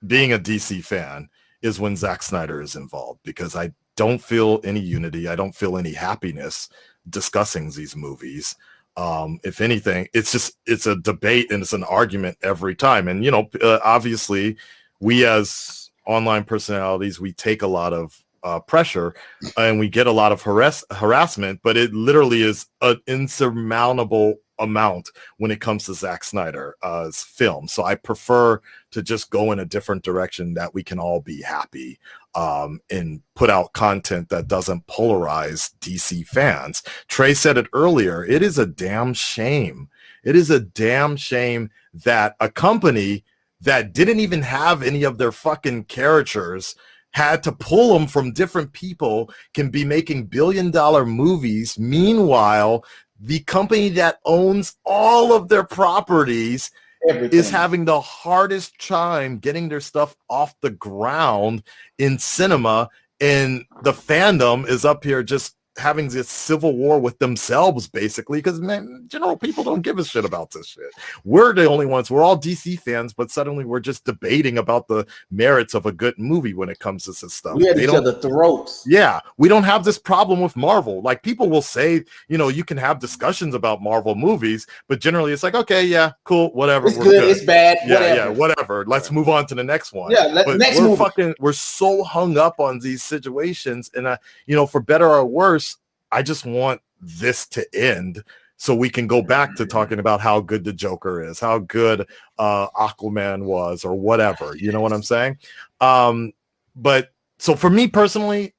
being a DC fan, is when Zack Snyder is involved, because I don't feel any unity. I don't feel any happiness discussing these movies. If anything, it's a debate and it's an argument every time. And, you know, obviously we as online personalities, we take a lot of pressure and we get a lot of harassment, but it literally is an insurmountable amount when it comes to Zack Snyder's film. So I prefer to just go in a different direction that we can all be happy and put out content that doesn't polarize DC fans. Trey said it earlier. It is a damn shame. It is a damn shame that a company that didn't even have any of their fucking characters, had to pull them from different people, can be making billion-dollar movies. Meanwhile, the company that owns all of their properties is having the hardest time getting their stuff off the ground in cinema, and the fandom is up here just having this civil war with themselves, basically, because, man, general people don't give a shit about this shit. We're the only ones. We're all DC fans, but suddenly we're just debating about the merits of a good movie when it comes to this stuff. We had each other throats. Yeah, we don't have this problem with Marvel. Like, people will say, you know, you can have discussions about Marvel movies, but generally it's like, okay, yeah, cool, whatever. It's good, it's bad, yeah, whatever. Let's move on to the next one. Yeah, next movie. We're so hung up on these situations, and you know, for better or worse, I just want this to end so we can go back to talking about how good the Joker is, how good Aquaman was, or whatever. You know what I'm saying? But so for me personally,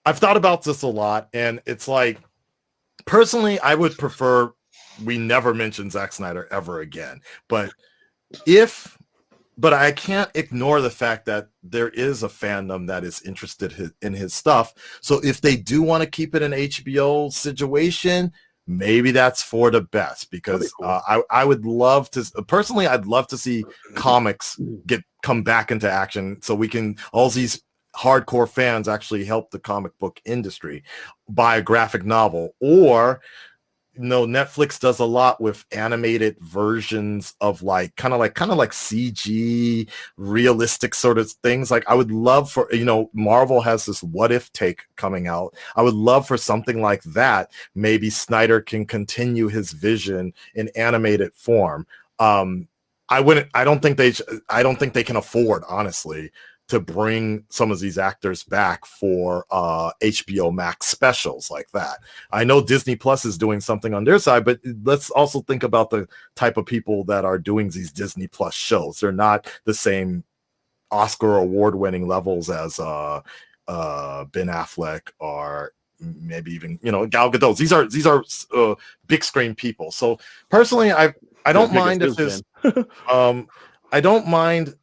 I've thought about this a lot, and it's like, personally, I would prefer we never mention Zack Snyder ever again. But I can't ignore the fact that there is a fandom that is interested in his stuff. So if they do want to keep it an HBO situation, maybe that's for the best, because I would love to, personally, I'd love to see comics come back into action, so we can, all these hardcore fans actually help the comic book industry buy a graphic novel. Or, you know, Netflix does a lot with animated versions of kind of like CG realistic sort of things. Like, I would love for, you know, Marvel has this What If take coming out. I would love for something like that. Maybe Snyder can continue his vision in animated form. I don't think they can afford, honestly, to bring some of these actors back for HBO Max specials like that. I know Disney Plus is doing something on their side, but let's also think about the type of people that are doing these Disney Plus shows. They're not the same Oscar award-winning levels as Ben Affleck, or maybe even, you know, Gal Gadot. These are big screen people. So personally, I don't mind if this I don't mind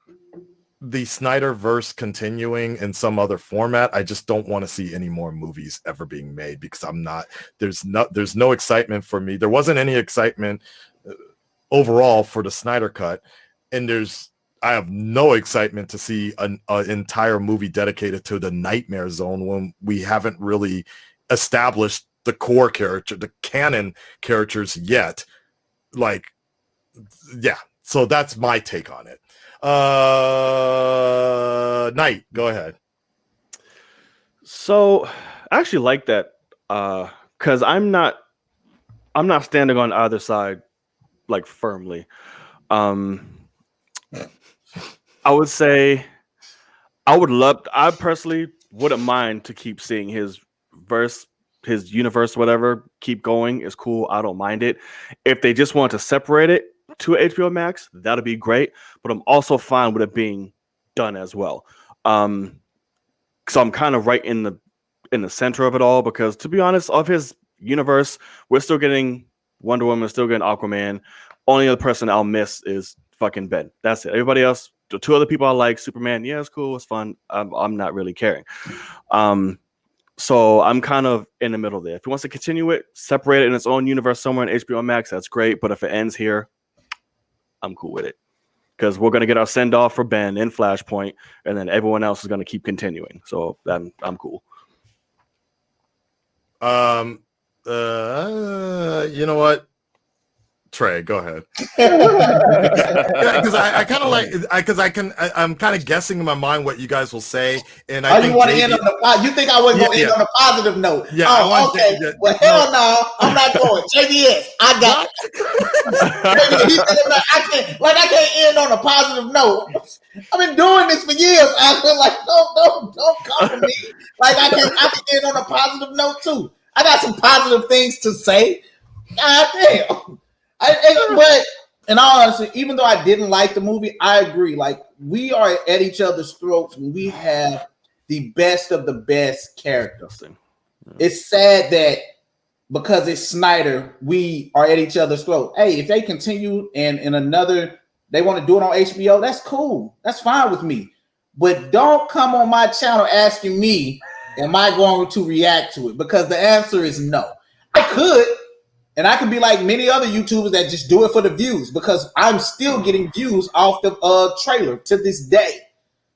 the Snyderverse continuing in some other format. I just don't want to see any more movies ever being made, because there's no excitement for me. There wasn't any excitement overall for the Snyder cut, and I have no excitement to see an entire movie dedicated to the Nightmare Zone when we haven't really established the core character, the canon characters yet. Like, yeah, so that's my take on it. Knight, go ahead. So I actually like that, because I'm not standing on either side, like, firmly. I would say I personally wouldn't mind to keep seeing his universe, whatever, keep going. It's cool. I don't mind it. If they just want to separate it to HBO Max, that'd be great. But I'm also fine with it being done as well. So I'm kind of right in the center of it all, because to be honest, of his universe, we're still getting Wonder Woman, we're still getting Aquaman. Only other person I'll miss is fucking Ben. That's it. Everybody else, the two other people I like, Superman, yeah, it's cool, it's fun. I'm not really caring. So I'm kind of in the middle there. If he wants to continue it, separate it in its own universe somewhere in HBO Max, that's great. But if it ends here, I'm cool with it. Because we're going to get our send-off for Ben in Flashpoint, and then everyone else is going to keep continuing. So I'm cool. You know what? Trey, go ahead. Because I kind of like, I'm kind of guessing in my mind what you guys will say, and I think you want to end on the. You think I was going to end on a positive note? Yeah. Okay. Well, hell no, I'm not going. JVS, I got. I can't end on a positive note. I've been doing this for years. I feel like don't come for me. Like I can end on a positive note too. I got some positive things to say. God damn. But in all honesty, even though I didn't like the movie, I agree. Like, we are at each other's throats when we have the best of the best characters. It's sad that because it's Snyder, we are at each other's throat. Hey, if they continue and in another, they want to do it on HBO, that's cool. That's fine with me. But don't come on my channel asking me, am I going to react to it? Because the answer is no. I could. And I can be like many other YouTubers that just do it for the views, because I'm still getting views off the trailer to this day.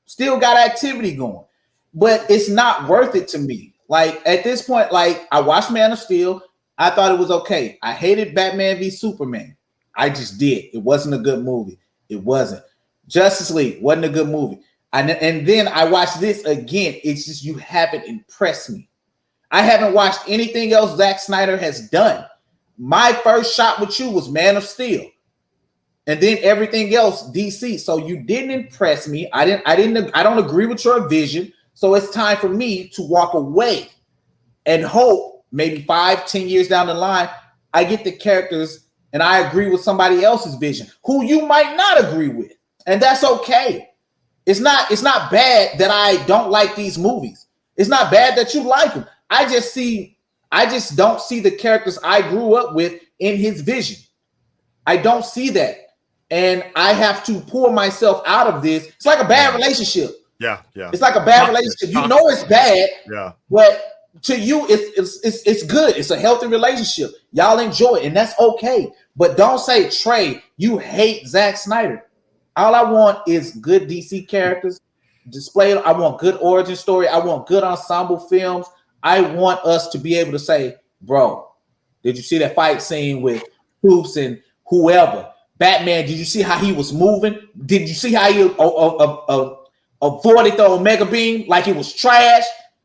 Still got activity going. But it's not worth it to me. Like, at this point, like, I watched Man of Steel. I thought it was okay. I hated Batman v Superman. I just did. It wasn't a good movie. It wasn't. Justice League wasn't a good movie. And then I watched this again. It's just, you haven't impressed me. I haven't watched anything else Zack Snyder has done. My first shot with you was Man of Steel, and then everything else DC. So you didn't impress me. I don't agree with your vision. So it's time for me to walk away and hope maybe 5-10 years down the line, I get the characters and I agree with somebody else's vision who you might not agree with. And that's okay. It's not bad that I don't like these movies. It's not bad that you like them. I just don't see the characters I grew up with in his vision. I don't see that. And I have to pull myself out of this. It's like a bad relationship. Yeah. It's like a bad relationship. You know it's bad. Yeah. But to you, it's good. It's a healthy relationship. Y'all enjoy it, and that's okay. But don't say, Trey, you hate Zack Snyder. All I want is good DC characters displayed. I want good origin story. I want good ensemble films. I want us to be able to say, bro, did you see that fight scene with Hoops and whoever? Batman, did you see how he was moving? Did you see how he avoided the Omega Beam like it was trash?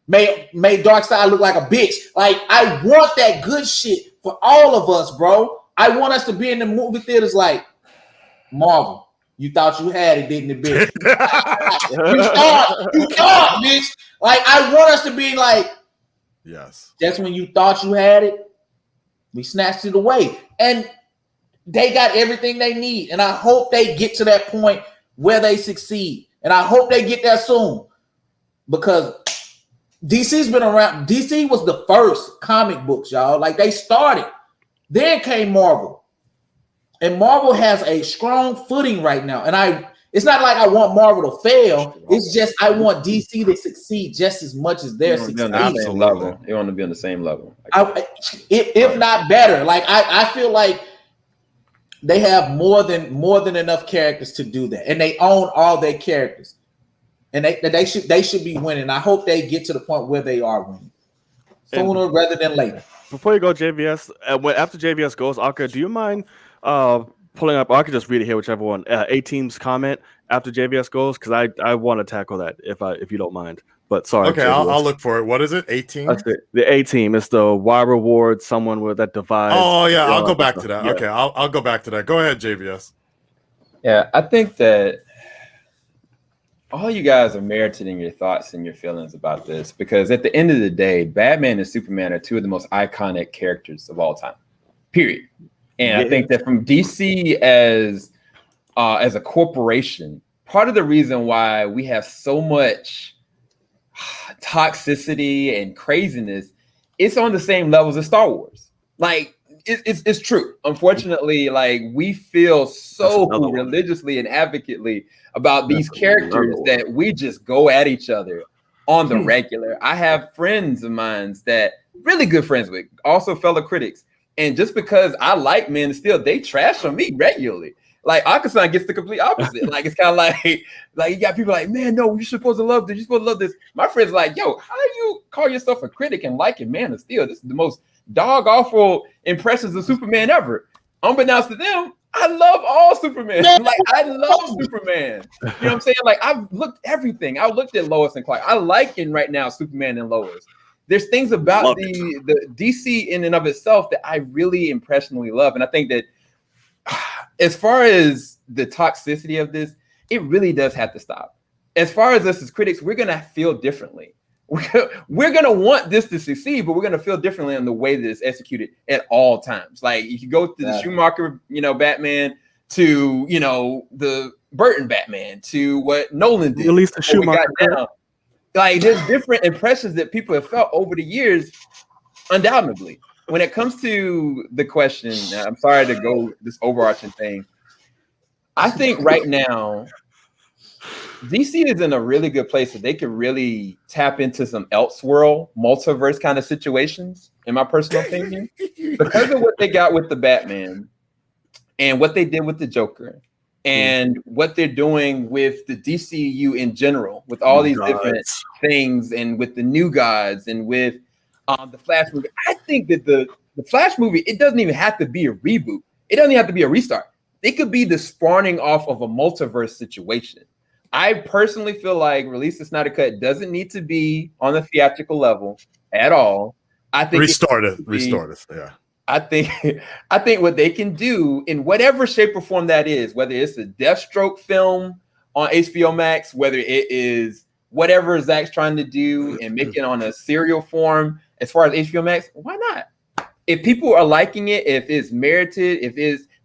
Made Darkseid look like a bitch. Like, I want that good shit for all of us, bro. I want us to be in the movie theaters like, Marvel, you thought you had it, didn't it, bitch? you thought, bitch. Like, I want us to be like, yes. That's when you thought you had it, we snatched it away. And they got everything they need. And I hope they get to that point where they succeed. And I hope they get there soon. Because DC's been around. DC was the first comic books, y'all. Like, they started. Then came Marvel. And Marvel has a strong footing right now. And it's not like I want Marvel to fail. It's just I want DC to succeed just as much as they're succeeding. They want to be on the same level. If not better. Like, I feel like they have more than enough characters to do that. And they own all their characters. And they should be winning. I hope they get to the point where they are winning sooner rather than later. Before you go, JVS, after JVS goes, Aka, do you mind pulling up? I could just read it here, whichever one. A-Team's comment after JVS goes, because I want to tackle that if you don't mind. But sorry. Okay, I'll look for it. What is it? 18? That's it. The A-Team is the why reward someone with that device. Oh yeah, I'll go back to that. Yeah. Okay, I'll go back to that. Go ahead, JVS. Yeah, I think that all you guys are merited in your thoughts and your feelings about this, because at the end of the day, Batman and Superman are two of the most iconic characters of all time, period. And I think that from DC as a corporation, part of the reason why we have so much toxicity and craziness, it's on the same levels as Star Wars. Like, it's true. Unfortunately, like, we feel so religiously and advocately about these characters that we just go at each other on the regular. I have friends of mine that really good friends with, also fellow critics. And just because I like Man of Steel, they trash on me regularly. Like, Akasan gets the complete opposite. Like, it's kind of like you got people like, man, no, you're supposed to love this. You're supposed to love this. My friend's like, yo, how do you call yourself a critic and liking Man of Steel? This is the most dog awful impressions of Superman ever. Unbeknownst to them, I love all Superman. Like, I love Superman. You know what I'm saying? Like, I've looked everything. I looked at Lois and Clark. I like in right now Superman and Lois. There's things about the DC in and of itself that I really impressionally love. And I think that as far as the toxicity of this, it really does have to stop. As far as us as critics, we're going to feel differently. We're going to want this to succeed, but we're going to feel differently on the way that it's executed at all times. Like, you can go to the Schumacher, Batman, to, the Burton Batman, to what Nolan did. At least the Schumacher. Like, there's different impressions that people have felt over the years, undoubtedly. When it comes to the question, I'm sorry to go this overarching thing. I think right now, DC is in a really good place that they could really tap into some Elseworld, multiverse kind of situations, in my personal opinion, because of what they got with the Batman and what they did with the Joker and what they're doing with the DCU in general, with all these different things, and with the New Gods and with the Flash movie. I think that the Flash movie, it doesn't even have to be a reboot. It doesn't even have to be a restart. It could be the spawning off of a multiverse situation. I personally feel like Release the Snyder Cut doesn't need to be on the theatrical level at all. I think restart it. Yeah. I think what they can do in whatever shape or form that is, whether it's a Deathstroke film on HBO Max, whether it is whatever Zack's trying to do and make it on a serial form as far as HBO Max, why not? If people are liking it, if it's merited,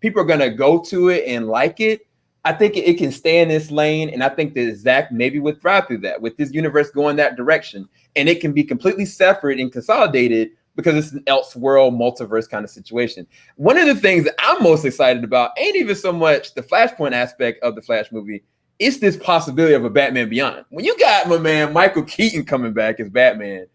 people are going to go to it and like it, I think it can stay in this lane. And I think that Zack maybe would thrive through that, with this universe going that direction. And it can be completely separate and consolidated because it's an Elseworld multiverse kind of situation. One of the things that I'm most excited about ain't even so much the Flashpoint aspect of the Flash movie. It's this possibility of a Batman Beyond. When you got my man Michael Keaton coming back as Batman,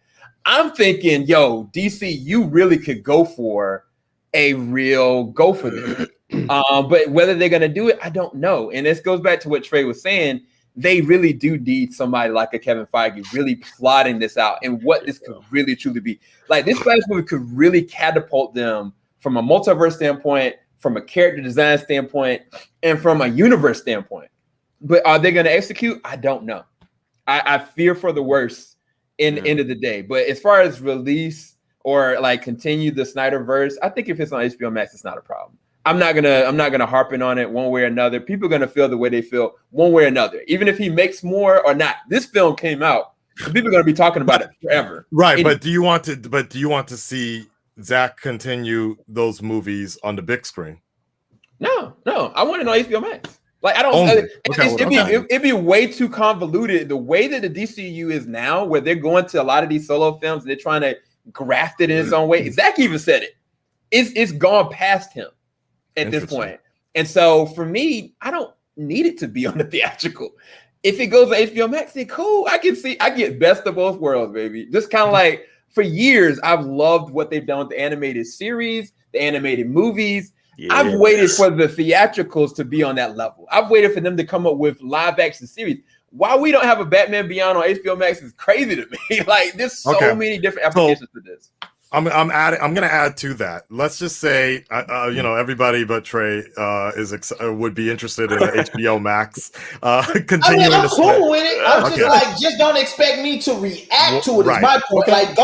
I'm thinking, yo, DC, you really could go for this. But whether they're going to do it, I don't know. And this goes back to what Trey was saying. They really do need somebody like a Kevin Feige really plotting this out and what this could really truly be. Like, this Flash movie could really catapult them from a multiverse standpoint, from a character design standpoint, and from a universe standpoint. But are they going to execute? I don't know. I fear for the worst in the end of the day. But as far as release or like continue the Snyderverse, I think if it's on HBO Max, it's not a problem. I'm not gonna harp in on it one way or another. People are gonna feel the way they feel one way or another, even if he makes more or not. This film came out, and people are gonna be talking about it forever. Right, but do you want to see Zack continue those movies on the big screen? No. I want it on HBO Max. Like, I don't. It'd be way too convoluted. The way that the DCU is now, where they're going to a lot of these solo films, and they're trying to graft it in its own way. Zack even said it. It's gone past him at this point. And so for me, I don't need it to be on the theatrical. If it goes to HBO Max, then cool. I get best of both worlds, baby. Just kind of like, for years, I've loved what they've done with the animated series, the animated movies. Yeah. I've waited for the theatricals to be on that level. I've waited for them to come up with live action series. Why we don't have a Batman Beyond on HBO Max is crazy to me. Like, there's so many different applications for this. I'm going to add to that. Let's just say, everybody but Trey would be interested in HBO Max. Continuing I'm cool with it. I'm just don't expect me to react to it. Is my point. Okay. Like,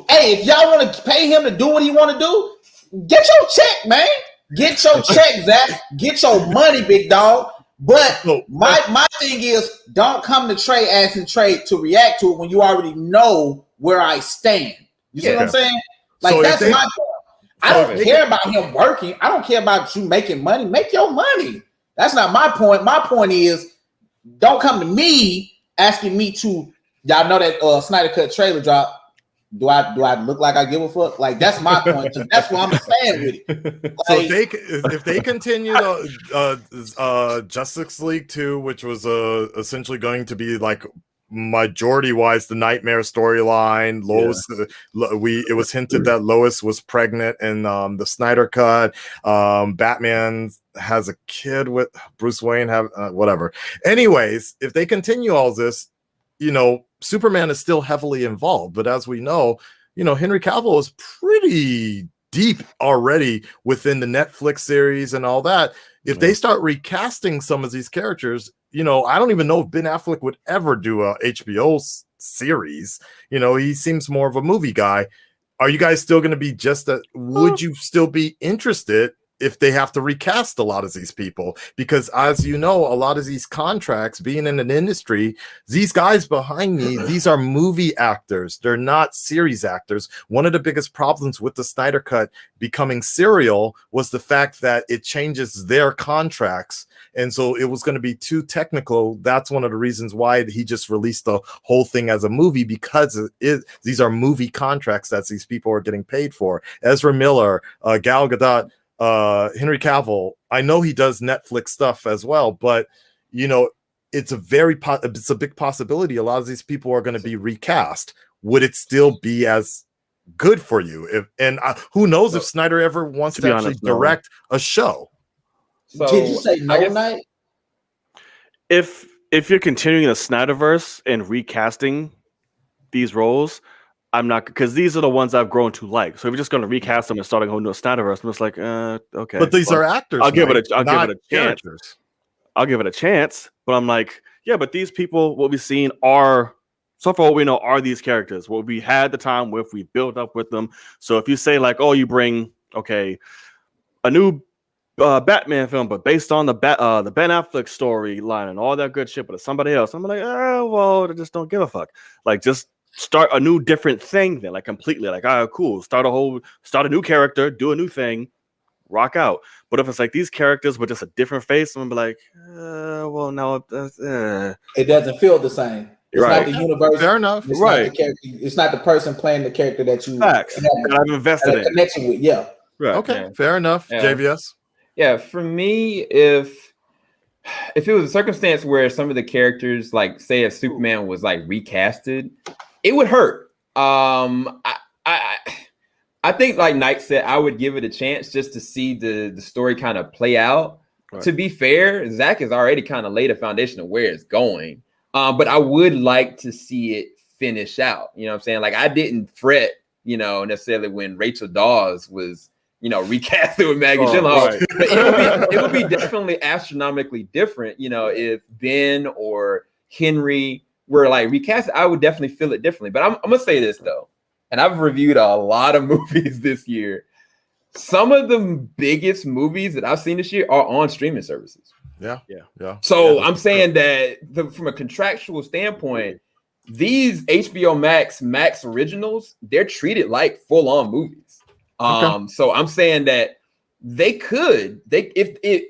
if y'all want to pay him to do what he want to do, get your check, man. Get your check, Zack. Get your money, big dog. But my thing is, don't come to Trey asking Trey to react to it when you already know where I stand. You see what I'm saying? Like, so that's my point. I don't care about him working. I don't care about you making money. Make your money. That's not my point. My point is, don't come to me asking me to. Y'all know that Snyder Cut trailer drop. Do I look like I give a fuck? Like, that's my point. That's why I'm staying with it. Like, so if they continue Justice League 2, which was essentially going to be like majority wise the Nightmare storyline, Lois, it was hinted that Lois was pregnant in the Snyder Cut. Batman has a kid with Bruce Wayne, whatever. Anyways, if they continue all this, you know, Superman is still heavily involved, but as we know, you know, Henry Cavill is pretty deep already within the Netflix series and all that. If they start recasting some of these characters, you know, I don't even know if Ben Affleck would ever do a HBO series. You know, he seems more of a movie guy. Are you guys still going to be would you still be interested if they have to recast a lot of these people? Because as you know, a lot of these contracts, being in an industry, these guys behind me, these are movie actors. They're not series actors. One of the biggest problems with the Snyder Cut becoming serial was the fact that it changes their contracts. And so it was going to be too technical. That's one of the reasons why he just released the whole thing as a movie, because these are movie contracts that these people are getting paid for. Ezra Miller, Gal Gadot, Henry Cavill, I know he does Netflix stuff as well, but you know, it's a big possibility a lot of these people are going to be recast. Would it still be as good for you? Who knows if Snyder ever wants to actually direct a show? So, did you say no night? If you're continuing the Snyderverse and recasting these roles, I'm not, because these are the ones I've grown to like. So if you're just going to recast them and start a whole new Snyderverse, I'm just like, okay. But these are actors. I'll give it a chance. Characters. I'll give it a chance. But I'm like, yeah, but these people, what we've seen are, so far what we know are these characters. What we had the time with, we built up with them. So if you say like, oh, you bring, okay, a new Batman film, but based on the Ben Affleck storyline and all that good shit, but it's somebody else, I'm like, oh, well, I just don't give a fuck. Like, just start a new different thing then, like completely, like, all right, cool, start a new character, do a new thing, rock out. But if it's like these characters with just a different face, I'm gonna be like, well, no, it doesn't feel the same. It's not the universe. Fair enough. It's not the character. It's not the person playing the character that you that I've invested in connection with. Yeah. Right. Okay. Fair enough. JVS. Yeah. For me, if it was a circumstance where some of the characters, like say if Superman was like recasted, it would hurt. I think, like Knight said, I would give it a chance just to see the story kind of play out. Right. To be fair, Zack has already kind of laid a foundation of where it's going. But I would like to see it finish out. You know what I'm saying? Like, I didn't fret, you know, necessarily when Rachel Dawes was, you know, recasted with Maggie Gyllenhaal. Right. It would be definitely astronomically different, you know, if Ben or Henry were like recast. I would definitely feel it differently. But I'm gonna say this though, and I've reviewed a lot of movies this year. Some of the biggest movies that I've seen this year are on streaming services. Yeah. So I'm saying that from a contractual standpoint, these HBO Max originals, they're treated like full-on movies. So I'm saying that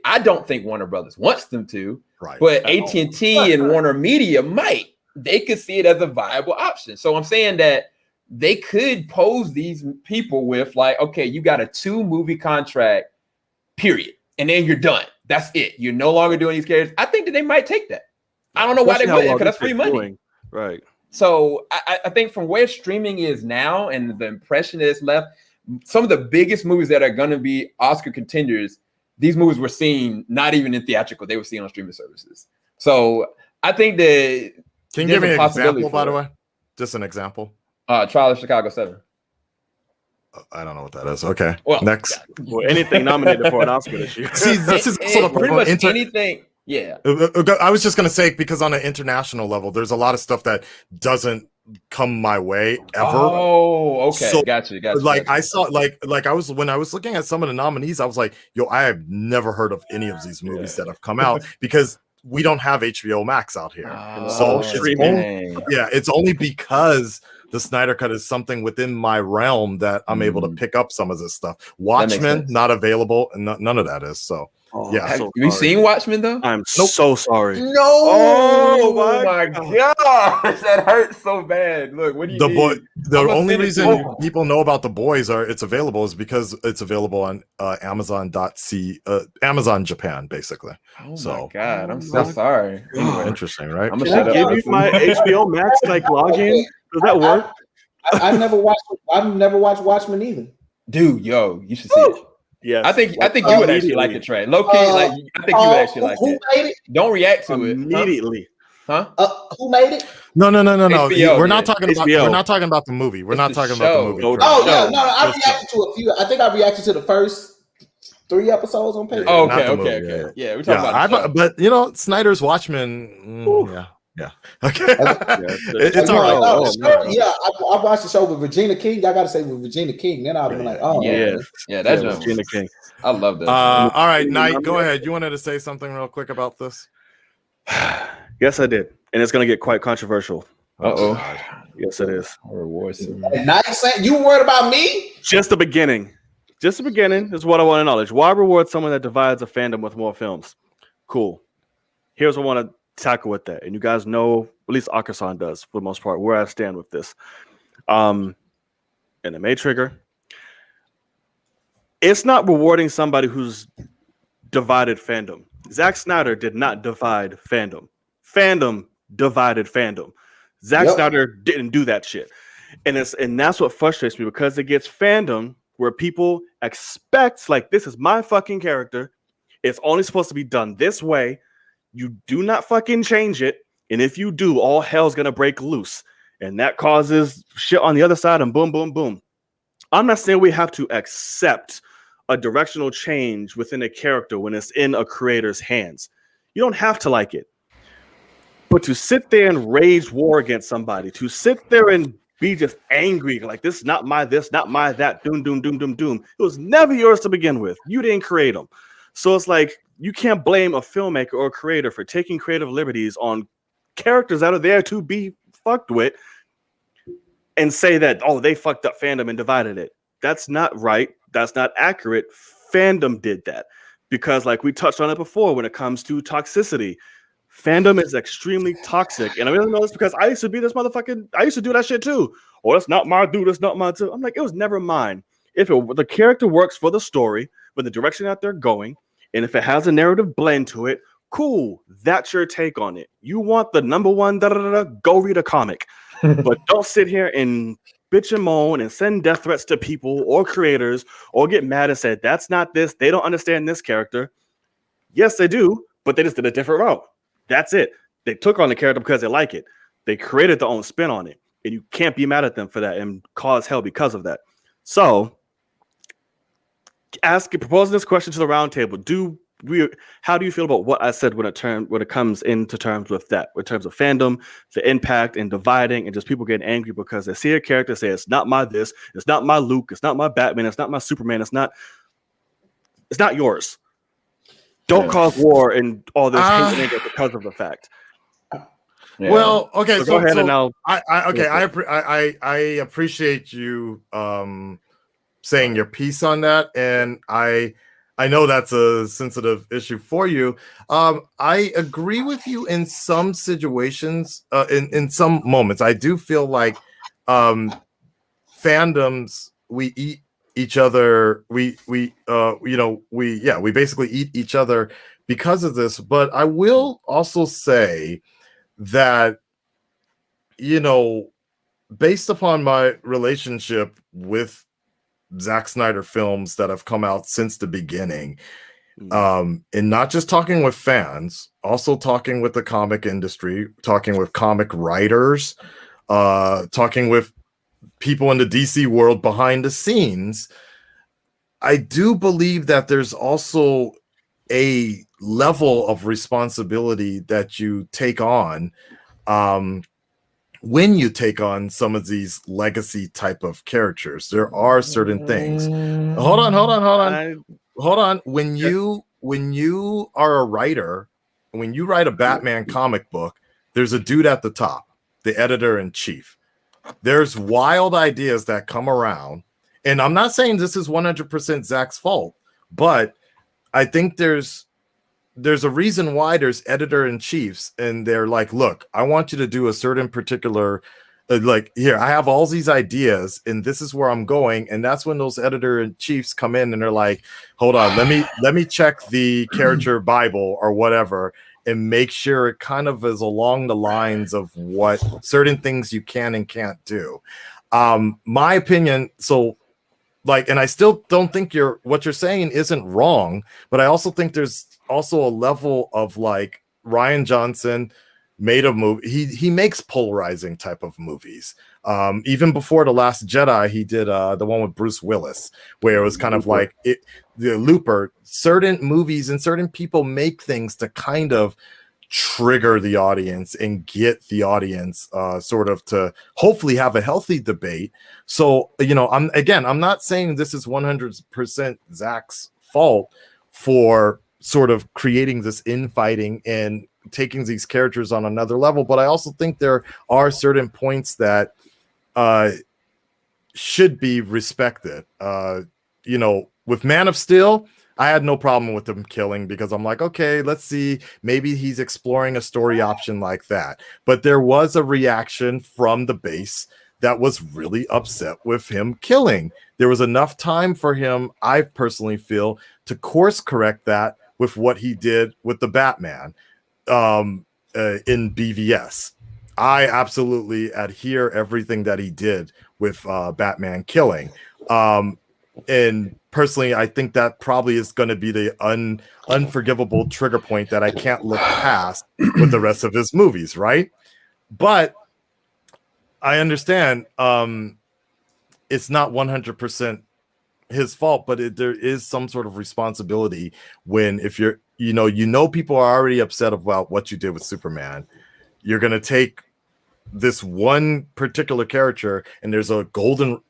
I don't think Warner Brothers wants them to, right? But AT&T and Warner Media might. They could see it as a viable option. So I'm saying that they could pose these people with like, okay, you got a 2-movie contract, period, and then you're done. That's it. You're no longer doing these characters. I think that they might take that. I don't know why they wouldn't, because that's free money. Right. So I think from where streaming is now and the impression that it's left, some of the biggest movies that are going to be Oscar contenders, these movies were seen not even in theatrical. They were seen on streaming services. So I think that. Can you give me an example, by the way? Just an example. Trial of Chicago 7. I don't know what that is. Okay. Well, next. Well, anything nominated for an Oscar this year. See, this is sort of pretty much anything. Yeah. I was just going to say, because on an international level, there's a lot of stuff that doesn't come my way ever. Oh, okay, So, gotcha. Like I saw, like I was when I was looking at some of the nominees, I was like, yo, I have never heard of any of these movies that have come out because we don't have HBO Max out here. So it's only because the Snyder Cut is something within my realm that I'm able to pick up some of this stuff. Watchmen not available, and none of that is. So have you seen Watchmen though? I'm so sorry. No. Oh my gosh, that hurts so bad. Look, what do you need? The only reason people know about The Boys it's available is because it's available on Amazon Japan, basically. Oh my god, I'm so sorry. Anyway, interesting, right? I'm gonna give you my HBO Max login. Does that work? I've never watched Watchmen either. Dude, yo, you should see it. Yes. I think you would actually like it, Trey. Low key, I think you would actually like it. Who made it? Don't react to immediately. Huh? Who made it? No. HBO, we're not talking about. We're not talking about the movie. We're not talking about the movie. I reacted to a few. I think I reacted to the first 3 episodes on page. Okay. Yeah, we're talking about. But Snyder's Watchmen. Yeah. Okay. It's all right. I watched the show with Regina King. I got to say with Regina King. Then I'd be like, that's Regina King. I love that. All right, Knight, go ahead. You wanted to say something real quick about this? Yes, I did, and it's going to get quite controversial. Yes, it is. Knight saying you worried about me? Just the beginning is what I want to acknowledge. Why reward someone that divides a fandom with more films? Cool. Here's what I want to tackle with that, and you guys know, at least Akasan does for the most part, where I stand with this. And it may trigger. It's not rewarding somebody who's divided fandom. Zack Snyder did not divide fandom. Fandom divided fandom. Zack Snyder didn't do that shit. And that's what frustrates me, because it gets fandom where people expect, like, this is my fucking character. It's only supposed to be done this way. You do not fucking change it. And if you do, all hell's going to break loose. And that causes shit on the other side, and boom, boom, boom. I'm not saying we have to accept a directional change within a character when it's in a creator's hands. You don't have to like it. But to sit there and rage war against somebody, to sit there and be just angry, like, this is not my this, not my that, doom, doom, doom, doom, doom. It was never yours to begin with. You didn't create them. So it's like, you can't blame a filmmaker or a creator for taking creative liberties on characters that are there to be fucked with and say that, oh, they fucked up fandom and divided it. That's not right. That's not accurate. Fandom did that because, like we touched on it before, when it comes to toxicity, fandom is extremely toxic. And I really know this because I used to be this motherfucking, I used to do that shit too. Oh, that's not my dude. That's not my dude. I'm like, it was never mine. If the character works for the story, with the direction that they're going, and if it has a narrative blend to it, cool. That's your take on it. You want the number one, go read a comic. But don't sit here and bitch and moan and send death threats to people or creators or get mad and say, that's not this. They don't understand this character. Yes, they do, but they just did a different route. That's it. They took on the character because they like it. They created their own spin on it. And you can't be mad at them for that and cause hell because of that. So, proposing this question to the round table. How do you feel about what I said when it comes into terms with that, in terms of fandom, the impact and dividing, and just people getting angry because they see a character say, it's not my this, it's not my Luke, it's not my Batman, it's not my Superman, it's not yours. Don't cause war and all this hate and anger because of the fact. Yeah. Well, okay, so go ahead and now. I appreciate you saying your piece on that, and I know that's a sensitive issue for you. I agree with you in some situations, in some moments. I do feel like fandoms, we eat each other. We basically eat each other because of this. But I will also say that, based upon my relationship with Zack Snyder films that have come out since the beginning, and not just talking with fans, also talking with the comic industry, talking with comic writers, talking with people in the DC world behind the scenes, I do believe that there's also a level of responsibility that you take on when you take on some of these legacy type of characters, there are certain things. Hold on. When you are a writer, when you write a Batman comic book, there's a dude at the top, the editor-in-chief. There's wild ideas that come around, and I'm not saying this is 100% Zack's fault, but I think there's a reason why there's editor-in-chiefs, and they're like, look, I want you to do a certain particular, like, here, I have all these ideas, and this is where I'm going. And that's when those editor-in-chiefs come in and they're like, hold on, let me check the character Bible or whatever, and make sure it kind of is along the lines of what certain things you can and can't do. My opinion, so like, and I still don't think what you're saying isn't wrong, but I also think there's also a level of, like, Rian Johnson made a movie. He makes polarizing type of movies. Even before The Last Jedi, he did the one with Bruce Willis, where it was kind of like the Looper. Certain movies and certain people make things to kind of trigger the audience and get the audience sort of to hopefully have a healthy debate. So, I'm not saying this is 100% Zack's fault for sort of creating this infighting and taking these characters on another level, but I also think there are certain points that should be respected. With Man of Steel, I had no problem with him killing, because I'm like, okay, let's see, maybe he's exploring a story option like that. But there was a reaction from the base that was really upset with him killing. There was enough time for him, I personally feel, to course correct that with what he did with the Batman in BVS. I absolutely adhere everything that he did with Batman killing. And personally, I think that probably is going to be the unforgivable trigger point that I can't look past with the rest of his movies, right? But I understand it's not 100% his fault, but there is some sort of responsibility when, if you're, people are already upset about what you did with Superman. You're going to take this one particular character, and there's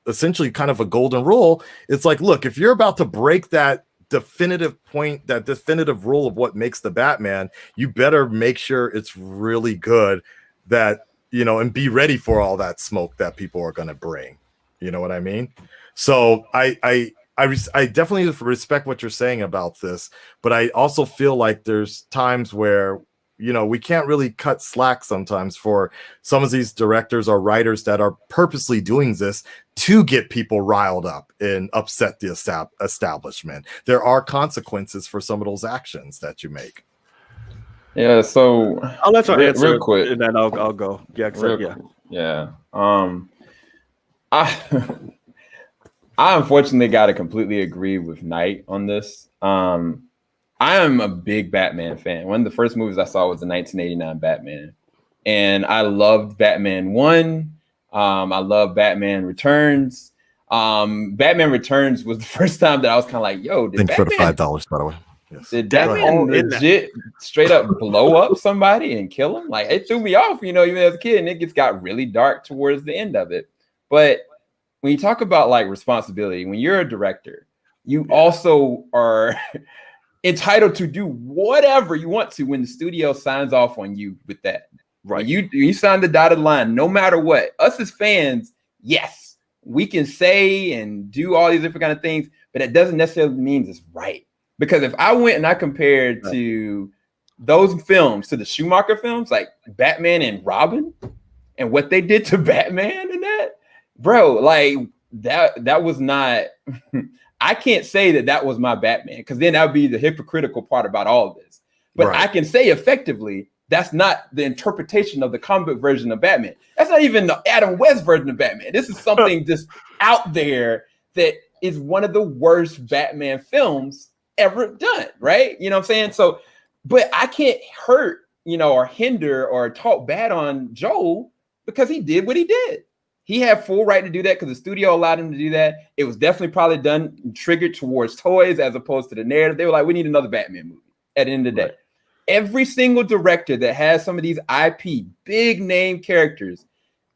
essentially kind of a golden rule. It's like, look, if you're about to break that definitive point, that definitive rule of what makes the Batman, you better make sure it's really good, that, and be ready for all that smoke that people are going to bring. You know what I mean? So I definitely respect what you're saying about this, but I also feel like there's times where, we can't really cut slack sometimes for some of these directors or writers that are purposely doing this to get people riled up and upset the establishment. There are consequences for some of those actions that you make. Yeah, so I'll let you answer real quick, and then I'll go. Yeah. I unfortunately got to completely agree with Knight on this. I am a big Batman fan. One of the first movies I saw was the 1989 Batman, and I loved Batman 1. I love Batman Returns. Batman Returns was the first time that I was kind of like, yo, did Batman, for the $5, by the way. Yes. Did Batman legit straight up blow up somebody and kill him? Like, it threw me off, even as a kid, and it got really dark towards the end of it. But when you talk about, like, responsibility, when you're a director, you also are entitled to do whatever you want to when the studio signs off on you with that. Right. When you sign the dotted line, no matter what. Us as fans, yes, we can say and do all these different kind of things, but it doesn't necessarily mean it's right. Because if I went and I compared to those films to the Schumacher films, like Batman and Robin, and what they did to Batman and that, bro, like that was not I can't say that was my Batman, because then that would be the hypocritical part about all of this. But I can say effectively, that's not the interpretation of the comic book version of Batman. That's not even the Adam West version of Batman. This is something just out there that is one of the worst Batman films ever done, right? You know what I'm saying? So, but I can't hurt, or hinder or talk bad on Joel, because he did what he did. He had full right to do that because the studio allowed him to do that. It was definitely probably done and triggered towards toys as opposed to the narrative. They were like, we need another Batman movie at the end of the day. Every single director that has some of these IP, big name characters,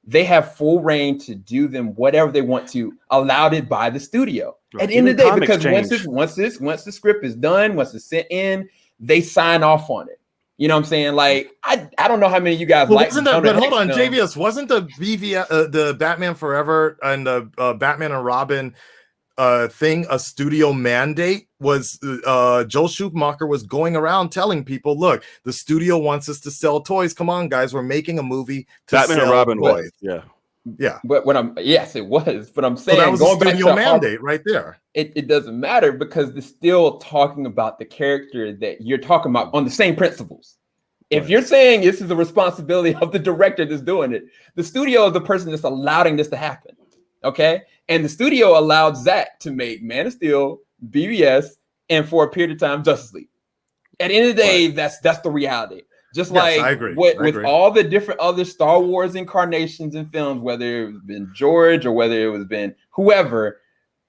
they have full reign to do them whatever they want to, allowed it by the studio. Right. At the end of the day, because change. once the script is done, once it's sent in, they sign off on it. You know what I'm saying? Like, I don't know how many of you guys like. Wasn't that, but hold on, JVS, wasn't the BVS, the Batman Forever and the Batman and Robin thing a studio mandate? Was Joel Schumacher was going around telling people, look, the studio wants us to sell toys. Come on, guys, we're making a movie to Batman sell and Robin toys. Yeah. But yes, it was. But I'm saying, so that was a studio mandate right there. It doesn't matter because they're still talking about the character that you're talking about on the same principles. If you're saying this is the responsibility of the director that's doing it, the studio is the person that's allowing this to happen. Okay. And the studio allowed Zack to make Man of Steel, BVS, and for a period of time, Justice League. At the end of the day, that's the reality. Just like I agree. With all the different other Star Wars incarnations and films, whether it was been George or whether it was been whoever,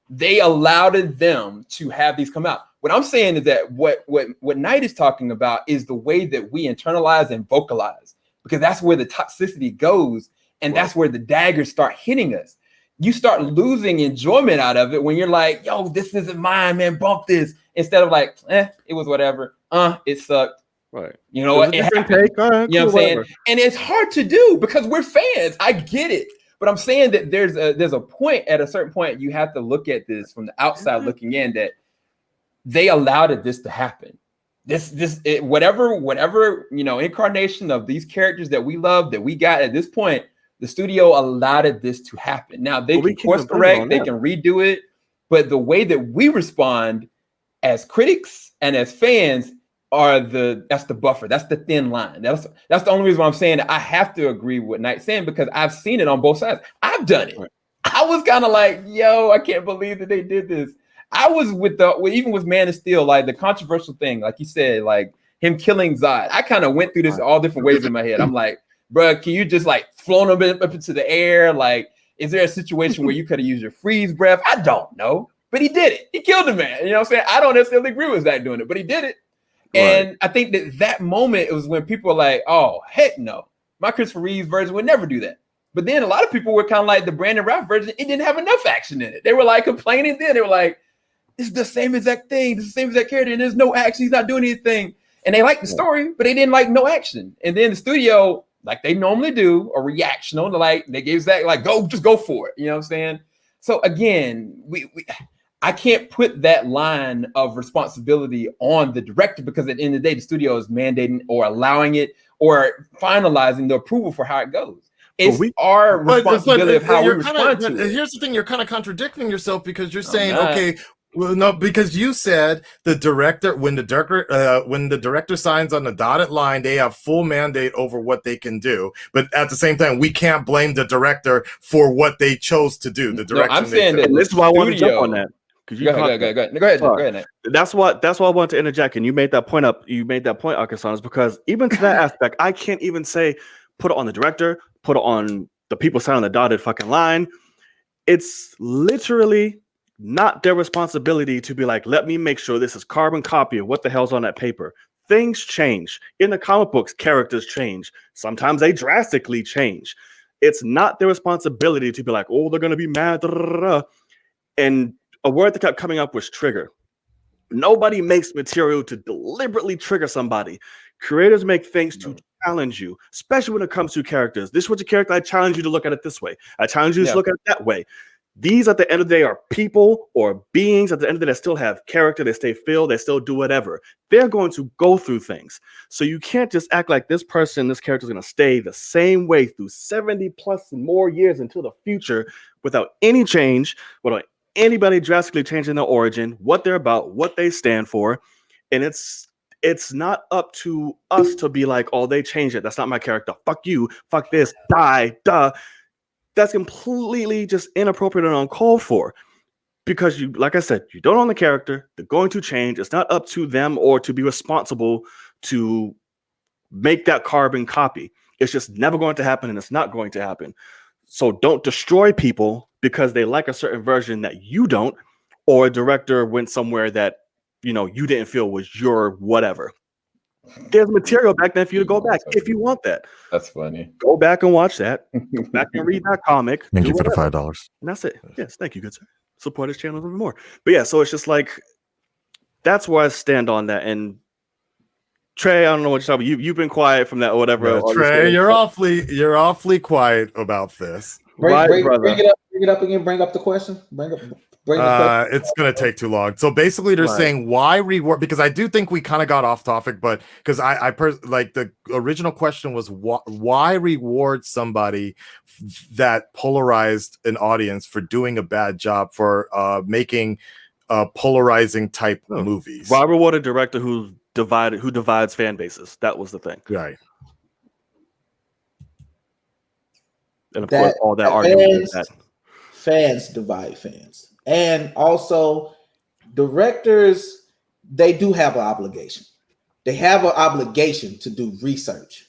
they allowed them to have these come out. What I'm saying is that what Knight is talking about is the way that we internalize and vocalize, because that's where the toxicity goes, and that's where the daggers start hitting us. You start losing enjoyment out of it when you're like, yo, this isn't mine, man, bump this. Instead of like, it was whatever. It sucked. Right. You know what? Take. Right, you know what I'm saying? And it's hard to do because we're fans. I get it. But I'm saying that there's a point, at a certain point, you have to look at this from the outside looking in, that they allowed this to happen. Whatever, you know, incarnation of these characters that we love, that we got at this point, the studio allowed this to happen. Now they can course correct, they can redo it, but the way that we respond as critics and as fans that's the buffer, that's the thin line. That's the only reason why I'm saying that I have to agree with what Knight's saying, because I've seen it on both sides. I've done it. Right. I was kind of like, yo, I can't believe that they did this. I was even with Man of Steel, like the controversial thing, like you said, like him killing Zod. I kind of went through this all different ways in my head. I'm like, bro, can you just like flown him up into the air? Like, is there a situation where you could have used your freeze breath? I don't know, but he did it. He killed the man. You know what I'm saying? I don't necessarily agree with Zack doing it, but he did it. And I think that moment, it was when people were like, oh, heck no. My Christopher Reeves version would never do that. But then a lot of people were kind of like the Brandon Routh version. It didn't have enough action in it. They were like complaining then. They were like, it's the same exact thing. It's the same exact character. And there's no action. He's not doing anything. And they liked the story, but they didn't like no action. And then the studio, like they normally do, a reactional, like they gave Zack, like, just go for it. You know what I'm saying? So again, I can't put that line of responsibility on the director, because at the end of the day, the studio is mandating or allowing it or finalizing the approval for how it goes. It's our responsibility of how we respond to it. Here's the thing: you're kind of contradicting yourself, because you're saying, okay, well, no, because you said the director, when the director signs on the dotted line, they have full mandate over what they can do. But at the same time, we can't blame the director for what they chose to do. The direction. I'm saying that this is why I want to jump on that. Go ahead, Nate. That's why I wanted to interject, and you made that point Arkansas, is because even to that aspect, I can't even say put it on the director, put it on the people signing the dotted fucking line. It's literally not their responsibility to be like, let me make sure this is carbon copy of what the hell's on that paper. Things change. In the comic books, characters change. Sometimes they drastically change. It's not their responsibility to be like, oh, they're going to be mad. And a word that kept coming up was trigger. Nobody makes material to deliberately trigger somebody. Creators make things to challenge you, especially when it comes to characters. This was a character. I challenge you to look at it this way. I challenge you to look at it that way. These, at the end of the day, are people or beings at the end of the day that still have character. They stay filled. They still do whatever. They're going to go through things. So you can't just act like this character is going to stay the same way through 70 plus and more years into the future without any change, without anybody drastically changing their origin, what they're about, what they stand for. And it's not up to us to be like, oh, they changed it. That's not my character. Fuck you. Fuck this. Die. Duh. That's completely just inappropriate and uncalled for, because you, like I said, you don't own the character. They're going to change. It's not up to them or to be responsible to make that carbon copy. It's just never going to happen, and it's not going to happen. So don't destroy people because they like a certain version that you don't, or a director went somewhere that, you know, you didn't feel was your whatever. There's material back then for you to go back if you want that. That's funny. Go back and watch that. Go back and read that comic. Thank you for the $5. And that's it. Yes, thank you, good sir. Support his channel a little more. But yeah, so it's just like that's where I stand on that. And Trey, I don't know what you're talking about. You've been quiet from that or whatever. Trey, you're awfully quiet about this. Bring it up again. Bring up the question. Bring up. It's gonna take too long. So basically, they're saying why reward? Because I do think we kind of got off topic, but because like the original question was why reward somebody that polarized an audience for doing a bad job for making polarizing type movies. Why reward a director who divides fan bases? That was the thing, right? And of course, all that argument is that fans divide fans. And also, directors, they do have an obligation. They have an obligation to do research.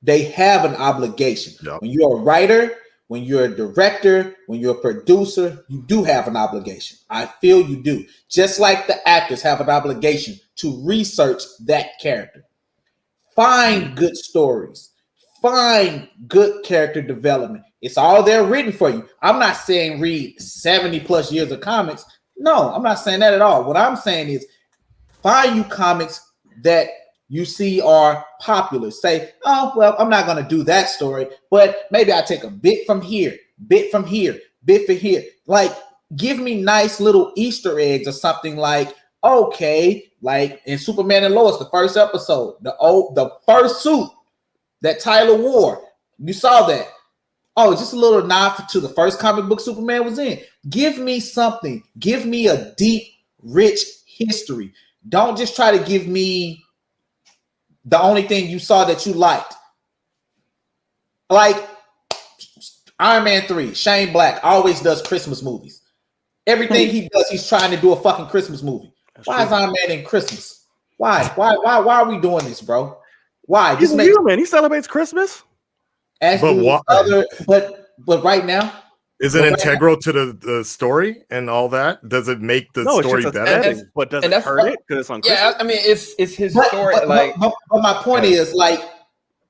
They have an obligation. Yep. When you're a writer, when you're a director, when you're a producer, you do have an obligation. I feel you do. Just like the actors have an obligation to research that character. Find good stories. Find good character development. It's all there written for you. I'm not saying read 70 plus years of comics. No, I'm not saying that at all. What I'm saying is find you comics that you see are popular. Say, oh, well, I'm not going to do that story, but maybe I take a bit from here, bit from here, bit from here. Like, give me nice little Easter eggs or something like, okay, like in Superman and Lois, the first episode, the first suit that Tyler wore. You saw that. Oh, just a little nod to the first comic book Superman was in. Give me something. Give me a deep, rich history. Don't just try to give me the only thing you saw that you liked. Like Iron Man 3, Shane Black always does Christmas movies. Everything he does, he's trying to do a fucking Christmas movie. Why is Iron Man in Christmas? Why are we doing this, bro? Why? He's a human. He celebrates Christmas. But right now, is it integral to the story and all that? Does it make the story better? But does it hurt it because it's on Christmas? Yeah, I mean, it's his story. But my point is, like,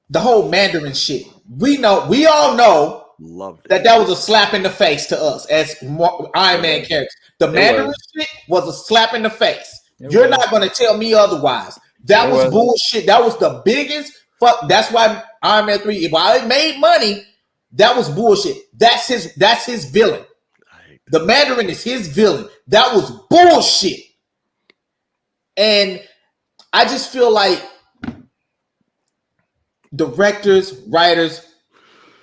the whole Mandarin shit. We all know that was a slap in the face to us as Iron Man characters. The Mandarin shit was a slap in the face. You're not going to tell me otherwise. That was bullshit. That was the biggest fuck. That's why Iron Man 3, while it made money, that was bullshit. That's his villain. The Mandarin is his villain. That was bullshit. And I just feel like directors, writers,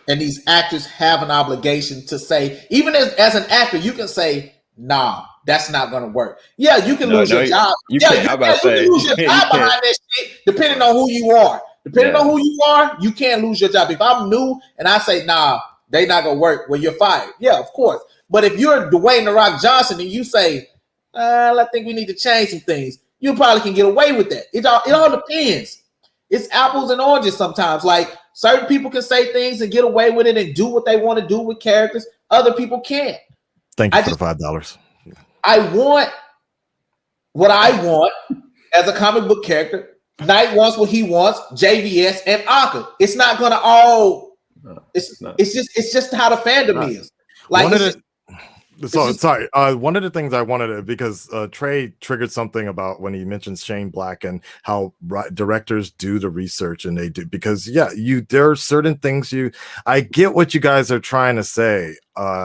and these actors have an obligation to say, even as an actor, you can say, nah, that's not going to work. Yeah, you can lose your job. You can lose your job behind that shit, depending on who you are. Depending on who you are, you can't lose your job. If I'm new and I say, nah, they not going to work, well, you're fired. Yeah, of course. But if you're Dwayne "The Rock" Johnson and you say, I think we need to change some things, you probably can get away with that. It all depends. It's apples and oranges sometimes. Like, certain people can say things and get away with it and do what they want to do with characters. Other people can't. Thank you for the $5. I want what I want as a comic book character. Knight wants what he wants. JVS and Aka. It's not gonna all. It's just how the fandom is. Like one of the things I wanted to, because Trey triggered something about when he mentioned Shane Black and how directors do the research, and they do, because there are certain things I get what you guys are trying to say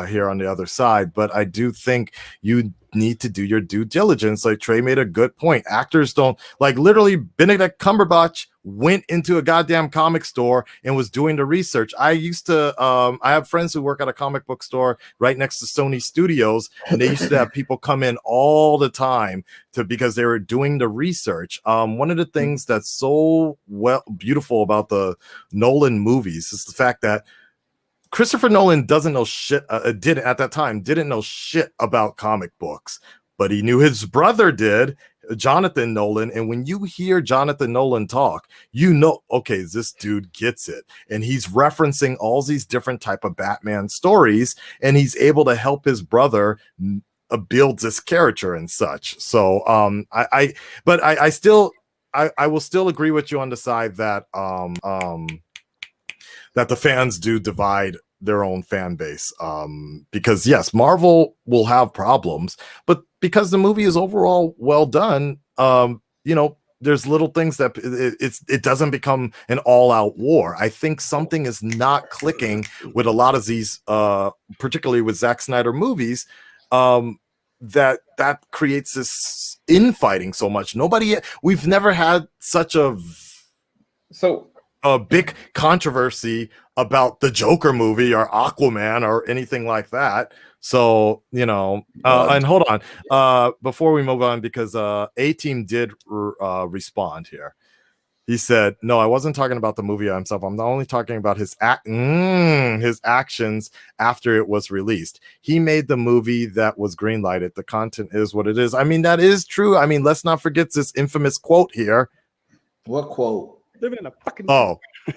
here on the other side, but I do think you need to do your due diligence. Like Trey made a good point. Actors don't, like, literally Benedict Cumberbatch went into a goddamn comic store and was doing the research. I used to I have friends who work at a comic book store right next to Sony Studios, and they used to have people come in all the time because they were doing the research. One of the things that's so beautiful about the Nolan movies is the fact that Christopher Nolan doesn't know shit, didn't know shit about comic books, but he knew his brother did, Jonathan Nolan. And when you hear Jonathan Nolan talk, you know, okay, this dude gets it. And he's referencing all these different type of Batman stories, and he's able to help his brother build this character and such. So I still I will still agree with you on the side that that the fans do divide their own fan base, because yes, Marvel will have problems, but because the movie is overall well done, you know, there's little things that it doesn't become an all-out war. I think something is not clicking with a lot of these, particularly with Zack Snyder movies, that creates this infighting so much. We've never had such a big controversy about the Joker movie or Aquaman or anything like that. So, you know, and hold on, before we move on, because A-Team did respond here. He said, no, I wasn't talking about the movie himself. I'm only talking about his actions after it was released. He made the movie that was greenlighted. The content is what it is. I mean, that is true. I mean, let's not forget this infamous quote here. What quote? Living in a fucking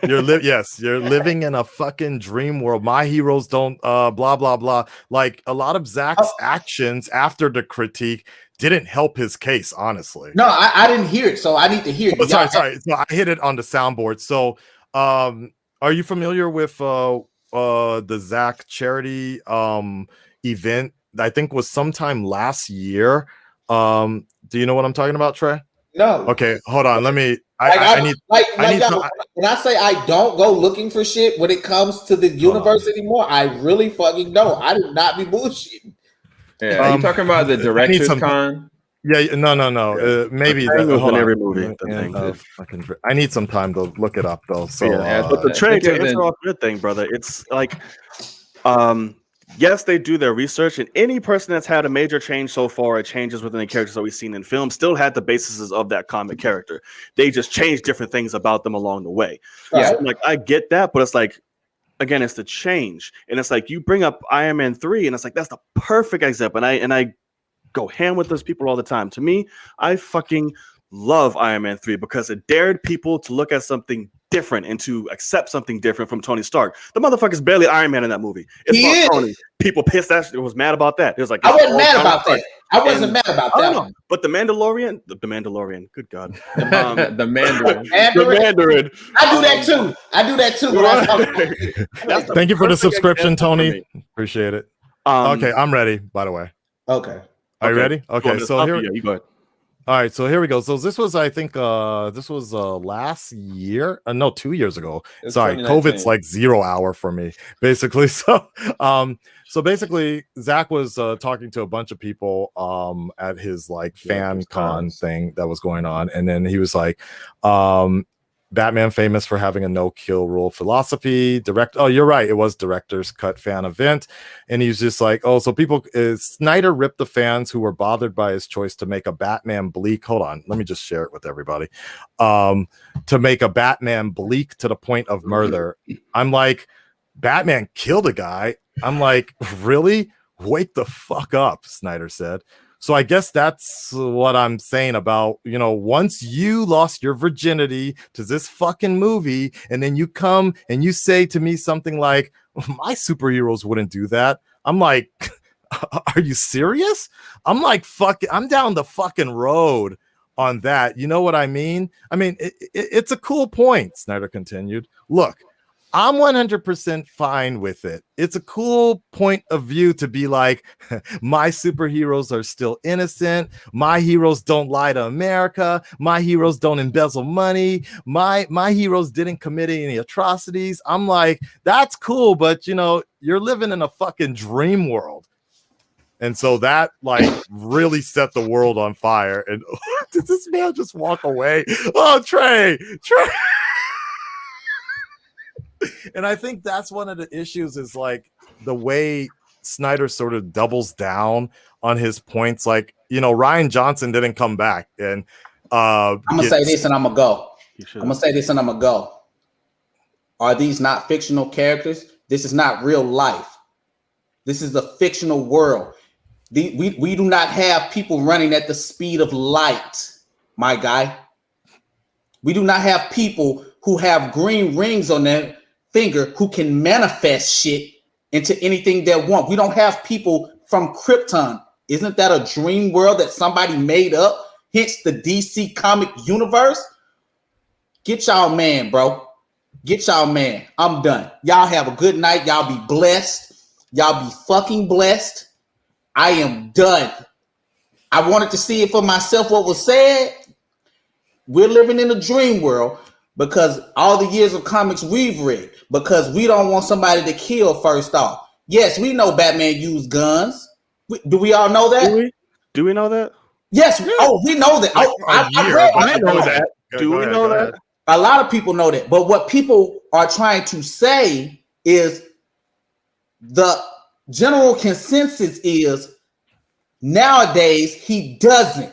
you're living in a fucking dream world. My heroes don't blah blah blah. Like a lot of Zack's actions after the critique didn't help his case, honestly. No, I didn't hear it, so I need to hear it. Sorry. So I hit it on the soundboard. So are you familiar with the Zack charity event? I think was sometime last year. Do you know what I'm talking about, Trey? No. Okay, hold on. Let me. When I say I don't go looking for shit when it comes to the universe anymore, I really fucking don't. I do not be bullshitting. Yeah, are you talking about the director's con? Yeah, no. Maybe every movie. I need some time to look it up though. So, but the Trey, to answer off your thing, brother, it's like, yes, they do their research, and any person that's had a major change so far, or changes within the characters that we've seen in film, still had the basis of that comic character. They just changed different things about them along the way. Yeah, so, like, I get that, but it's like, again, it's the change, and it's like you bring up Iron Man 3, and it's like that's the perfect example. And I go ham with those people all the time. To me, I fucking love Iron Man 3 because it dared people to look at something different and to accept something different from Tony Stark. The motherfucker's barely Iron Man in that movie. It's about Tony. People pissed that was mad about that. It was like I wasn't mad about that. I wasn't mad about that. Know. But the Mandalorian, good God, the Mandarin. The Mandarin. I do that too. Thank you for the subscription, Tony. Appreciate it. Okay, I'm ready. By the way. Okay. Are you ready? Okay, so here. You go ahead. All right, so here we go. So this was, I think, last year. No, 2 years ago. Sorry, COVID's like 0 hour for me, basically. So, basically, Zack was talking to a bunch of people at his like fan con thing that was going on, and then he was like, Batman famous for having a no-kill rule philosophy. Oh, you're right. It was director's cut fan event. And he's just like, oh, so Snyder ripped the fans who were bothered by his choice to make a Batman bleak. Hold on. Let me just share it with everybody. To make a Batman bleak to the point of murder. I'm like, Batman killed a guy. I'm like, really? Wake the fuck up, Snyder said. So I guess that's what I'm saying about, you know, once you lost your virginity to this fucking movie, and then you come and you say to me something like, my superheroes wouldn't do that. I'm like, are you serious? I'm like, I'm down the fucking road on that. You know what I mean? I mean, it's a cool point, Snyder continued. Look, I'm 100% fine with it. It's a cool point of view to be like, my superheroes are still innocent. My heroes don't lie to America. My heroes don't embezzle money. My heroes didn't commit any atrocities. I'm like, that's cool, but you know, you're living in a fucking dream world. And so that like really set the world on fire. And did this man just walk away? Oh, Trey. And I think that's one of the issues is like the way Snyder sort of doubles down on his points. Like, you know, Ryan Johnson didn't come back. And I'm going to say this and I'm going to go. I'm going to say this and I'm going to go. Are these not fictional characters? This is not real life. This is the fictional world. We do not have people running at the speed of light, my guy. We do not have people who have green rings on their finger who can manifest shit into anything they want. We don't have people from Krypton. Isn't that a dream world that somebody made up hence the DC comic universe, get y'all man, bro. Get y'all man. I'm done. Y'all have a good night. Y'all be blessed. Y'all be fucking blessed. I am done. I wanted to see it for myself what was said. We're living in a dream world because all the years of comics we've read, because we don't want somebody to kill first off. Yes, we know Batman used guns. Do we all know that? Do we know that? Yes. Oh, we know that. I know that. Do we know that? A lot of people know that. But what people are trying to say is the general consensus is nowadays he doesn't.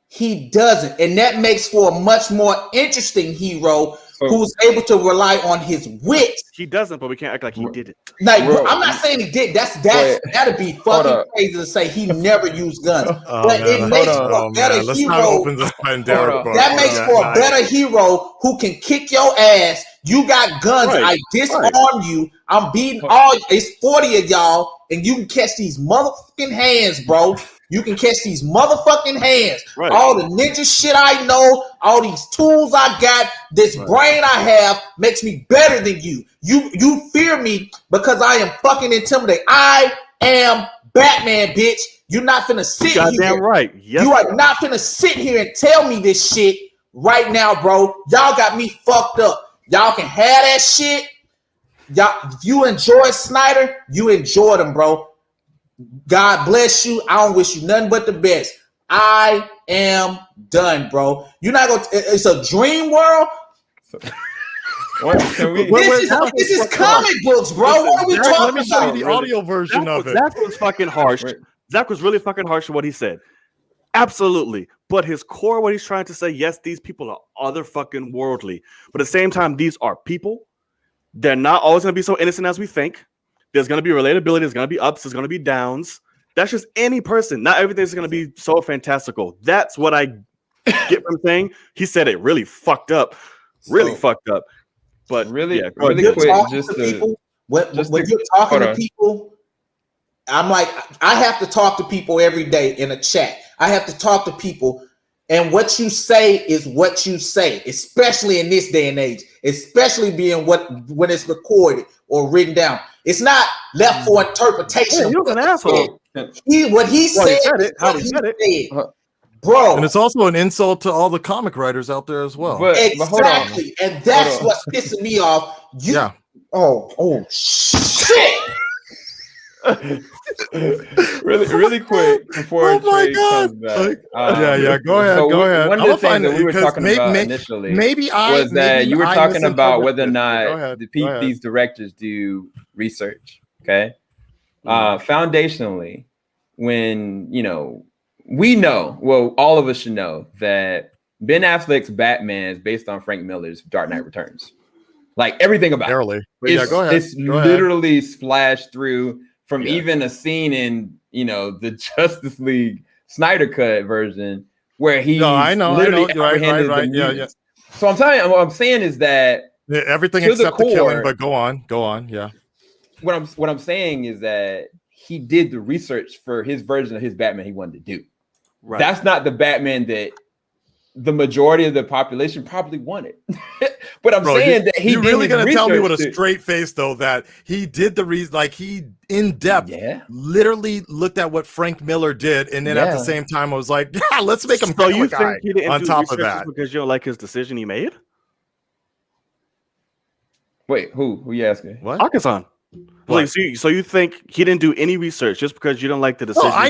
He doesn't. And that makes for a much more interesting hero who's able to rely on his wit. He doesn't, but we can't act like he did it. Like, I'm not saying he did. That'd be fucking crazy to say he never used guns. But it makes for a better hero. That makes for a better hero who can kick your ass. You got guns. I disarm you. I'm beating it's 40 of y'all, and you can catch these motherfucking hands, bro. You can catch these motherfucking hands. Right. All the ninja shit I know, all these tools I got, this brain I have makes me better than you. You fear me because I am fucking intimidated. I am Batman, bitch. You're not finna sit here. Goddamn right. Yes, you are not finna sit here and tell me this shit right now, bro. Y'all got me fucked up. Y'all can have that shit. Y'all, if you enjoy Snyder, you enjoyed him, bro. God bless you. I don't wish you nothing but the best. I am done, bro. You're not gonna. It's a dream world. This is comic books, bro. What are we talking about? Let me show you the audio version of it. That was fucking harsh. Zach was really fucking harsh in what he said. Absolutely. But his core, what he's trying to say, yes, these people are other fucking worldly. But at the same time, these are people. They're not always going to be so innocent as we think. There's going to be relatability. There's going to be ups. There's going to be downs. That's just any person. Not everything's going to be so fantastical. That's what I get from saying. He said it really fucked up. Really fucked up. But really, yeah, really quick, when you're talking to people, I'm like, I have to talk to people every day in a chat. I have to talk to people. And what you say is what you say, especially in this day and age, especially being when it's recorded or written down. It's not left for interpretation. Yeah, you're an asshole. What he said, how he said it. Bro. And it's also an insult to all the comic writers out there as well. Exactly. And that's what's pissing me off. Oh shit. really quick before Trey comes back. Go ahead. One of the things that we were talking about initially was that you were talking about whether or not these directors do research. Okay. Foundationally, when we know, well, all of us should know that Ben Affleck's Batman is based on Frank Miller's Dark Knight Returns. Like everything about it. It's literally splashed through from even a scene in the Justice League Snyder Cut version where he literally apprehended the mutants. So I'm telling you, what I'm saying is that everything except the killing, but go on. Yeah. What I'm saying is that he did the research for his version of his Batman he wanted to do. Right. That's not the Batman that the majority of the population probably wanted. But I'm saying that he really gonna tell me with a straight face though that he did the reason, like he in depth literally looked at what Frank Miller did, and then at the same time I was like, let's make him so you think he didn't on top of that because you don't like his decision he made? Wait, who you asking? What? Arkansas. Like, so you think he didn't do any research just because you don't like the decision? I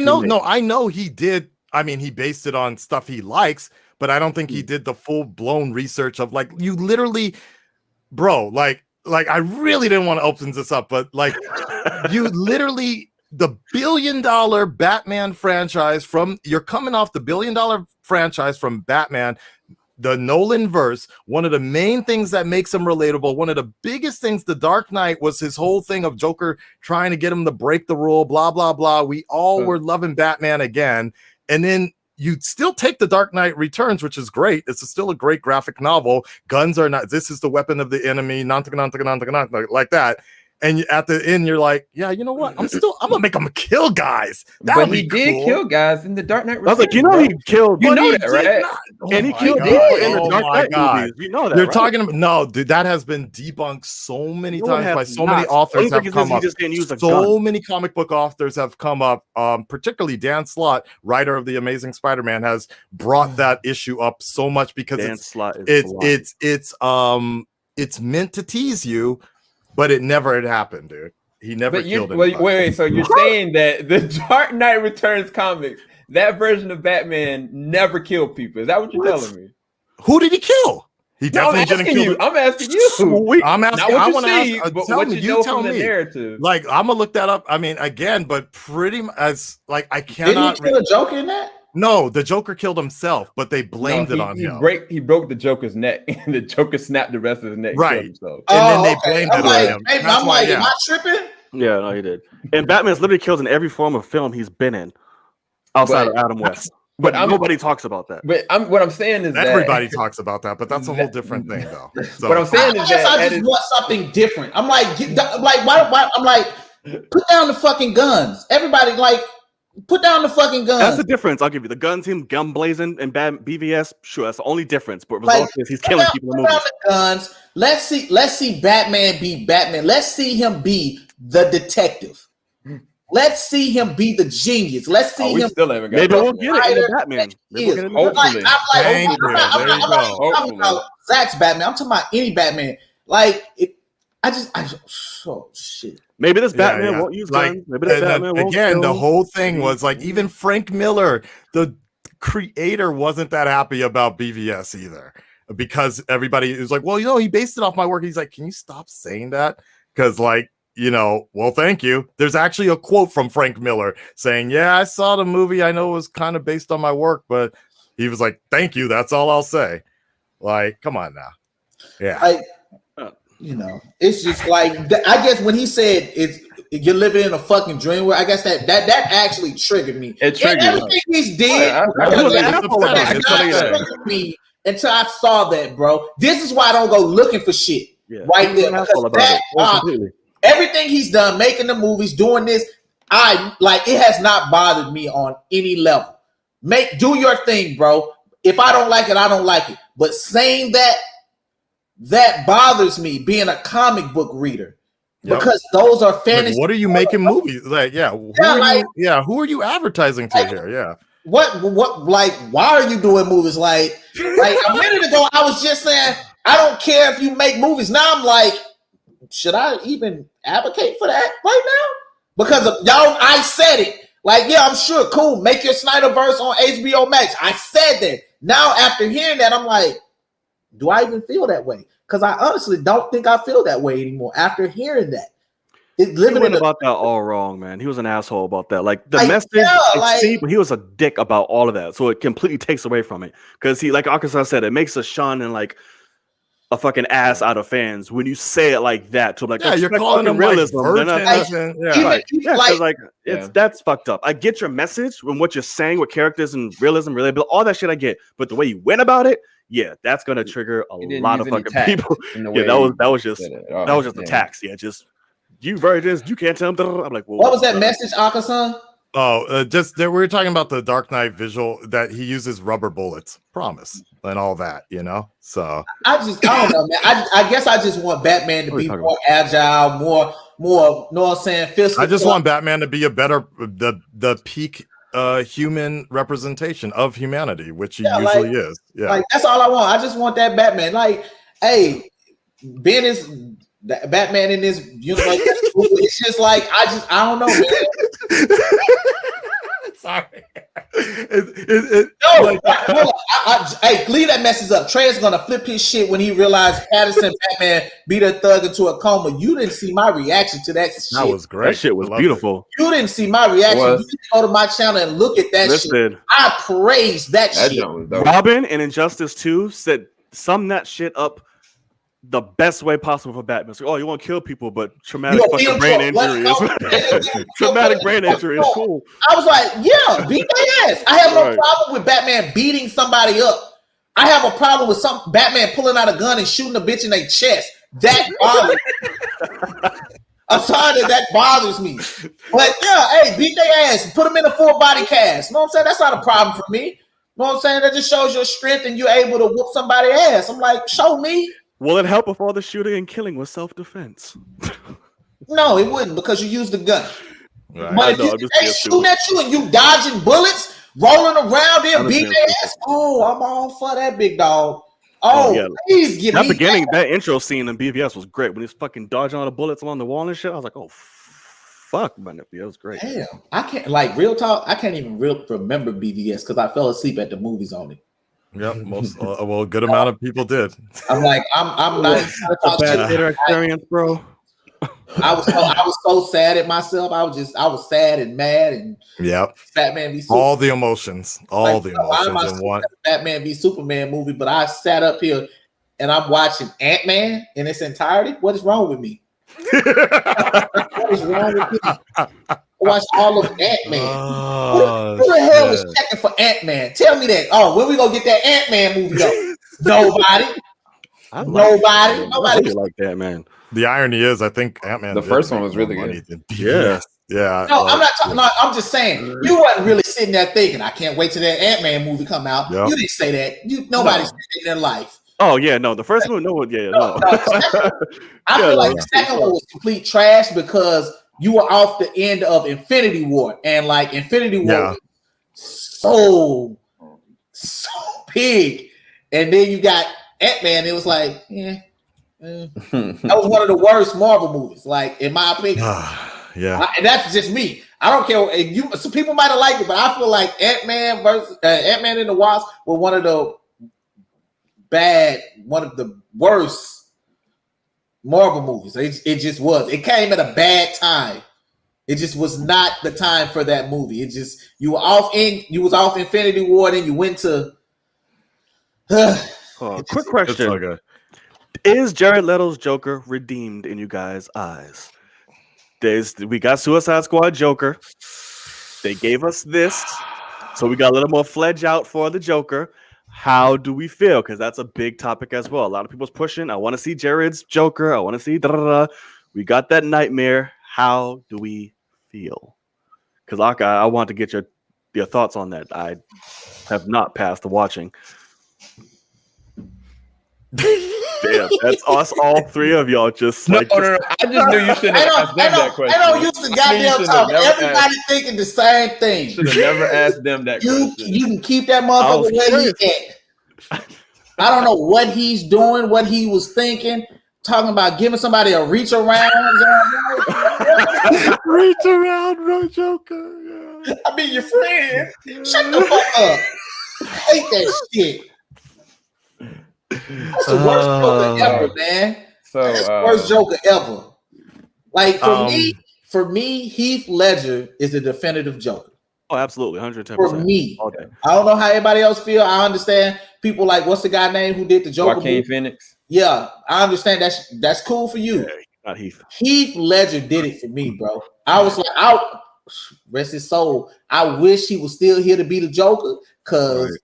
know he did. I mean, he based it on stuff he likes, but I don't think he did the full blown research of like you literally, bro. Like I really didn't want to open this up, but like you literally the $1 billion Batman franchise you're coming off the $1 billion franchise from Batman. The Nolan verse, one of the main things that makes him relatable, one of the biggest things, The Dark Knight was his whole thing of Joker trying to get him to break the rule, blah, blah, blah. We all were loving Batman again. And then you still take The Dark Knight Returns, which is great. It's still a great graphic novel. Guns are not, this is the weapon of the enemy, like that. and at the end you're like, yeah, you know what? I'm gonna make him kill guys. But he did kill guys in the Dark Knight. I was like, you know, he killed. You know that, right? And he killed people in the Dark Knight movies. You know that. You're talking about no, dude. That has been debunked so many times by so many authors have come up. So many comic book authors have come up. Particularly Dan Slott, writer of the Amazing Spider-Man, has brought that issue up so much because it's meant to tease you, but it never had happened, dude. He never killed anybody. Wait, so you're saying that the Dark Knight Returns comics, that version of Batman never killed people? Is that what you're telling me? Who did he kill? He definitely didn't kill you. I'm asking you. I'm asking. Not what I you want to ask. tell What me. you know tell from me. The narrative. Like I'm gonna look that up. I mean, again, but pretty much as like I cannot. Didn't he kill a Joker in that? No, the Joker killed himself, but they blamed it on him. He broke the Joker's neck, and the Joker snapped the rest of his neck. Right. And then they blamed it on him. I'm like, am I tripping? Yeah, no, he did. And Batman's literally killed in every form of film he's been in, outside of Adam West. But nobody talks about that. But what I'm saying is everybody talks about that, but that's a whole different thing, though. So, what I'm saying is I just want something different. I'm like, why? I'm like, put down the fucking guns. Everybody, like, put down the fucking guns. That's the difference. I'll give you the gun team, gun blazing, and BVS. Sure, that's the only difference. But result is he's killing people in the movies. The guns. Let's see Batman be Batman. Let's see him be the detective. Let's see him be the genius. Let's see him. Still haven't got maybe we'll get it in the Batman. Hopefully. I'm talking about Zack's Batman. I'm talking about any Batman. Like it. Oh shit. Maybe this Batman won't use guns. Maybe this Batman won't. Again, the whole thing was like even Frank Miller, the creator, wasn't that happy about BVS either, because everybody is like, well, you know, he based it off my work. He's like, can you stop saying that? Because like, you know, well, thank you. There's actually a quote from Frank Miller saying, yeah, I saw the movie. I know it was kind of based on my work, but he was like, thank you. That's all I'll say. Like, come on now. Yeah. You know, it's just like, I guess when he said you're living in a fucking dream world, I guess that actually triggered me. It triggered everything he's did. Me until I saw that, bro. This is why I don't go looking for shit right there. Everything he's done, making the movies, doing this, it has not bothered me on any level. Do your thing, bro. If I don't like it, I don't like it. But saying that bothers me, being a comic book reader. Yep. Because those are fantasy. Like, what are you making movies? Like, who are you advertising to here? Yeah. What like why are you doing movies? Like a minute ago, I was just saying I don't care if you make movies. Now I'm like, should I even advocate for that right now? Because of y'all, I said it. Like, yeah, I'm sure, cool. Make your Snyderverse on HBO Max. I said that. Now, after hearing that, I'm like, do I even feel that way? Because I honestly don't think I feel that way anymore after hearing that. He went about that all wrong, man. He was an asshole about that. Like the message, but he was a dick about all of that. So it completely takes away from it. Because he, like Arkansas said, it makes a shun and like a fucking ass out of fans when you say it like that. So like, you're calling them realism. That's fucked up. I get your message and what you're saying with characters and realism, all that shit I get. But the way you went about it, that's gonna trigger a lot of fucking people. Yeah, that was just a tax. Yeah, just you virgins, you can't tell them. I'm like, well, what was that message, Akasan? Oh, we were talking about the Dark Knight visual that he uses rubber bullets, promise, and all that, you know. So I don't know, man. I guess I just want Batman to be more agile, more. Know what I'm saying? I just want Batman to be a better the peak human representation of humanity, which he usually is. Yeah, like that's all I want. I just want that Batman. Like, hey, Ben is Batman in this universe. It's just like I don't know, man. Sorry. Hey, leave that message up. Trey is gonna flip his shit when he realized Patterson Batman beat a thug into a coma. You didn't see my reaction to that shit. That was great. That shit was beautiful. You didn't see my reaction. You need to go to my channel and look at that shit. I praised that shit. Robin and Injustice 2 said sum that shit up the best way possible for Batman. So, you want to kill people, but traumatic fucking brain injury is traumatic brain injury is cool. I was like, yeah, beat their ass. I have no problem with Batman beating somebody up. I have a problem with Batman pulling out a gun and shooting a bitch in their chest. That bothers I'm sorry that bothers me. But yeah, hey, beat their ass, put them in a full body cast. You know what I'm saying? That's not a problem for me. You know what I'm saying? That just shows your strength and you're able to whoop somebody's ass. I'm like, show me. Will it help if all the shooting and killing was self-defense? No, it wouldn't because you used the gun. Right. But if they shooting at you and you dodging bullets, rolling around there, beating their ass, oh, I'm all for that, big dog. Oh, yeah. Please give me that intro scene in BVS was great when he's fucking dodging all the bullets along the wall and shit. I was like, oh, fuck, man, that was great. Damn, I can't real talk. I can't even remember BVS because I fell asleep at the movies on it. Yep, most a good amount of people did. I'm like, I'm not a bad theater experience, bro. I was so sad at myself. I was sad and mad and Batman v Superman. All the emotions in one. Batman v Superman movie, but I sat up here and I'm watching Ant-Man in its entirety. What is wrong with me? What is wrong with me? I watched all of Ant-Man. Who the hell is checking for Ant-Man? Tell me that. Oh, when we gonna get that Ant-Man movie up? Nobody. Nobody like that, man. The irony is, I think Ant-Man. The first one was really good. Yeah. No, I'm not talking. No, I'm just saying you wasn't really sitting there thinking, "I can't wait till that Ant-Man movie come out." Yep. You didn't say that. Nobody said that in their life. Oh yeah, no. The first one, no. I feel like the second one was complete trash because you were off the end of Infinity War, and like Infinity War, so big, and then you got Ant-Man. It was like, that was one of the worst Marvel movies, like in my opinion. And that's just me. I don't care. Some people might have liked it, but I feel like Ant-Man versus Ant-Man and the Wasp were one of the worst Marvel movies. It just was. It came at a bad time. It just was not the time for that movie. It just you was off Infinity War, and you went to. Quick question. Is Jared Leto's Joker redeemed in you guys' eyes? We got Suicide Squad Joker. They gave us this, so we got a little more fledged out for the Joker. How do we feel? Because that's a big topic as well. A lot of people's pushing. I want to see Jared's Joker. I want to see We got that Nightmare. How do we feel? Because I want to get your thoughts on that. I have not passed the watching. Damn, that's us, all three of y'all. Just no. I just knew you shouldn't have asked them that question. I don't use the goddamn talk. Everybody thinking the same thing. Should have never asked them that question. You can keep that motherfucker where he's at. I don't know what he's doing, what he was thinking. Talking about giving somebody a reach around. Reach around, no Joker. Yeah. I mean, your friend. Shut the fuck up. I hate that shit. That's the worst Joker ever, man. That's the worst Joker ever. Like for me, Heath Ledger is a definitive Joker. Oh, absolutely, 110%. For me, okay. I don't know how everybody else feel. I understand people like what's the guy name who did the Joker? Joaquin Phoenix. Yeah, I understand that's cool for you. Yeah, not Heath. Heath Ledger did it for me, bro. I was like, rest his soul. I wish he was still here to be the Joker because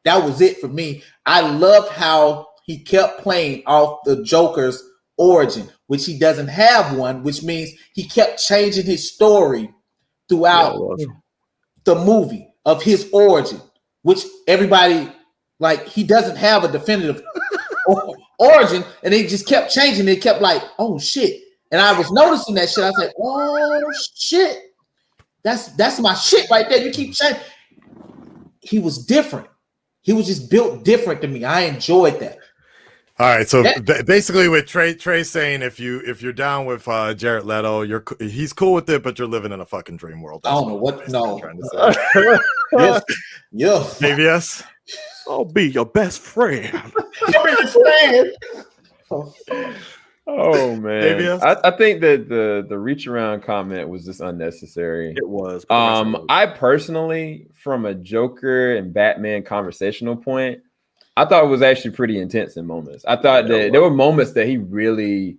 that was it for me. I loved how he kept playing off the Joker's origin, which he doesn't have one, which means he kept changing his story throughout the movie of his origin, which everybody like he doesn't have a definitive origin, and they just kept changing. They kept like, oh shit. And I was noticing that shit. I was like, oh shit. That's my shit right there. You keep changing. He was different. He was just built different to me. I enjoyed that. All right, so basically, with Trey saying if you're down with Jared Leto, he's cool with it, but you're living in a fucking dream world. That's I don't know what. No, trying to say. Yes. JVS. I'll be your best friend. I'll be your friend. Oh man, I think that the reach around comment was just unnecessary. It was. I personally, from a Joker and Batman conversational point, I thought it was actually pretty intense in moments. I thought that there were moments that he really,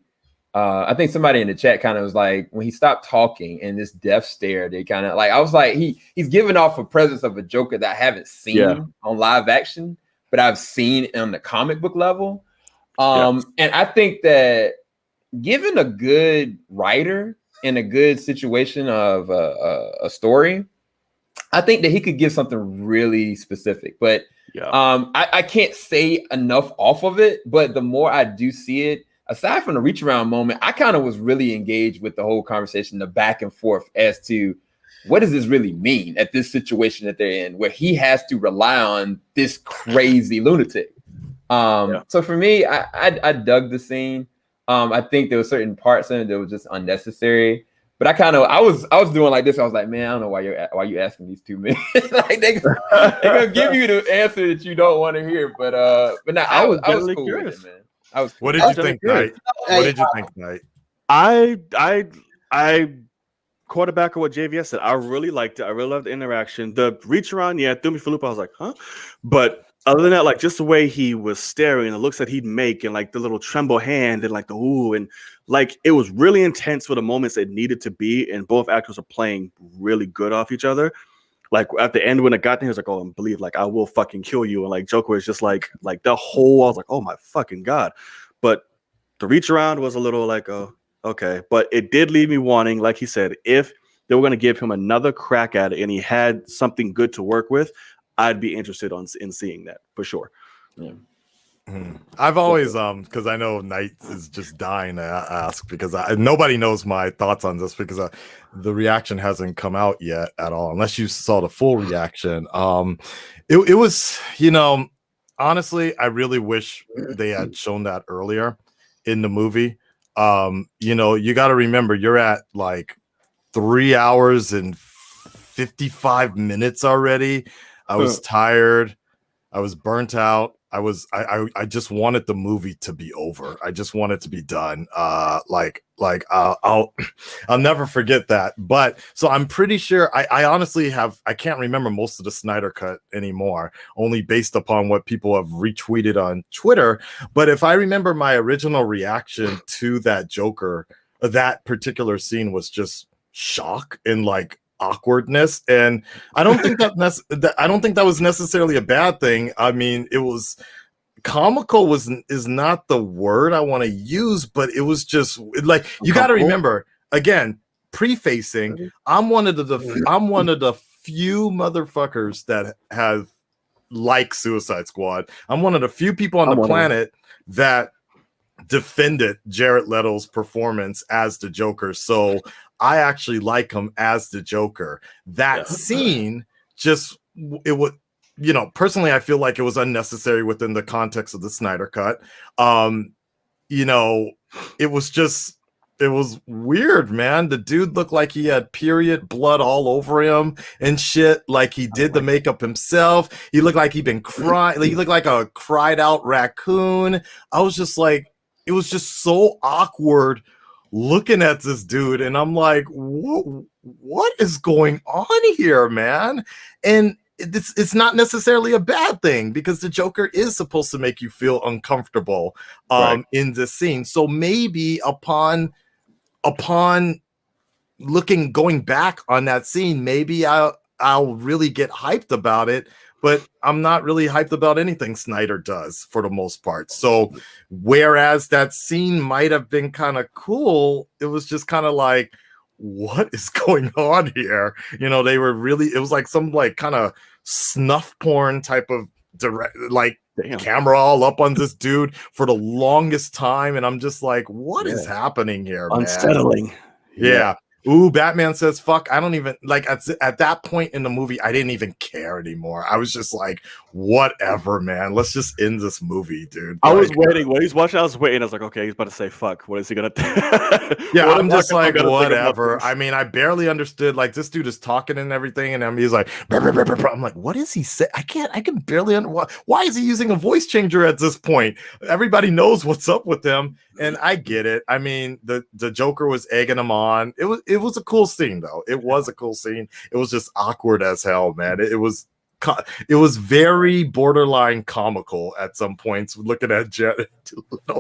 I think somebody in the chat kind of was like, when he stopped talking and this death stare, they kind of like, I was like, he's giving off a presence of a Joker that I haven't seen on live action, but I've seen on the comic book level. And I think that given a good writer in a good situation of a story, I think that he could give something really specific. But I can't say enough off of it. But the more I do see it, aside from the reach around moment, I kind of was really engaged with the whole conversation, the back and forth as to what does this really mean at this situation that they're in, where he has to rely on this crazy lunatic. So for me, I dug the scene. I think there were certain parts in it that was just unnecessary. But I was doing like this. I was like, man, I don't know why you asking these 2 men. Like they're gonna give you the answer that you don't want to hear. But no, I was cool curious. With it, man. I was. Cool. What did you think, Knight? What did you think, Knight? I quarterback of what JVS said. I really liked it. I really loved the interaction. The reach around, threw me for a loop. I was like, huh? But other than that, like just the way he was staring and the looks that he'd make and like the little tremble hand and like the ooh, and like it was really intense for the moments it needed to be. And both actors are playing really good off each other. Like at the end when it got there, he was like, oh, and believe like I will fucking kill you. And like Joker was just like the whole, I was like, oh my fucking God. But the reach around was a little like, oh, okay. But it did leave me wanting, like he said, if they were going to give him another crack at it and he had something good to work with, I'd be interested in seeing that for sure. Yeah. I've always because I know Knight is just dying to ask because nobody knows my thoughts on this because the reaction hasn't come out yet at all unless you saw the full reaction. It was, honestly, I really wish they had shown that earlier in the movie. You got to remember you're at like 3 hours and 55 minutes already. I was tired. I was burnt out. I just wanted the movie to be over. I just want it to be done. I'll never forget that. But so I'm pretty sure I honestly I can't remember most of the Snyder cut anymore, only based upon what people have retweeted on Twitter. But if I remember my original reaction to that Joker, that particular scene was just shock and like awkwardness, and I don't think that was necessarily a bad thing. I mean, it was comical is not the word I want to use, but it was just like you got to remember again, prefacing. I'm one of the few motherfuckers that have like Suicide Squad. I'm one of the few people on the planet that defended Jared Leto's performance as the Joker. So I actually like him as the Joker. That scene it would, personally, I feel like it was unnecessary within the context of the Snyder cut. It was weird, man. The dude looked like he had period blood all over him and shit. Like he did the makeup himself. He looked like he'd been crying. He looked like a cried out raccoon. I was just like, it was just so awkward looking at this dude, and I'm like, what is going on here, man? And it's not necessarily a bad thing because the Joker is supposed to make you feel uncomfortable in this scene. So maybe upon going back on that scene, maybe I'll really get hyped about it. But I'm not really hyped about anything Snyder does for the most part. So whereas that scene might have been kind of cool, it was just kind of like, what is going on here? They were really, it was like some like kind of snuff porn type of camera all up on this dude for the longest time. And I'm just like, what is happening here, man? Unsettling. Yeah. Ooh, Batman says, fuck, I don't even, like, at that point in the movie, I didn't even care anymore. I was just like, whatever, man. Let's just end this movie, dude. I was waiting. When he's watching, I was waiting. I was like, okay, he's about to say, fuck. What is he going to do? Yeah, I'm just like, whatever. I mean, I barely understood. Like, this dude is talking and everything, and he's like, brr, brr, brr, brr, brr. I'm like, what is he saying? I can barely understand. Why is he using a voice changer at this point? Everybody knows what's up with him. And I get it. I mean, the Joker was egging him on. It was a cool scene, though. It was a cool scene. It was just awkward as hell, man. It was very borderline comical at some points. Looking at Jet, I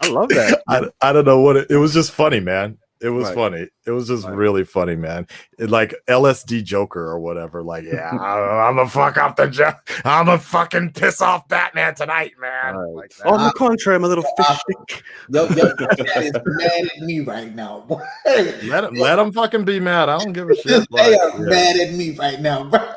love that. I don't know what it was just funny, man. It was funny. It was just really funny, man. Like LSD Joker or whatever. Like, yeah, I'm gonna fuck up the I'm gonna fucking piss off Batman tonight, man. Like on the contrary, my little fish. Yo, is mad at me right now. let him fucking be mad. I don't give a shit. They are mad at me right now, bro.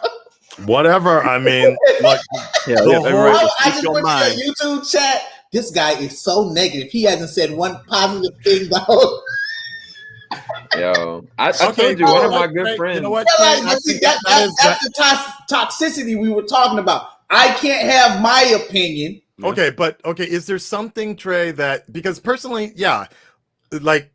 Whatever. I mean, like, I just went to your YouTube chat. This guy is so negative. He hasn't said one positive thing though. Yo, I told you, one of my good friends. You know what? That's the toxicity we were talking about. I can't have my opinion. Okay, but is there something, Trey, that because personally, yeah, like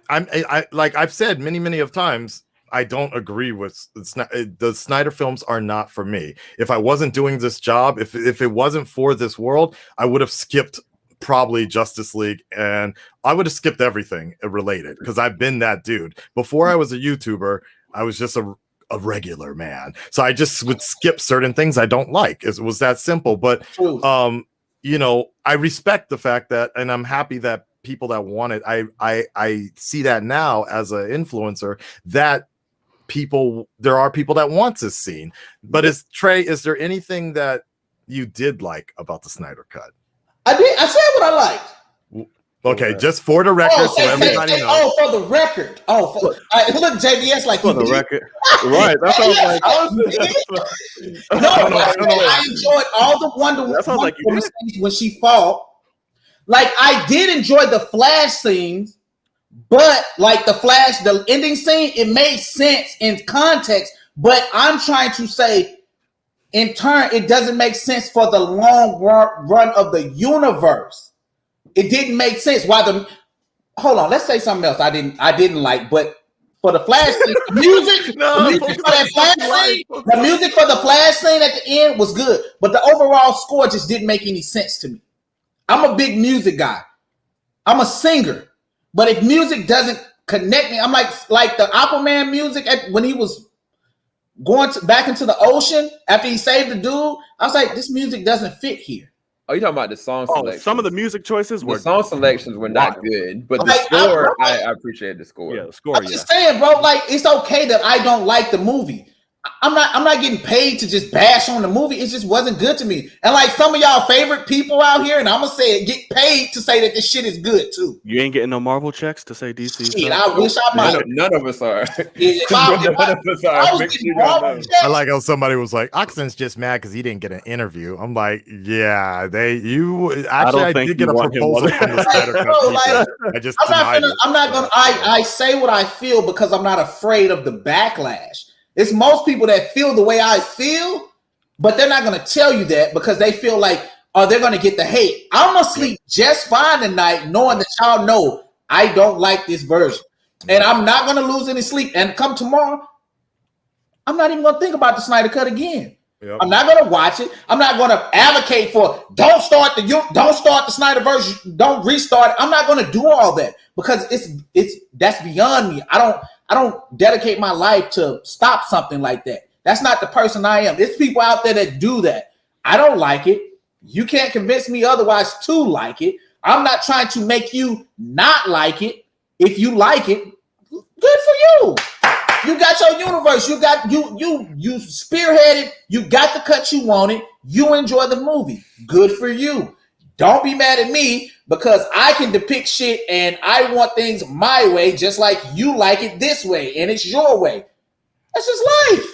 I like I've said many of times, I don't agree with the Snyder films are not for me. If I wasn't doing this job, if it wasn't for this world, I would have skipped probably Justice League, and I would have skipped everything related because I've been that dude. Before I was a YouTuber, I was just a regular man. So I just would skip certain things I don't like. It was that simple. But you know, I respect the fact that, and I'm happy that people that want it, I see that now as an influencer that there are people that want this scene. But Trey, is there anything that you did like about the Snyder Cut? I did. I said what I liked. Okay, just for the record, so everybody knows. Oh, for the record. Look, JVS, like for the record, right? That's what I was like. I enjoyed all the Wonder Woman scenes when she fought. Like I did enjoy the Flash scenes, but like the ending scene, it made sense in context. But I'm trying to say, in turn, it doesn't make sense for the long run of the universe. It didn't make sense. Hold on, let's say something else I didn't like, but for the Flash scene, the music for the Flash scene at the end was good, but the overall score just didn't make any sense to me. I'm a big music guy. I'm a singer, but if music doesn't connect me, I'm like the Aquaman music when he was going back into the ocean after he saved the dude. I was like, this music doesn't fit here. Oh, you talking about the song selection? Some of the music choices were song selections were not good, but the score, I appreciate the score. Yeah, the score. I'm just saying, bro. Like, it's okay that I don't like the movie. I'm not getting paid to just bash on the movie. It just wasn't good to me. And like some of y'all favorite people out here, and I'm gonna say it, get paid to say that this shit is good too. You ain't getting no Marvel checks to say DC. Shit, I wish I might. None of us are. I like how somebody was like, Oxen's just mad because he didn't get an interview. I'm like, yeah, I did get a proposal from the Snyder Cut. I say what I feel because I'm not afraid of the backlash. It's most people that feel the way I feel, but they're not going to tell you that because they feel like, they're going to get the hate. I'm going to sleep just fine tonight knowing that y'all know I don't like this version. And I'm not going to lose any sleep. And come tomorrow, I'm not even going to think about the Snyder Cut again. Yep. I'm not going to watch it. I'm not going to advocate for don't start the Snyderverse, don't restart it. I'm not going to do all that because that's beyond me. I don't dedicate my life to stop something like that. That's not the person I am. There's people out there that do that. I don't like it. You can't convince me otherwise to like it. I'm not trying to make you not like it. If you like it, good for you. You got your universe. You got you spearheaded. You got the cut you wanted. You enjoy the movie. Good for you. Don't be mad at me because I can depict shit and I want things my way, just like you like it this way, and it's your way. That's just life.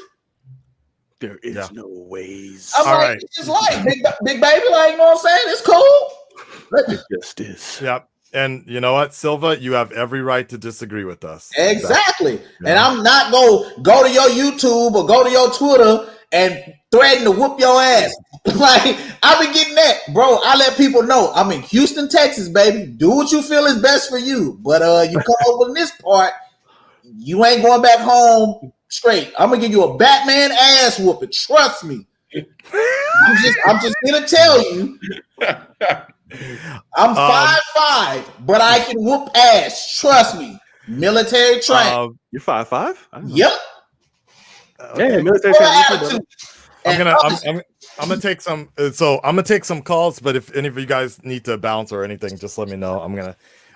There is no ways. It's just life, big baby. Like, you know what I'm saying? It's cool. It just is. Yep. And you know what, Silva, you have every right to disagree with us. Exactly. Yeah. And I'm not going to go to your YouTube or go to your Twitter and threaten to whoop your ass. Like, I've been getting that, bro. I let people know I'm in Houston, Texas, baby. Do what you feel is best for you. But you come over in this part, you ain't going back home straight. I'm gonna give you a Batman ass whooping. Trust me. I'm just gonna tell you. I'm 5'5", but I can whoop ass. Trust me. Military trained. You're 5'5"? Yep. Yeah, military trained. I'm gonna take some. So I'm gonna take some calls. But if any of you guys need to bounce or anything, just let me know.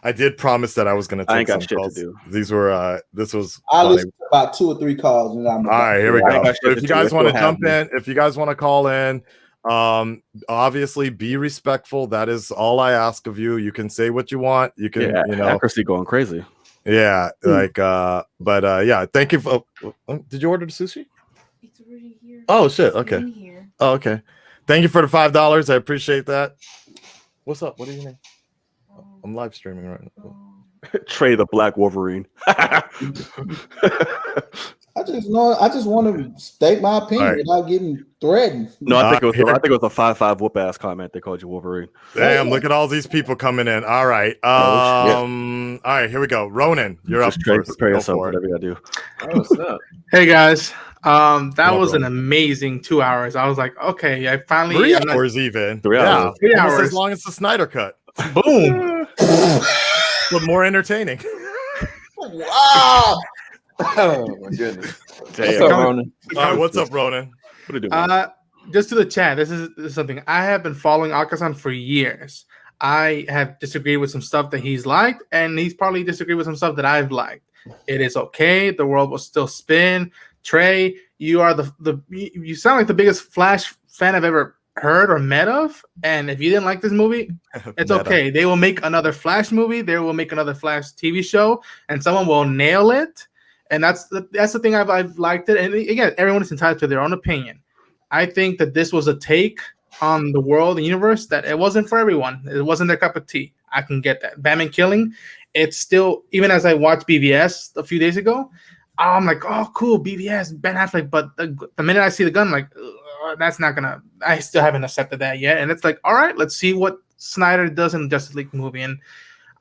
I did promise that I was going to take some calls. These were this was. I listened to about 2 or 3 calls. And I'm all right, here we go. So if you guys want to jump in, if you guys want to call in, obviously be respectful. That is all I ask of you. You can say what you want. You can, you know, accuracy going crazy. Yeah, like but yeah, thank you for did you order the sushi? It's already here. Oh shit, okay. Oh, okay. Thank you for the $5. I appreciate that. What's up? What do you mean? I'm live streaming right now. Trey the Black Wolverine. I just want to state my opinion without getting threatened. No, I think it was a 5-5 whoop ass comment. They called you Wolverine. Damn, look at all these people coming in. All right. All right, here we go. Ronan, you're up first. Prepare yourself, whatever you gotta do. Oh, what's up? Hey guys. That was an amazing 2 hours. I was like, okay, I finally 3 hours even. 3 hours. 3 hours. As long as the Snyder cut. Boom. But more entertaining. Wow. Oh my goodness. What's up, Ronan? All right, what's up, Ronan? What are you doing? Just to the chat, this is something I have been following Akasan for years. I have disagreed with some stuff that he's liked, and he's probably disagreed with some stuff that I've liked. It is okay. The world will still spin. Trey, you are you sound like the biggest Flash fan I've ever heard or met of. And if you didn't like this movie, it's okay. They will make another Flash movie. They will make another Flash TV show, and someone will nail it. And that's the thing I've liked it. And again, everyone is entitled to their own opinion. I think that this was a take on the world and universe that it wasn't for everyone. It wasn't their cup of tea. I can get that. Batman killing, it's still, even as I watched BVS a few days ago, I'm like, oh, cool, BVS, Ben Affleck. But the minute I see the gun, I'm like, that's not going to, I still haven't accepted that yet. And it's like, all right, let's see what Snyder does in the Justice League movie. And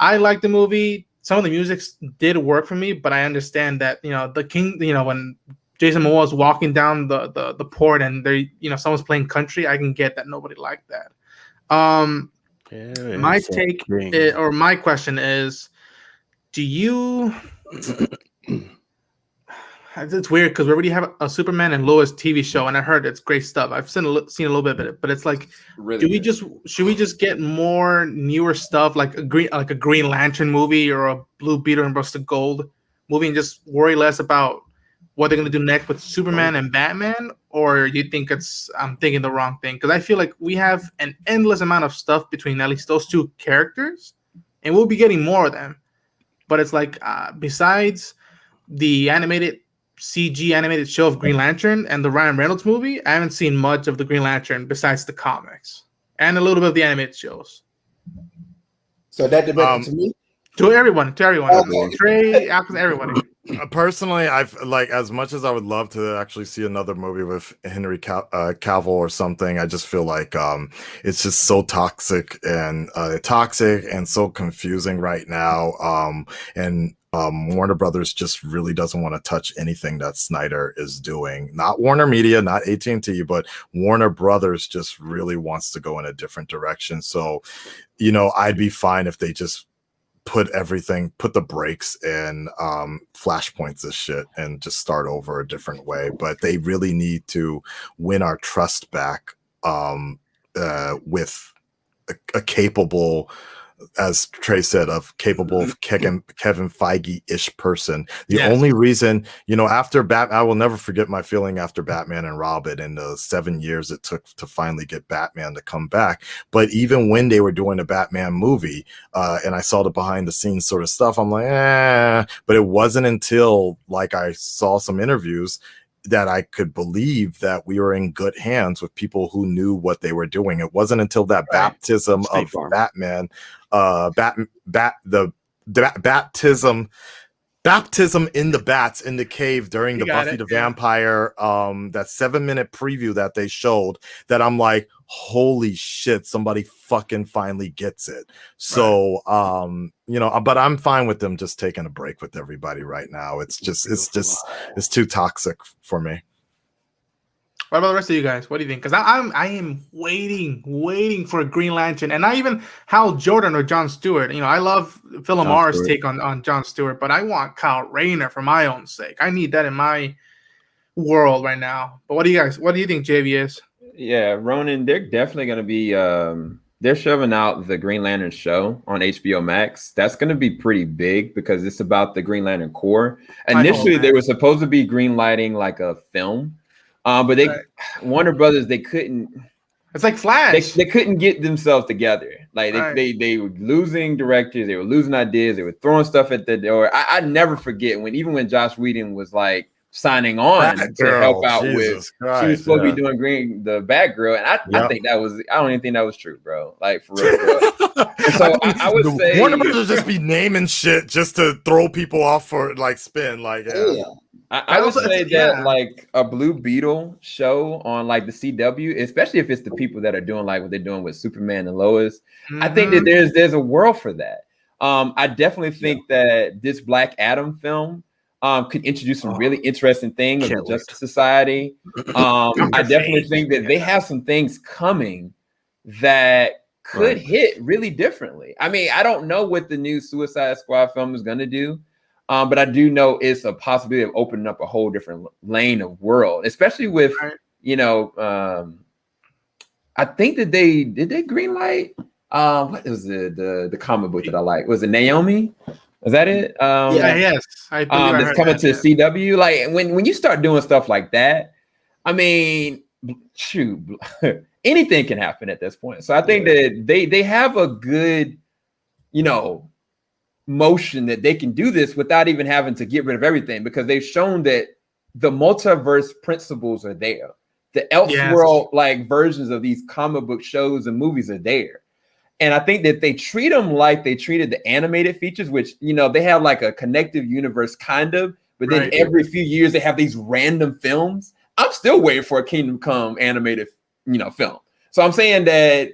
I like the movie. Some of the music did work for me, but I understand that, the King, when Jason Momoa is walking down the port and they, someone's playing country, I can get that nobody liked that. My take or my question is, do you? It's weird because we already have a Superman and Lois TV show, and I heard it's great stuff. I've seen a little bit of it, but it's like, really should we just get more newer stuff like a Green Lantern movie or a Blue Beetle and Buster Gold movie, and just worry less about what they're gonna do next with Superman and Batman? Or you think I'm thinking the wrong thing? Because I feel like we have an endless amount of stuff between at least those two characters, and we'll be getting more of them. But it's like besides the CG animated show of Green Lantern and the Ryan Reynolds movie, I haven't seen much of the Green Lantern besides the comics and a little bit of the animated shows. So that debate to me? To everyone. Okay. Trey, everybody. Personally, I've as much as I would love to actually see another movie with Henry Cavill or something, I just feel like it's just so toxic and so confusing right now. And Warner Brothers just really doesn't want to touch anything that Snyder is doing. Not Warner Media, not AT&T, but Warner Brothers just really wants to go in a different direction. So, I'd be fine if they just put the brakes and flashpoints this shit and just start over a different way. But they really need to win our trust back with a capable, as Trey said, capable of Kevin Feige-ish person. The only reason, after Batman, I will never forget my feeling after Batman and Robin and the 7 years it took to finally get Batman to come back. But even when they were doing a Batman movie, and I saw the behind the scenes sort of stuff, I'm like, but it wasn't until I saw some interviews that I could believe that we were in good hands with people who knew what they were doing. It wasn't until that baptism of Batman, baptism in the bats in the cave during the Buffy the Vampire, that 7-minute preview that they showed, that I'm like, holy shit, somebody fucking finally gets it. So, but I'm fine with them just taking a break with everybody right now. It's too toxic for me. What about the rest of you guys? What do you think? Because I am waiting for a Green Lantern, and not even Hal Jordan or Jon Stewart. I love Phil Lamar's take on Jon Stewart, but I want Kyle Rayner for my own sake. I need that in my world right now. But what do you think, JVS? Yeah, Ronan, they're definitely going to be they're shoving out the Green Lantern show on HBO Max. That's going to be pretty big because it's about the Green Lantern Corps. Initially, they were supposed to be green lighting like a film, but Warner Brothers, they couldn't. It's like Flash. They couldn't get themselves together. Like they were losing directors, they were losing ideas, they were throwing stuff at the door. I never forget when Josh Whedon was like signing on to help out with. She was supposed to be doing the Batgirl, and I think that was. I don't even think that was true, bro. Like for real. Bro. So I would say Warner Brothers just be naming shit just to throw people off for like spin. Like I would say that like a Blue Beetle show on like the CW, especially if it's the people that are doing like what they're doing with Superman and Lois. I think that there's a world for that. I definitely think that this Black Adam film could introduce some really interesting things of the Justice Society. I definitely think that they have some things coming that could hit really differently. I mean, I don't know what the new Suicide Squad film is going to do. But I do know it's a possibility of opening up a whole different lane of world, especially with, I think that they greenlight. What was the comic book that I like? Was it Naomi? Was that it? Yes. That's coming to CW. Like when you start doing stuff like that, I mean, shoot, anything can happen at this point. So I think that they have a good, motion that they can do this without even having to get rid of everything, because they've shown that the multiverse principles are there. The Elseworld like versions of these comic book shows and movies are there. And I think that they treat them like they treated the animated features, which, they have like a connective universe kind of, but then every few years they have these random films. I'm still waiting for a Kingdom Come animated, film. So I'm saying that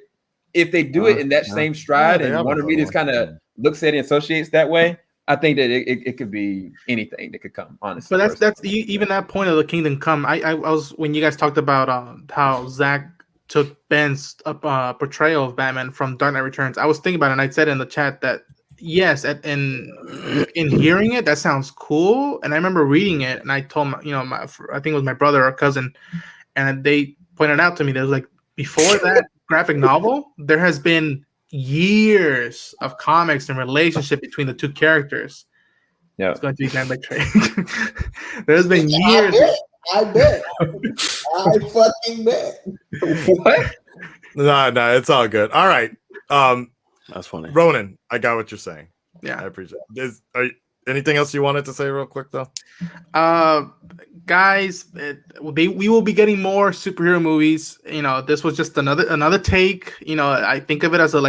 if they do it in that same stride and Warner Media kind of looks at it and associates that way, I think that it could be anything that could come, honestly. But that's even that point of the Kingdom Come. I was, when you guys talked about how Zack took Ben's portrayal of Batman from Dark Knight Returns, I was thinking about it, and I said in the chat that yes, in hearing it, that sounds cool. And I remember reading it, and I told I think it was my brother or cousin, and they pointed out to me that was like, before that graphic novel, there has been years of comics and relationship between the two characters. Yeah, it's going to be done by Trey. There's been years. I bet. I fucking bet. What? No, it's all good. All right. That's funny. Ronan, I got what you're saying. Yeah, I appreciate it. Anything else you wanted to say real quick though? Guys, we will be getting more superhero movies. This was just another take. I think of it as a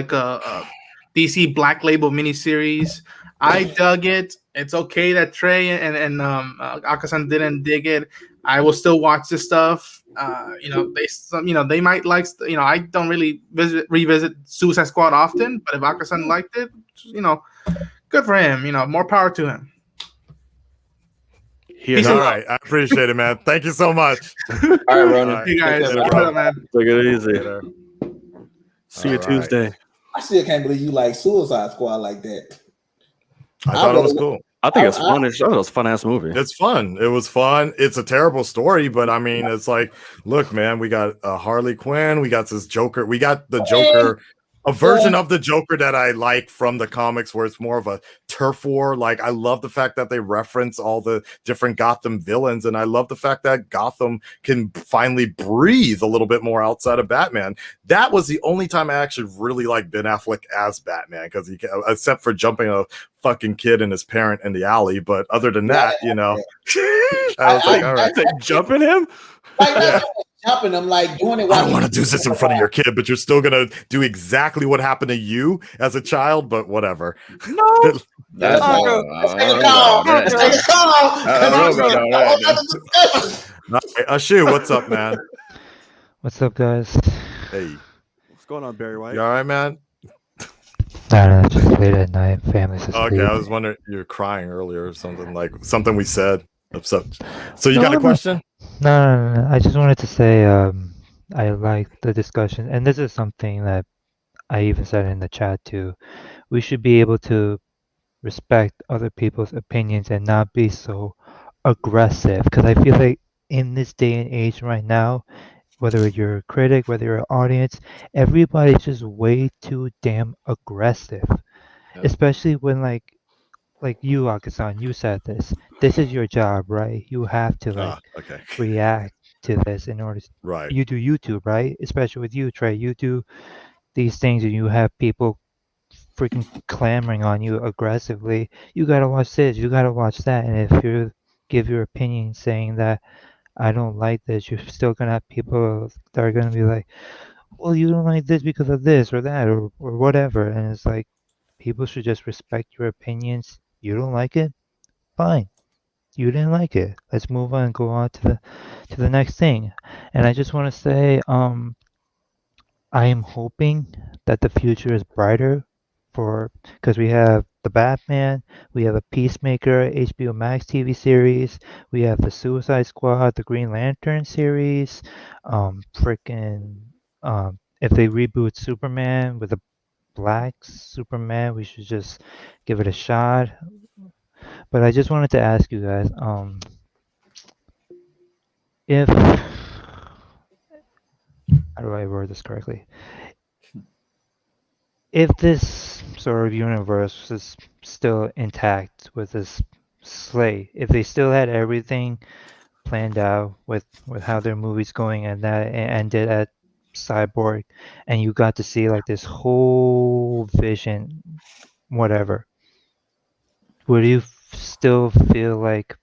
DC Black Label miniseries. I dug it. It's okay that Trey and Akasan didn't dig it. I will still watch this stuff. They might like. I don't really revisit Suicide Squad often, but if Akasan liked it, good for him. More power to him. All right, I appreciate it, man. Thank you so much. All right, Ronan. You guys, man. Take it easy. See you Tuesday. I still can't believe you like Suicide Squad like that. I thought it was cool. I think it's fun. It was a fun ass movie. It's fun. It was fun. It's a terrible story, but I mean, it's like, look, man, we got Harley Quinn. We got this Joker. We got the Joker. A version of the Joker that I like from the comics, where it's more of a turf war. Like, I love the fact that they reference all the different Gotham villains, and I love the fact that Gotham can finally breathe a little bit more outside of Batman. That was the only time I actually really liked Ben Affleck as Batman, because he, except for jumping a fucking kid and his parent in the alley, but other than that, I was like, all right, jumping him. Jumping them, like doing it. I don't want to do this in front of your kid, but you're still gonna do exactly what happened to you as a child. But whatever. No, let's take a call. Let's take a call. Ashu, what's up, man? What's up, guys? Hey, what's going on, Barry White? You all right, man? I don't know, just late at night, family's asleep. Okay, I was wondering, you were crying earlier or something, like something we said. So you got a question? No. I just wanted to say I like the discussion, and this is something that I even said in the chat too. We should be able to respect other people's opinions and not be so aggressive, because I feel like in this day and age right now, whether you're a critic, whether you're an audience, everybody's just way too damn aggressive. Yeah. Especially when like you, Akasan, you said this. This is your job, right? You have to like Okay. react to this in order to, Right. you do YouTube, right? Especially with you, Trey. You do these things and you have people freaking clamoring on you aggressively. You gotta watch this, you gotta watch that. And if you give your opinion saying that I don't like this, you're still gonna have people that are gonna be like, well, you don't like this because of this or that or whatever. And it's like, people should just respect your opinions. You don't like it? Fine. You didn't like it. Let's move on and go on to the next thing. And I just want to say, I am hoping that the future is brighter because we have the Batman, we have a Peacemaker HBO Max TV series, we have the Suicide Squad, the Green Lantern series, freaking if they reboot Superman with a black Superman, we should just give it a shot. But I just wanted to ask you guys, if how do I word this correctly? If this sort of universe is still intact with this slate, if they still had everything planned out with how their movie's going and that it ended at Cyborg, and you got to see like this whole vision, whatever, would you still feel like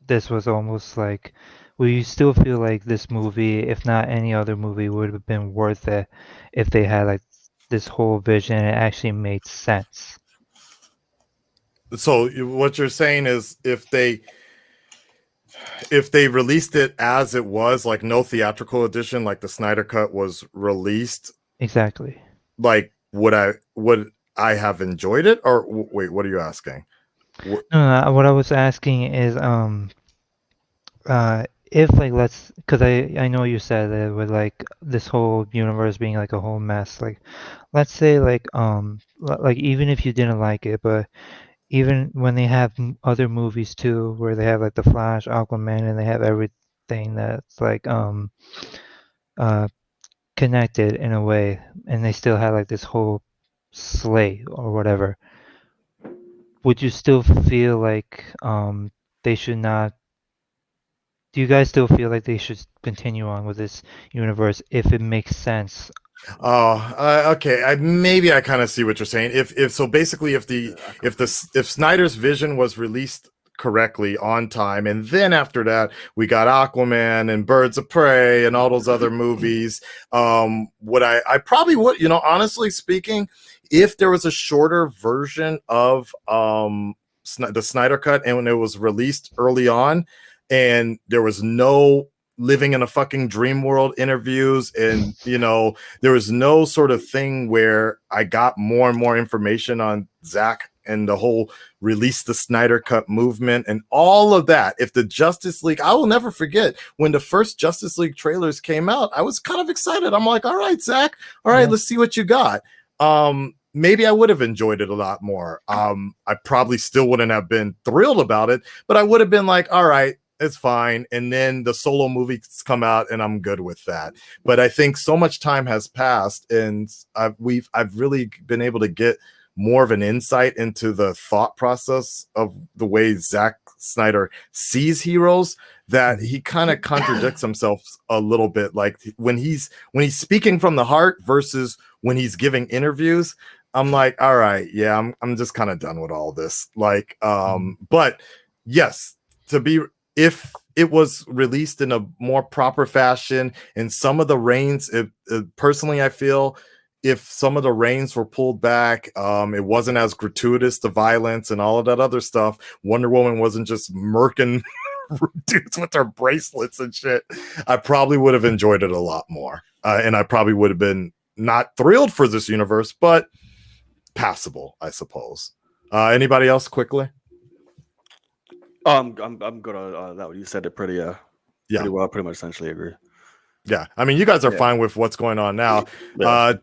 this was almost like, will you still feel like this movie, if not any other movie, would have been worth it if they had like this whole vision and it actually made sense? So what you're saying is if they released it as it was, like no theatrical edition, like the Snyder Cut was released, exactly, like would I have enjoyed it? Or wait, what are you asking? No, what I was asking is if like because I know you said that with like this whole universe being like a whole mess, like let's say like like even if you didn't like it, but even when they have other movies too where they have like the Flash, Aquaman, and they have everything that's like uh connected in a way, and they still have like this whole slate or whatever, would you still feel like they should not, do you guys still feel like they should continue on with this universe if it makes sense? Okay. Maybe I kind of see what you're saying. If so, basically, if Snyder's vision was released correctly on time, and then after that we got Aquaman and Birds of Prey and all those other movies, would I probably would, honestly speaking, if there was a shorter version of the Snyder Cut and when it was released early on, and there was no living in a fucking dream world interviews, and there was no sort of thing where I got more and more information on Zack and the whole release the Snyder Cut movement and all of that. If the Justice League, I will never forget when the first Justice League trailers came out, I was kind of excited. I'm like, all right, Zack, all right, let's see what you got. Maybe I would have enjoyed it a lot more. I probably still wouldn't have been thrilled about it, but I would have been like, all right, it's fine. And then the solo movies come out and I'm good with that. But I think so much time has passed, and I've really been able to get more of an insight into the thought process of the way Zack Snyder sees heroes, that he kind of contradicts himself a little bit. Like when he's speaking from the heart versus when he's giving interviews, I'm like, all right, yeah, I'm just kind of done with all this. Like, but yes, if it was released in a more proper fashion and some of the reins, personally, I feel if some of the reins were pulled back, it wasn't as gratuitous, the violence and all of that other stuff. Wonder Woman wasn't just murking dudes with their bracelets and shit. I probably would have enjoyed it a lot more. And I probably would have been not thrilled for this universe, but passable, I suppose. Anybody else quickly? I'm good on that one. You said it pretty well. Pretty much essentially agree. Yeah, I mean, you guys are fine with what's going on now.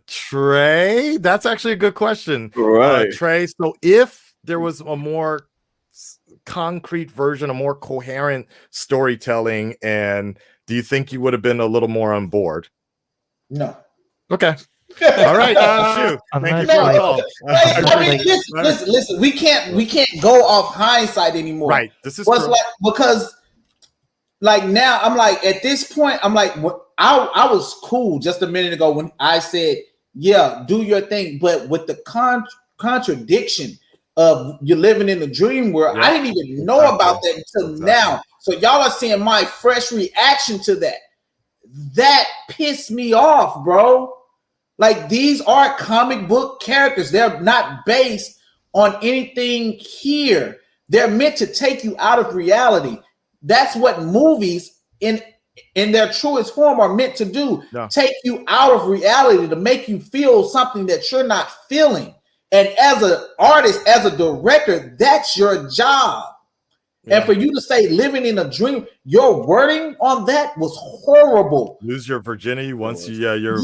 Trey, that's actually a good question. Right. Trey, so if there was a more concrete version, a more coherent storytelling, and do you think you would have been a little more on board? No. Okay. All right. Shoot. Thank you for the call. I mean, listen. We can't go off hindsight anymore. Right. This is true. Because like now I'm like at this point I'm like I was cool just a minute ago when I said yeah, do your thing, but with the contradiction of you're living in a dream world, I didn't even know about that until now. So y'all are seeing my fresh reaction to that. That pissed me off, bro. Like these are comic book characters. They're not based on anything here. They're meant to take you out of reality. That's what movies in their truest form are meant to do. Yeah. Take you out of reality to make you feel something that you're not feeling. And as an artist, as a director, that's your job. Yeah. And for you to say living in a dream, your wording on that was horrible. Lose your virginity once your your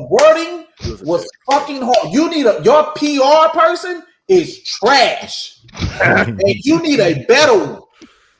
wording was fucking hard. You need your PR person is trash. And you need a better one.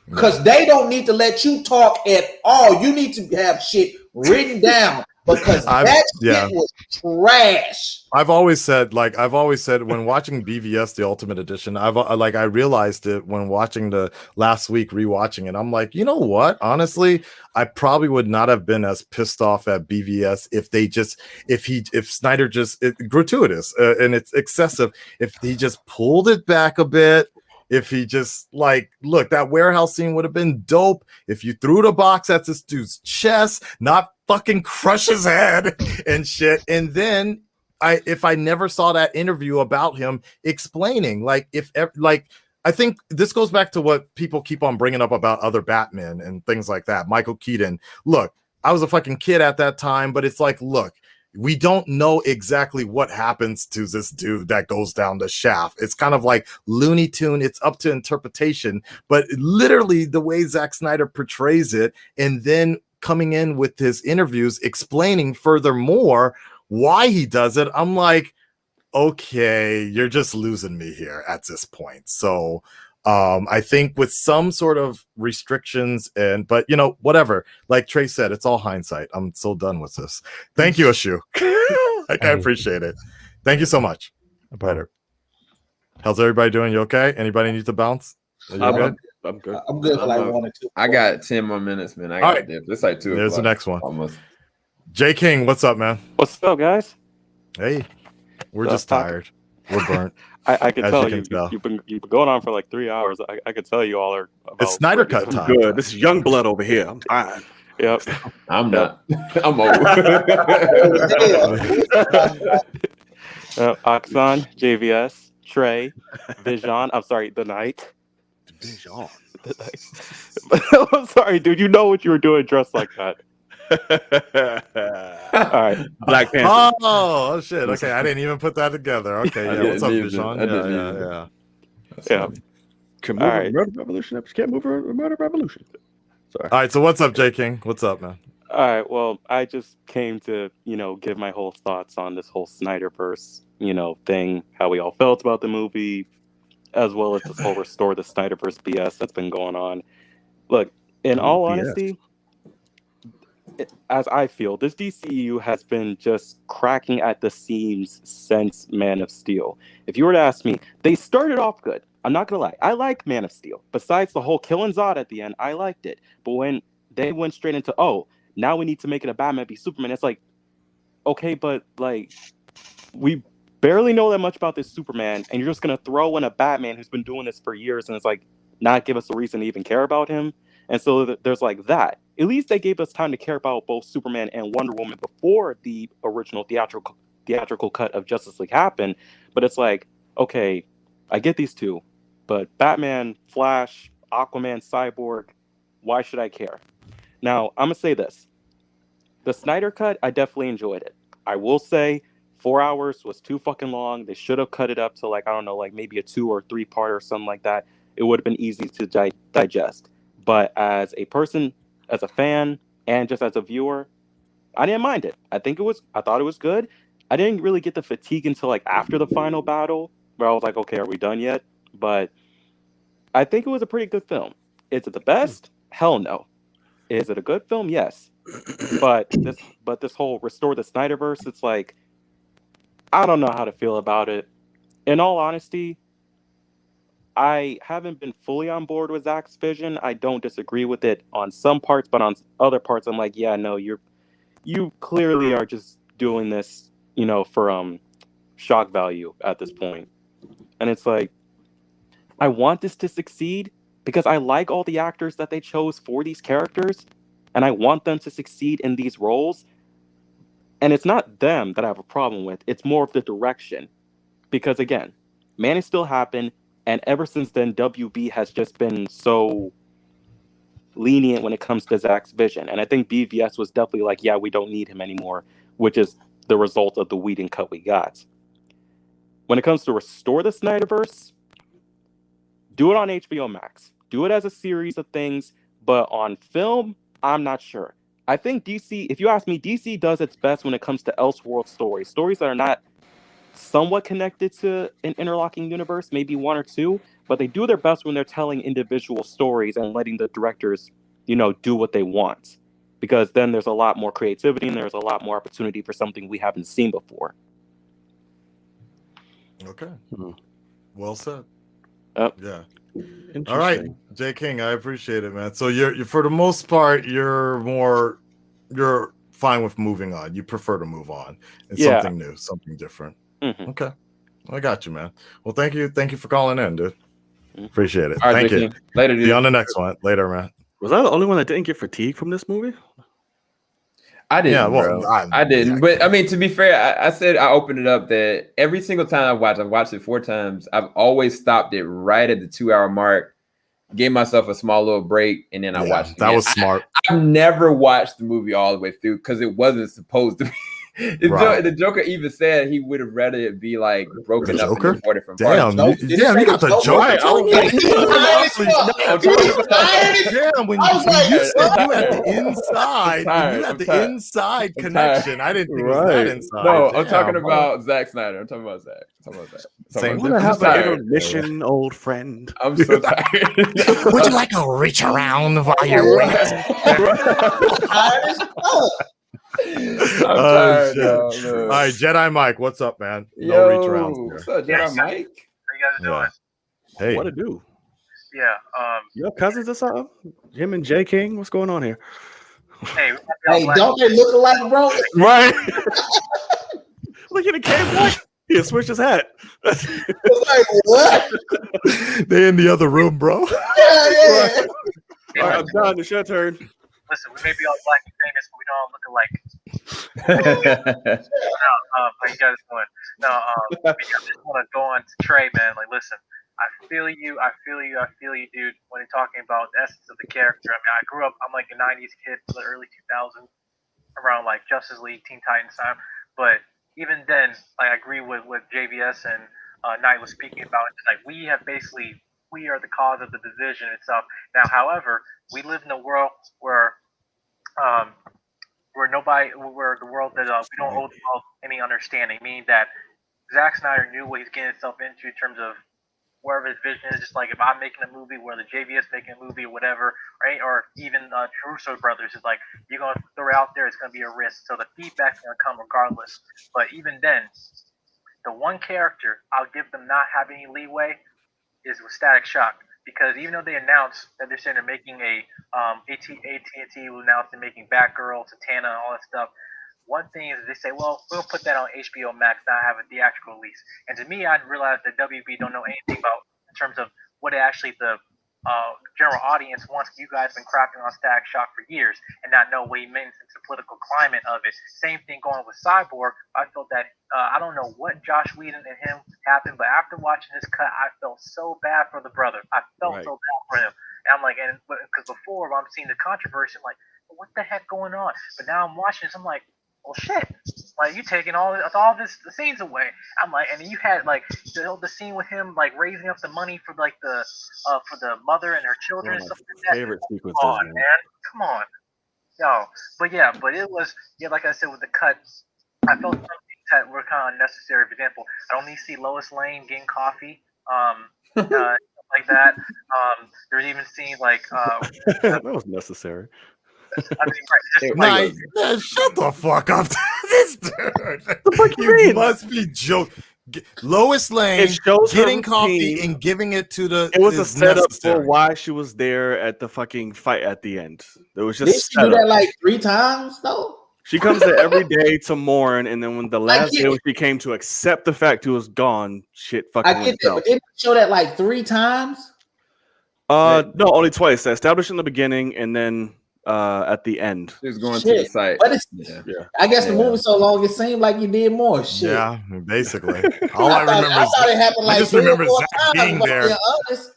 Because they don't need to let you talk at all. You need to have shit written down because that shit was trash. I've always said when watching BVS the Ultimate Edition, I realized it when watching the last week, rewatching it. I'm like, you know what? Honestly, I probably would not have been as pissed off at BVS if Snyder just gratuitous and it's excessive. If he just pulled it back a bit. If he just look, that warehouse scene would have been dope. If you threw the box at this dude's chest, not fucking crush his head and shit. And then if I never saw that interview about him explaining, I think this goes back to what people keep on bringing up about other Batman and things like that. Michael Keaton. Look, I was a fucking kid at that time, but it's like, look, we don't know exactly what happens to this dude that goes down the shaft. It's kind of like Looney Tune. It's up to interpretation, but literally the way Zack Snyder portrays it, and then coming in with his interviews explaining furthermore why he does it, I'm like, okay, you're just losing me here at this point. So I think with some sort of restrictions but whatever, like Trey said, it's all hindsight. I'm so done with this. Thank you, Ashu. I appreciate it. Thank you so much. Better. How's everybody doing? You okay? Anybody need to bounce? Are you good? I'm good. I'm good for like 1 or 2. I got 10 more minutes, man. I got dip. It's like 2 o'clock. There's the next one. Almost. J King, what's up, man? What's up, guys? Hey, we're just tired. We're burnt. I can tell you've been going on for like 3 hours. I can tell you all are. It's Snyder Cut time. Good. This is young blood over here. I'm tired. Yep. I'm not. I'm old. Oxon, JVS, Trey, Vision. I'm sorry, The Knight. Vision. I'm sorry, dude. You know what you were doing dressed like that. All right, Black Panther. Oh shit! Okay, I didn't even put that together. Okay, what's up, Vision? Yeah. Can move a murder revolution. Can't move a murder revolution. Sorry. All right, so what's up, J King? What's up, man? All right, well, I just came to give my whole thoughts on this whole Snyderverse thing, how we all felt about the movie, as well as this whole Restore the Snyderverse BS that's been going on. Look, in all honesty, as I feel, this DCU has been just cracking at the seams since Man of Steel. If you were to ask me, they started off good. I'm not gonna lie, I like Man of Steel. Besides the whole killing Zod at the end, I liked it. But when they went straight into, now we need to make it a Batman v Superman, it's like, okay, but like, we barely know that much about this Superman, and you're just gonna throw in a Batman who's been doing this for years, and it's like, not give us a reason to even care about him. And so there's like that. At least they gave us time to care about both Superman and Wonder Woman before the original theatrical cut of Justice League happened. But it's like, okay, I get these two, but Batman, Flash, Aquaman, Cyborg, why should I care? Now, I'm going to say this. The Snyder Cut, I definitely enjoyed it. I will say 4 hours was too fucking long. They should have cut it up to like, I don't know, like maybe a 2 or 3 part or something like that. It would have been easy to digest. But as a person, as a fan, and just as a viewer, I didn't mind it. I thought it was good. I didn't really get the fatigue until like after the final battle, where I was like, okay, are we done yet? But I think it was a pretty good film. Is it the best? Hell no. Is it a good film? Yes. But this whole Restore the Snyderverse, it's like, I don't know how to feel about it. In all honesty, I haven't been fully on board with Zack's vision. I don't disagree with it on some parts, but on other parts, I'm like, yeah, no, you clearly are just doing this, for shock value at this point. And it's like, I want this to succeed because I like all the actors that they chose for these characters, and I want them to succeed in these roles. And it's not them that I have a problem with. It's more of the direction. Because again, Man of Steel happened, and ever since then, WB has just been so lenient when it comes to Zack's vision. And I think BVS was definitely like, yeah, we don't need him anymore, which is the result of the Whedon cut we got. When it comes to Restore the Snyderverse, do it on HBO Max. Do it as a series of things, but on film, I'm not sure. I think DC, if you ask me, DC does its best when it comes to Elseworld stories that are not somewhat connected to an interlocking universe, maybe one or two, but they do their best when they're telling individual stories and letting the directors, do what they want. Because then there's a lot more creativity and there's a lot more opportunity for something we haven't seen before. Okay. Well said. Yeah. Interesting. All right, J King, I appreciate it, man. So you're for the most part, you're fine with moving on. You prefer to move on and something new, something different. Mm-hmm. Okay. I got you, man. Well, thank you for calling in, dude. Appreciate it. All right, thank J you. King. Later, dude. See you on the next one. Later, man. Was I the only one that didn't get fatigue from this movie? I didn't, Yeah, well, bro. I didn't. yeah. But I mean, to be fair, I said I opened it up that every single time I've watched it 4 times. I've always stopped it right at the 2-hour mark, gave myself a small little break, and then I watched it. That was smart. I've never watched the movie all the way through because it wasn't supposed to be. The Joker even said he would have rather it be like broken up into 4 different parts. You got the Joker. Damn, when you said you had the inside, you had the inside connection. I didn't think it was that inside. No, I'm talking about Zack Snyder. I'm talking about Zack. Same. Want to have an intermission, old friend? I'm so tired. Would you like to reach around while you're wet? I'm tired. All right, Jedi Mike, what's up, man? No reach around. What's up, Jedi Mike? How you guys doing? Hey, What to do? Yeah. Your cousins or something? Jim and J King? What's going on here? Hey, don't they look alike, bro? Right. Look at the camera. He switched his hat. It's like, what? They in the other room, bro. Yeah. All right, I'm done. It's your turn. Listen, we may be all black and famous, but we don't all look alike. How you guys doing? I just want to go on to Trey, man. Like, listen, I feel you, dude, when you're talking about the essence of the character. I mean, I grew up, I'm like a 90s kid, the early 2000s, around like Justice League, Teen Titans time. But even then, like, I agree with JVS and Knight was speaking about. It's like we are the cause of the division itself. Now, however, we live in a world where the world that we don't owe the world any understanding, meaning that Zack Snyder knew what he's getting himself into in terms of wherever his vision is. Just like if I'm making a movie, where the JVS making a movie or whatever, right? Or even Russo brothers is like, you're gonna throw it out there, it's gonna be a risk. So the feedback's gonna come regardless. But even then, the one character I'll give them not having any leeway is with Static Shock. Because even though they announced that they're saying they're making AT&T will announce they're making Batgirl, Satana, and all that stuff. One thing is they say, well, we'll put that on HBO Max, not have a theatrical release. And to me, I realized that WB don't know anything about in terms of what actually the general audience wants. You guys been crapping on Static Shock for years and not know what he means into the political climate of it. Same thing going with Cyborg. I felt that I don't know what Josh Whedon and him happened, but after watching this cut, I felt so bad for the brother. I felt so bad for him. And I'm like, because before I'm seeing the controversy, I'm like, what the heck going on? But now I'm watching this, I'm like, well, shit. Like, you taking all the scenes away. I'm like, and you had like the scene with him like raising up the money for like the for the mother and her children and stuff like that. Favorite sequences, come on, man. Come on. No, but it was like I said with the cuts, I felt some things that were kind of unnecessary. For example, I don't need to see Lois Lane getting coffee, like that. There's even scenes like that was necessary. Man, shut the fuck up, this dude. The fuck you must be joking. Lois Lane getting coffee routine. and giving it to the. It was a setup for why she was there at the fucking fight at the end. It was just. Did she do that like 3 times though? She comes there every day to mourn, and then when the last day when she came to accept the fact he was gone, shit fucking I get that, but didn't show that like 3 times? No, only twice. Established in the beginning, and then at the end. He was going to the site. But it's, I guess the movie so long, it seemed like you did more shit. Yeah, basically. All I remember I thought it happened like I just 3 or remember 4 Zack times, being if I'm there. being honest.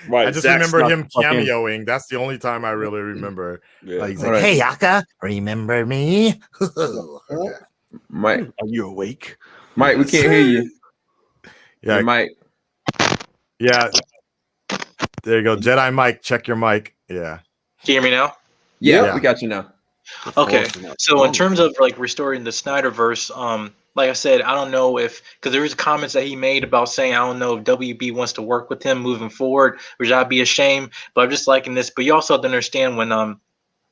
Right, I just Zack's remember not him fucking- cameoing. That's the only time I really remember. Yeah. He's like, "Hey, Aka, remember me?" Mike, are you awake? Mike, we can't hear you. Yeah, Mike. Yeah, there you go, Jedi Mike. Check your mic. Yeah. Can you hear me now? Yeah, we got you now. Okay, so in terms of like restoring the Snyderverse, like I said, I don't know if because there was comments that he made about saying I don't know if WB wants to work with him moving forward, which I'd be ashamed. But I'm just liking this. But you also have to understand when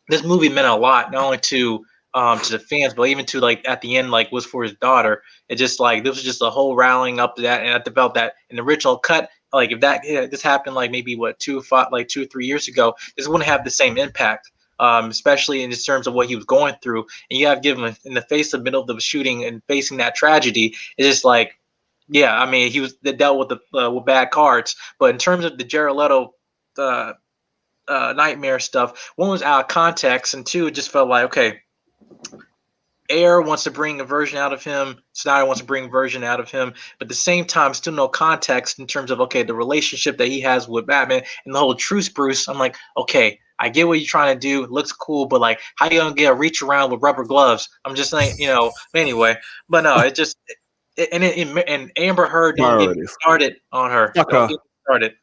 this movie meant a lot, not only to the fans, but even to like at the end, like was for his daughter. It just like this was just a whole rallying up to that, and I felt that in the original cut. Like if that this happened like maybe 2 or 3 years ago, this wouldn't have the same impact. Especially in terms of what he was going through, and you have given him in the face of middle of the shooting and facing that tragedy. It's just like, yeah, I mean, he was dealt with with bad cards, but in terms of the Jared Leto nightmare stuff, one was out of context, and 2, it just felt like okay. Ayer wants to bring a version out of him. Snyder wants to bring a version out of him. But at the same time, still no context in terms of, okay, the relationship that he has with Batman and the whole truce, Bruce. I'm like, okay, I get what you're trying to do. It looks cool, but like, how you going to get a reach around with rubber gloves? I'm just saying, anyway. But no, it just, and Amber Heard don't get me started on her. Don't get me started.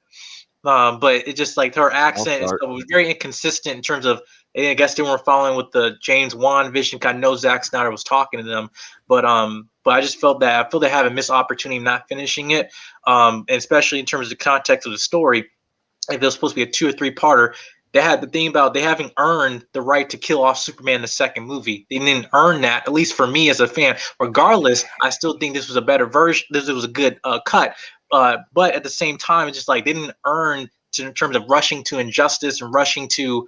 But it just like her accent and stuff was very inconsistent in terms of, I guess they weren't following with the James Wan vision. I know Zack Snyder was talking to them, but I just felt that they have a missed opportunity not finishing it, and especially in terms of the context of the story. If it was supposed to be a 2 or 3 parter, they had the thing about they haven't earned the right to kill off Superman in the second movie. They didn't earn that, at least for me as a fan. Regardless, I still think this was a better version. This was a good cut, but at the same time, it's just like they didn't earn in terms of rushing to Injustice and rushing to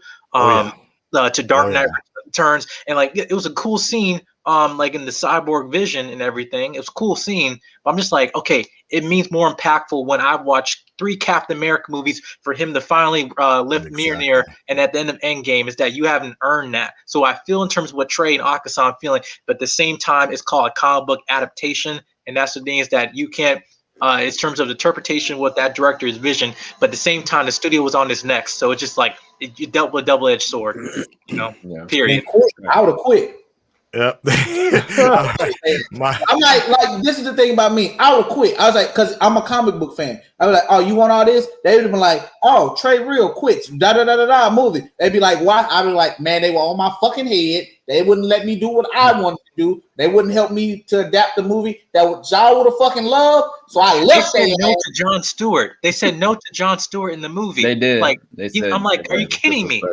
Dark Knight Returns, and like it was a cool scene, like in the cyborg vision and everything. It was a cool scene, but I'm just like, okay, it means more impactful when I watched 3 Captain America movies for him to finally lift Mjolnir, and at the end of Endgame is that you haven't earned that. So I feel in terms of what Trey and Akasan feeling, but at the same time, it's called a comic book adaptation, and that's the thing is that you can't. In terms of the interpretation of what that director's vision, but at the same time, the studio was on his neck, so it's just like you dealt with a double-edged sword, period. I would have quit. Yep. I'm like this is the thing about me. I would quit. I was like, because I'm a comic book fan. I was like, oh, you want all this? They would have been like, oh, Trey Real quits. Movie. They'd be like, why? I'd be like, man, they were on my fucking head. They wouldn't let me do what I wanted to do. They wouldn't help me to adapt the movie that y'all would have fucking loved. So I left. They said no to Jon Stewart. They said no to Jon Stewart in the movie. They did. Like, they said, I'm like, are you kidding me?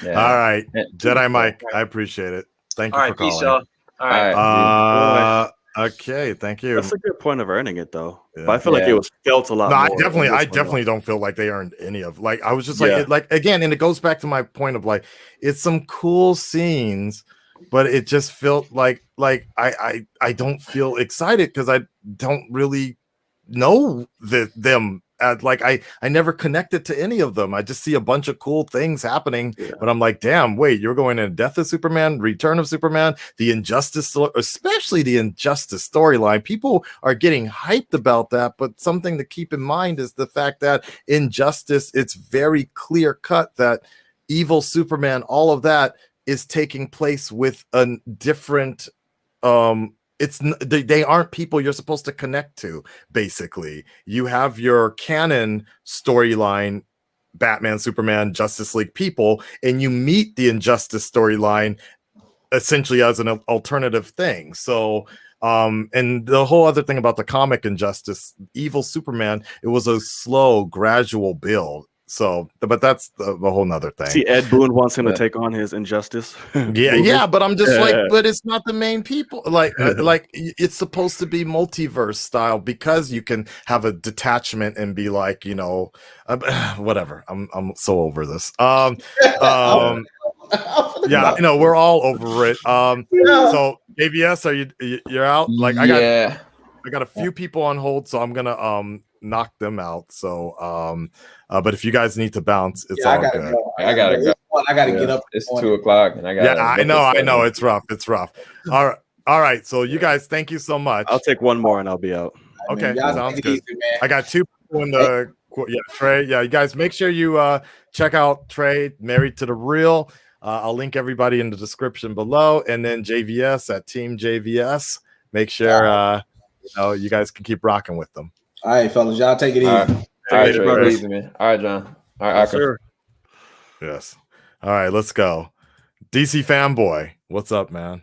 Yeah. All right, Jedi Mike, I appreciate it. Thank you for calling. Peace, y'all. All right. Okay, thank you. That's a good point of earning it, though. Yeah. But I feel like it was felt a lot. No, more I definitely don't feel like they earned any of. Like I was just like, again, and it goes back to my point of like, it's some cool scenes, but it just felt like I don't feel excited because I don't really know them. Like I never connected to any of them. I just see a bunch of cool things happening, but I'm like, damn, wait, you're going in Death of Superman, Return of Superman, the Injustice, especially the Injustice storyline. People are getting hyped about that, but something to keep in mind is the fact that Injustice, it's very clear cut that evil Superman, all of that is taking place with a different they aren't people you're supposed to connect to. Basically, you have your canon storyline, Batman, Superman, Justice League people, and you meet the Injustice storyline essentially as an alternative thing. So and the whole other thing about the comic Injustice, evil Superman, it was a slow, gradual build. So, but that's the whole nother thing. See, Ed Boon wants him to take on his Injustice. Yeah, but I'm just like, but it's not the main people. Like it's supposed to be multiverse style because you can have a detachment and be like, you know, whatever. I'm so over this. Yeah, you know, we're all over it. So JVS, you're out? Like I got a few people on hold, so I'm gonna knock them out. So but if you guys need to bounce, it's all good. I gotta go. I gotta get up. It's 2:00, and I got. Yeah, I know. It's rough. All right. So you guys, thank you so much. I'll take one more and I'll be out. Okay, sounds good. Easy, I got 2 people in the Trey. Yeah, you guys make sure you check out Trey, Married to the Real. I'll link everybody in the description below, and then JVS at Team JVS. Make sure you guys can keep rocking with them. All right, fellas, y'all take it easy. All right, Trey, easy, man. All right, John. All right, sure. Yes. All right, let's go. DC fanboy, what's up, man?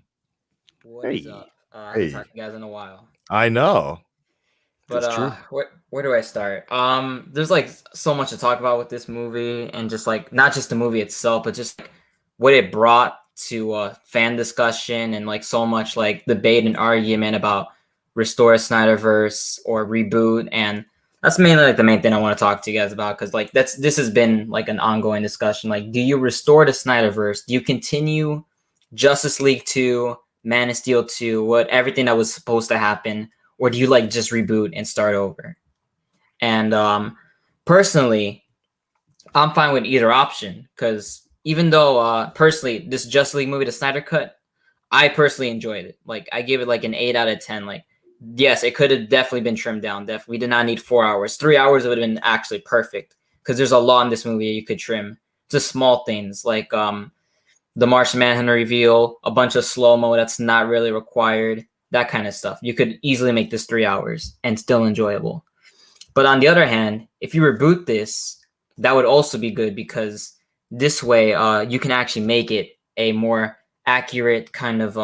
What is up? I haven't talked to you guys in a while. I know. But where do I start? There's like so much to talk about with this movie, and just like not just the movie itself, but just like what it brought to fan discussion and like so much like debate and argument about Restore Snyderverse or reboot. And that's mainly like the main thing I want to talk to you guys about, because like this has been like an ongoing discussion. Like, do you restore the Snyderverse? Do you continue Justice League 2, Man of Steel 2, everything that was supposed to happen, or do you like just reboot and start over? And personally, I'm fine with either option, because even though personally this Justice League movie, the Snyder Cut, I personally enjoyed it. Like I gave it like an 8 out of 10. Like, yes, it could have definitely been trimmed down. We did not need 4 hours. 3 hours would have been actually perfect, because there's a lot in this movie you could trim. Just small things like the Martian Manhunter reveal, a bunch of slow-mo that's not really required, that kind of stuff. You could easily make this 3 hours and still enjoyable. But on the other hand, if you reboot this, that would also be good, because this way you can actually make it a more accurate kind of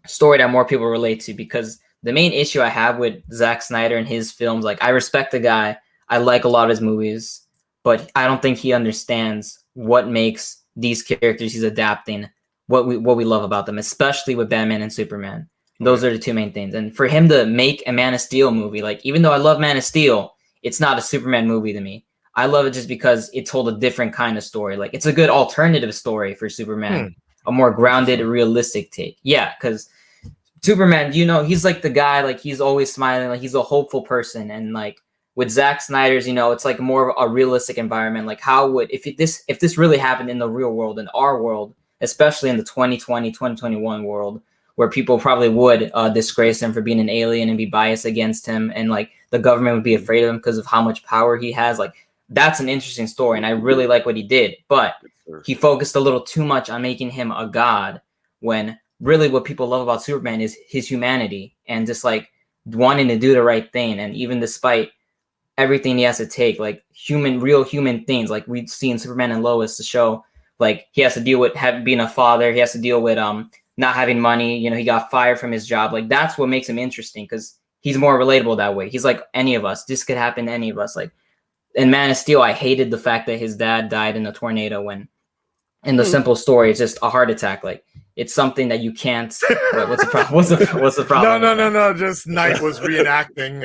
story that more people relate to. Because the main issue I have with Zack Snyder and his films, like, I respect the guy, I like a lot of his movies, but I don't think he understands what makes these characters he's adapting, what we love about them, especially with Batman and Superman. Those are the 2 main things. And for him to make a Man of Steel movie, like, even though I love Man of Steel, it's not a Superman movie to me. I love it just because it told a different kind of story. Like, it's a good alternative story for Superman, a more grounded, realistic take. Yeah, because Superman, you know, he's like the guy, like, he's always smiling, like, he's a hopeful person. And like with Zack Snyder's, you know, it's like more of a realistic environment. Like, how would, if this really happened in the real world, in our world, especially in the 2020, 2021 world, where people probably would disgrace him for being an alien and be biased against him, and like the government would be afraid of him because of how much power he has. Like, that's an interesting story, and I really like what he did. But he focused a little too much on making him a god, when really what people love about Superman is his humanity and just like wanting to do the right thing. And even despite everything he has to take, like real human things, like we've seen Superman and Lois to show, like, he has to deal with being a father, he has to deal with not having money, you know, he got fired from his job. Like, that's what makes him interesting, because he's more relatable that way. He's like any of us. This could happen to any of us. Like in Man of Steel, I hated the fact that his dad died in a tornado, when in the simple story, it's just a heart attack. Like, it's something that you can't. What's the problem? What's the problem? No. Just Knight was reenacting.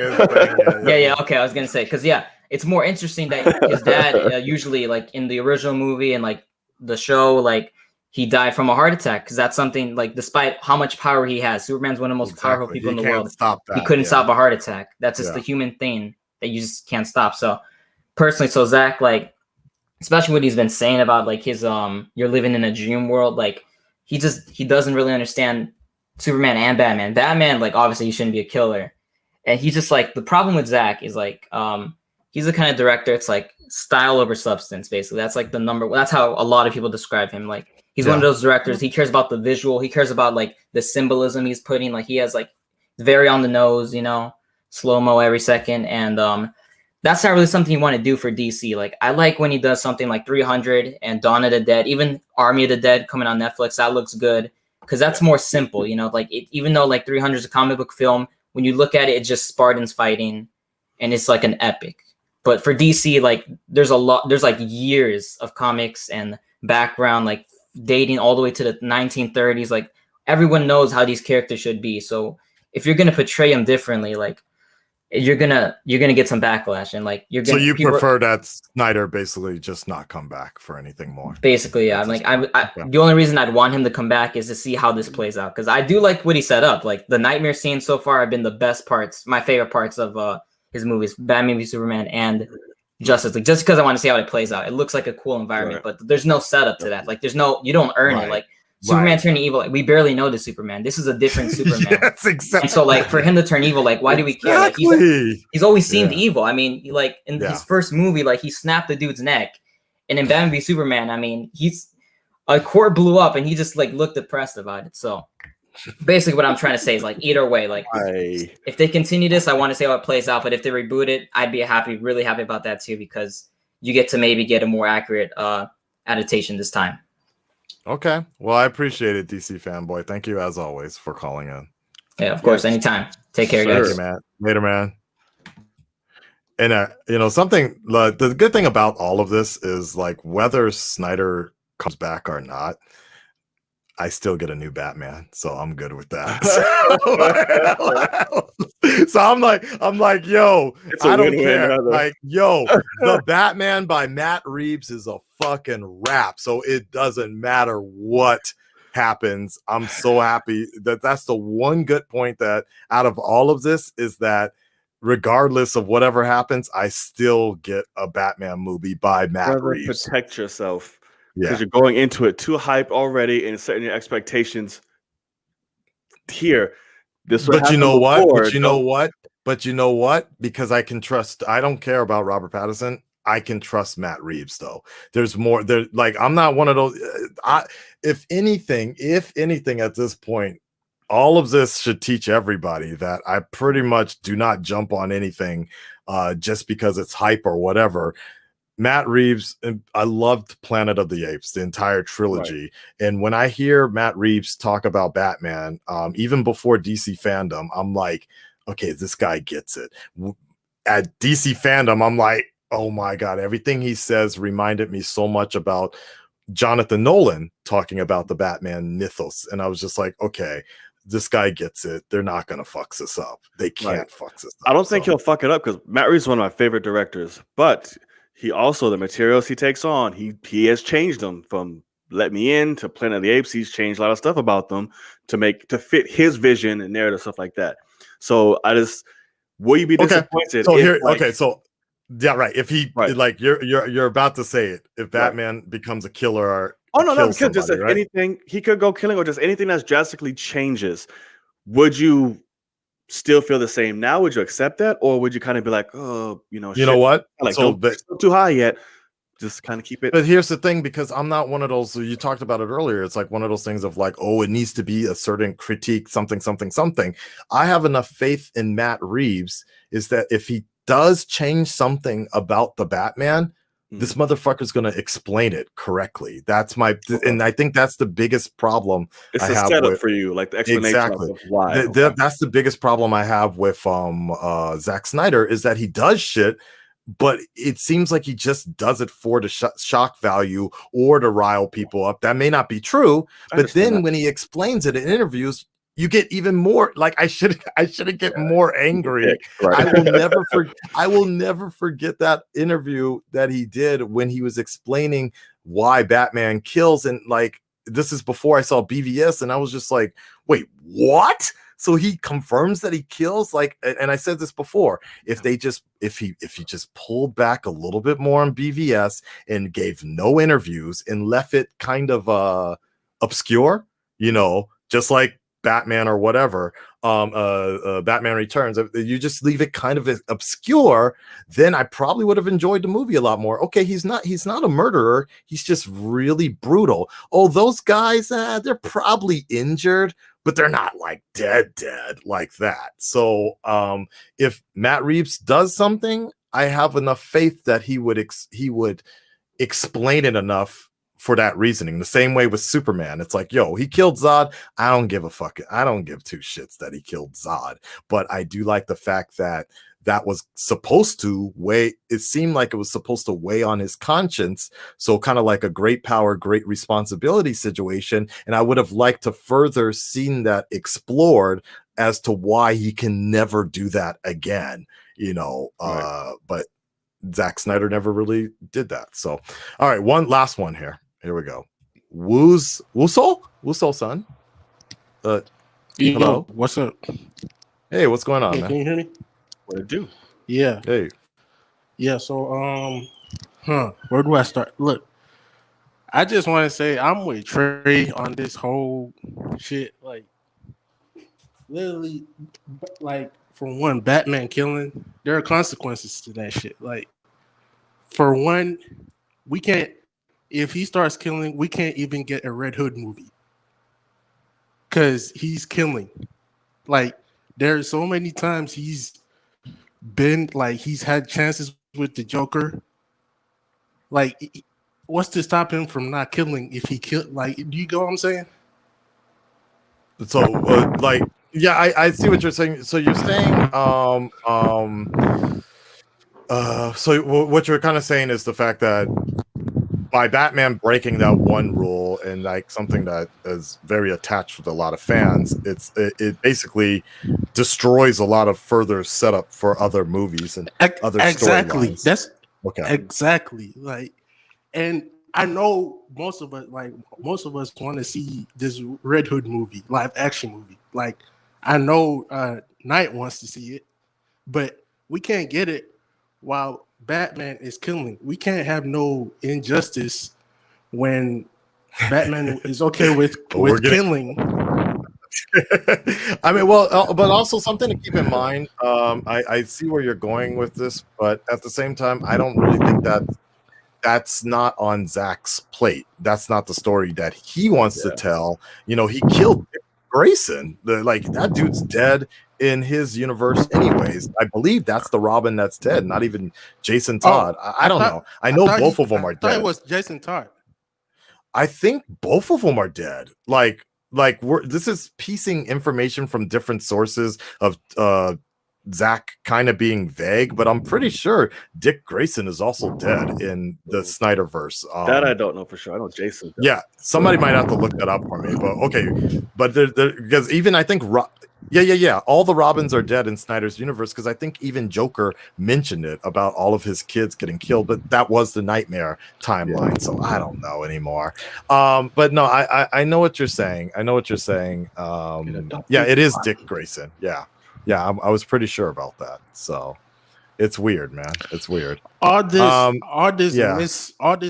Yeah. Okay, I was gonna say, because it's more interesting that his dad usually, like in the original movie and like the show, like he died from a heart attack, because that's something, like, despite how much power he has, Superman's one of the most powerful people in the world. He couldn't stop a heart attack. That's just the human thing that you just can't stop. So personally, Zach, like, especially what he's been saying about like his you're living in a dream world, like he doesn't really understand Superman and Batman. Batman, like, obviously he shouldn't be a killer. And he's just like, the problem with Zach is like he's the kind of director, it's like style over substance, basically. That's like that's how a lot of people describe him. Like, he's one of those directors, he cares about the visual, he cares about like the symbolism he's putting, like he has like very on the nose, you know, slow-mo every second. And that's not really something you want to do for DC. Like, I like when he does something like 300 and Dawn of the Dead, even Army of the Dead coming on Netflix, that looks good, because that's more simple, you know, like even though like 300 is a comic book film, when you look at it, it's just Spartans fighting and it's like an epic. But for DC, like there's like years of comics and background, like dating all the way to the 1930s. Like everyone knows how these characters should be. So if you're gonna portray them differently, like you're gonna get some backlash, and like you're gonna. So you prefer that Snyder basically just not come back for anything more? Basically, yeah. Like the only reason I'd want him to come back is to see how this plays out, because I do like what he set up. Like the nightmare scenes so far have been the best parts, my favorite parts of his movies, Batman v Superman and Justice League, just because I want to see how it plays out. It looks like a cool environment, but there's no setup to that. Like you don't earn it. Like Superman turning evil, like, we barely know the Superman. This is a different Superman. Yes, exactly. And so like for him to turn evil, like why do we care? Like he's always seemed evil. I mean, like in his first movie, like he snapped the dude's neck, and in Batman v Superman, I mean, a court blew up and he just like looked depressed about it. So basically what I'm trying to say is like either way, like if they continue this, I want to see how it plays out. But if they reboot it, I'd be really happy about that too, because you get to maybe get a more accurate adaptation this time. Okay. Well, I appreciate it, DC fanboy. Thank you as always for calling in. Yeah, of course, anytime. Take care, guys. Thank you, man. Later, man. And you know, something like the good thing about all of this is like whether Snyder comes back or not, I still get a new Batman, so I'm good with that. So I'm like, yo, I don't care. Like, yo, the Batman by Matt Reeves is a fucking wrap, so it doesn't matter what happens. I'm so happy that's the one good point that out of all of this is that regardless of whatever happens, I still get a Batman movie by Matt Reeves. Protect yourself. Because you're going into it too hype already and setting your expectations here. But you know what? But you know what? Because I can trust. I don't care about Robert Pattinson. I can trust Matt Reeves though. There's more. There, like I'm not one of those. If anything at this point, all of this should teach everybody that I pretty much do not jump on anything just because it's hype or whatever. Matt Reeves, I loved Planet of the Apes, the entire trilogy. Right. And when I hear Matt Reeves talk about Batman, even before DC fandom, I'm like, okay, this guy gets it. At DC fandom, I'm like, oh my God, everything he says reminded me so much about Jonathan Nolan talking about the Batman mythos. And I was just like, okay, this guy gets it. They're not going to fuck this up. They can't fuck this up. I don't think he'll fuck it up because Matt Reeves is one of my favorite directors, but he also, the materials he takes on, he has changed them from Let Me In to Planet of the Apes. He's changed a lot of stuff about them to fit his vision and narrative, stuff like that. So will you be disappointed? So if he like you're about to say it, if Batman becomes a killer or not because just anything he could go killing or just anything that's drastically changes, would you still feel the same now? Would you accept that, or would you kind of be like, oh, you know what? Like, don't still too high yet. Just kind of keep it. But here's the thing, because I'm not one of those. You talked about it earlier. It's like one of those things of like, oh, it needs to be a certain critique, something. I have enough faith in Matt Reeves is that if he does change something about the Batman, this motherfucker's going to explain it correctly. That's and I think that's the biggest problem. It's a setup for you, like the explanation of why. That's the biggest problem I have with Zack Snyder is that he does shit, but it seems like he just does it for the shock value or to rile people up. That may not be true, but then when he explains it in interviews, you get even more like I should get more angry. Right. I will never forget that interview that he did when he was explaining why Batman kills, and like this is before I saw BVS, and I was just like, wait, what? So he confirms that he kills, like, and I said this before, if he just pulled back a little bit more on BVS and gave no interviews and left it kind of obscure, just like Batman or whatever, Batman Returns, you just leave it kind of obscure, then I probably would have enjoyed the movie a lot more. Okay, he's not a murderer, he's just really brutal. Oh, those guys, they're probably injured, but they're not like dead like that. So if Matt Reeves does something, I have enough faith that he would explain it enough for that reasoning. The same way with Superman. It's like, yo, he killed Zod. I don't give a fuck. I don't give two shits that he killed Zod. But I do like the fact that that was supposed to weigh, it seemed like it was supposed to weigh on his conscience. So kind of like a great power, great responsibility situation. And I would have liked to further seen that explored as to why he can never do that again, you know, but Zack Snyder never really did that. So, all right, one last one here. Here we go. Wuso son. Hello. What's up? Hey, what's going on, man? Can you hear me? What it do? Yeah. Hey. Yeah. So, where do I start? Look, I just want to say I'm with Trey on this whole shit. Like, literally, like, for one, Batman killing, there are consequences to that shit. Like, for one, we can't. If he starts killing, we can't even get a Red Hood movie because he's killing. Like, there's so many times he's been like he's had chances with the Joker. Like, what's to stop him from not killing if he killed? Like, do you get what I'm saying? So, like, yeah, I see what you're saying. So you're saying, so what you're kind of saying is the fact that by Batman breaking that one rule and like something that is very attached with a lot of fans, it basically destroys a lot of further setup for other movies and other storylines. That's okay. Exactly. Like, and I know most of us want to see this Red Hood movie, live action movie. Like, I know Knight wants to see it, but we can't get it while Batman is killing. We can't have no injustice when Batman is okay with killing. I mean, well, but also something to keep in mind. I see where you're going with this, but at the same time, I don't really think that's not on Zack's plate. That's not the story that he wants to tell. You know, he killed Grayson. Like, that dude's dead in his universe anyways. I believe that's the Robin that's dead, not even Jason Todd. I don't know. I know both of them are dead. It was Jason Todd. I think both of them are dead. Like this is piecing information from different sources of Zack kind of being vague, but I'm pretty sure Dick Grayson is also dead in the Snyderverse. That I don't know for sure. I know Jason. Yeah, somebody might have to look that up for me. But okay, but because even I think all the Robins are dead in Snyder's universe, because I think even Joker mentioned it about all of his kids getting killed, but that was the Nightmare timeline, so I don't know anymore. But no, I know what you're saying. I know what you're saying. Yeah, it is Dick Grayson. Yeah, I was pretty sure about that. So it's weird, man. It's weird. All this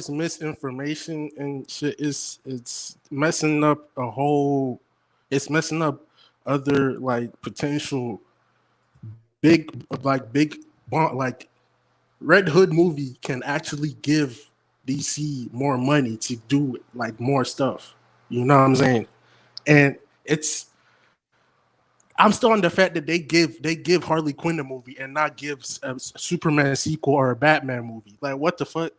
misinformation and shit it's messing up a whole. It's messing up other like potential big Red Hood movie can actually give DC more money to do like more stuff. You know what I'm saying? And I'm still on the fact that they give Harley Quinn a movie and not give a Superman sequel or a Batman movie. Like, what the fuck?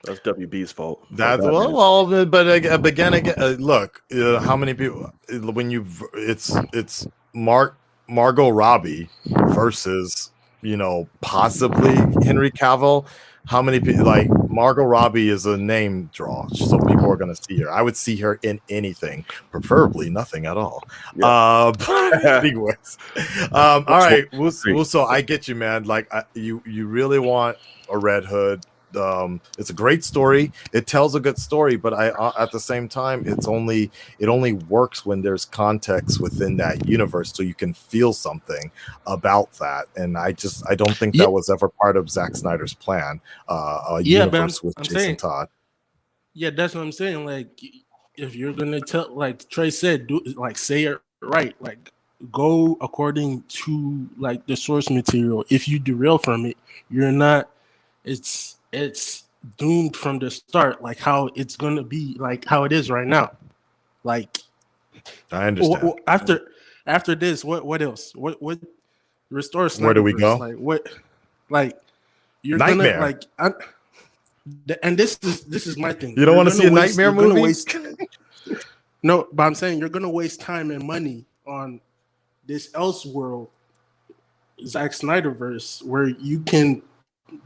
That's WB's fault. That's but again, look, how many people when it's Margot Robbie versus possibly Henry Cavill. How many people like Margot Robbie is a name draw, so people are going to see her. I would see her in anything, preferably nothing at all. Yeah. Anyways, all right, so I get you, man. Like you really want a Red Hood. It's a great story. It tells a good story, but at the same time, it only works when there's context within that universe, so you can feel something about that. And I don't think that was ever part of Zack Snyder's plan. Universe with Jason Todd. Yeah, that's what I'm saying. Like, if you're gonna tell, like Trey said, say it right. Like, go according to like the source material. If you derail from it, you're not. It's doomed from the start, like how it's gonna be, like how it is right now. Like, I understand. After this, what else? What Restore Snyderverse? Where do we go? Like what? Like you're Nightmare. gonna like And this is my thing. You don't want to see a nightmare movie? No, but I'm saying you're gonna waste time and money on this Elseworld Zack Snyderverse, where you can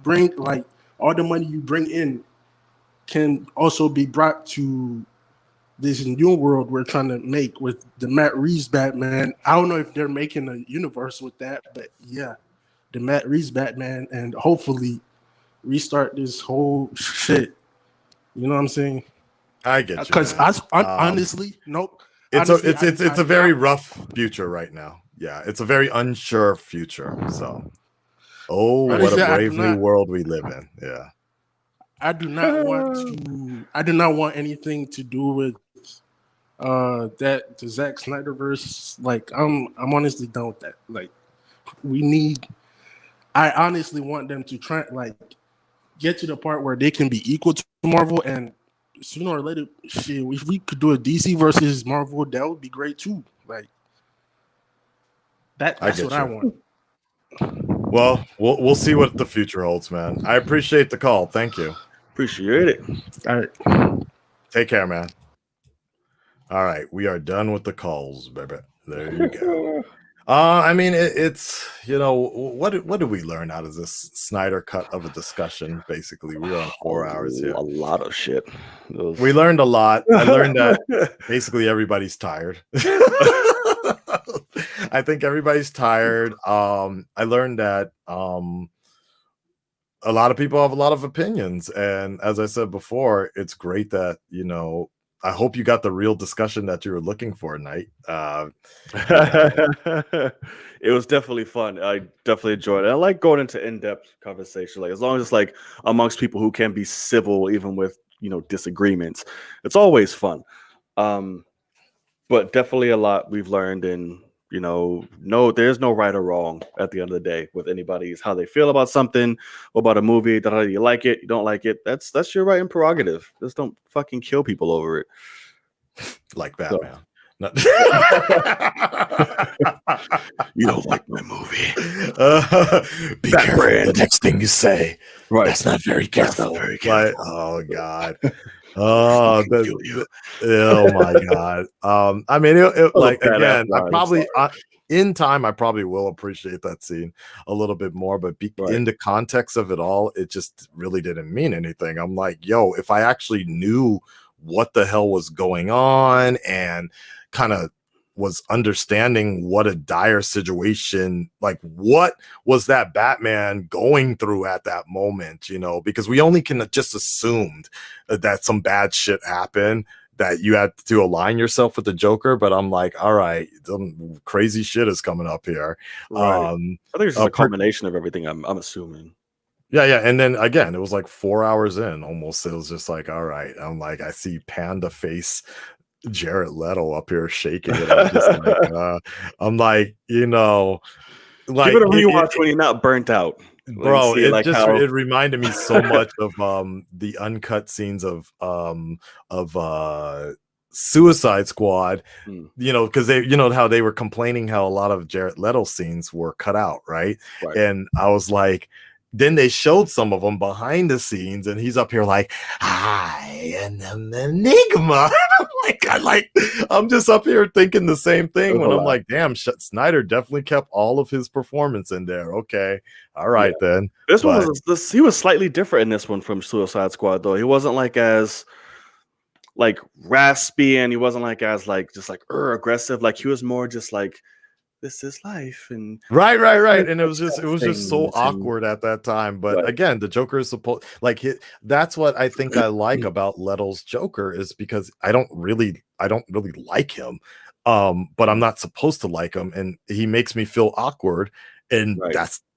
bring like all the money you bring in can also be brought to this new world we're trying to make with the Matt Reeves Batman. I don't know if they're making a universe with that, but yeah, the Matt Reeves Batman, and hopefully restart this whole shit. You know what I'm saying? I get you. Because honestly, nope. It's honestly, a very rough future right now. Yeah, it's a very unsure future. So, honestly, what a brave new world we live in. Yeah. I do not want anything to do with the Zack Snyderverse. Like I'm honestly done with that. Like I honestly want them to try like get to the part where they can be equal to Marvel, and sooner or later, shit, if we could do a DC versus Marvel, that would be great too. Like that's what I want. Well, we'll see what the future holds, man. I appreciate the call. Thank you. Appreciate it. All right. Take care, man. All right. We are done with the calls, baby. There you go. I mean, it's, what did we learn out of this Snyder cut of a discussion? Basically, we were on 4 hours here. A lot of shit. We learned a lot. I learned that basically everybody's tired. I think everybody's tired. I learned that a lot of people have a lot of opinions, and as I said before, it's great that I hope you got the real discussion that you were looking for, Knight. It was definitely fun. I definitely enjoyed it. I like going into in-depth conversation, like as long as it's like amongst people who can be civil, even with disagreements. It's always fun. But definitely a lot we've learned, and no, there's no right or wrong at the end of the day with anybody's how they feel about something or about a movie. That you like it, you don't like it. That's your right and prerogative. Just don't fucking kill people over it. Like Batman. No. You don't like my movie. Be careful the next thing you say. Right. That's not very careful. Like, oh God. Oh my God. I mean, like again, I probably in time I probably will appreciate that scene a little bit more, but in the context of it all, it just really didn't mean anything. I'm like, yo, if I actually knew what the hell was going on and kind of was understanding what a dire situation, like what was that Batman going through at that moment, because we only can just assumed that some bad shit happened, that you had to align yourself with the Joker. But I'm like, all right, some crazy shit is coming up here. Right. I think it's just a culmination of everything, I'm assuming. Yeah. And then again, it was like 4 hours in almost. It was just like, all right. I'm like, I see Panda face Jared Leto up here shaking it. I'm like, give it a rewatch when you're not burnt out, bro. It reminded me so much of the uncut scenes of Suicide Squad, because they, how they were complaining how a lot of Jared Leto scenes were cut out, right? And I was like, then they showed some of them behind the scenes, and he's up here like, I am an enigma. I'm just up here thinking the same thing when I'm like, damn, Snyder definitely kept all of his performance in there. Okay, all right then. This one he was slightly different in this one from Suicide Squad, though. He wasn't like as like raspy, and he wasn't like as like just like aggressive. Like he was more just like, this is life, and right, and it was just so awkward at that time. But again, the Joker is supposed that's what I think I like about Leto's Joker, is because I don't really like him, but I'm not supposed to like him, and he makes me feel awkward, and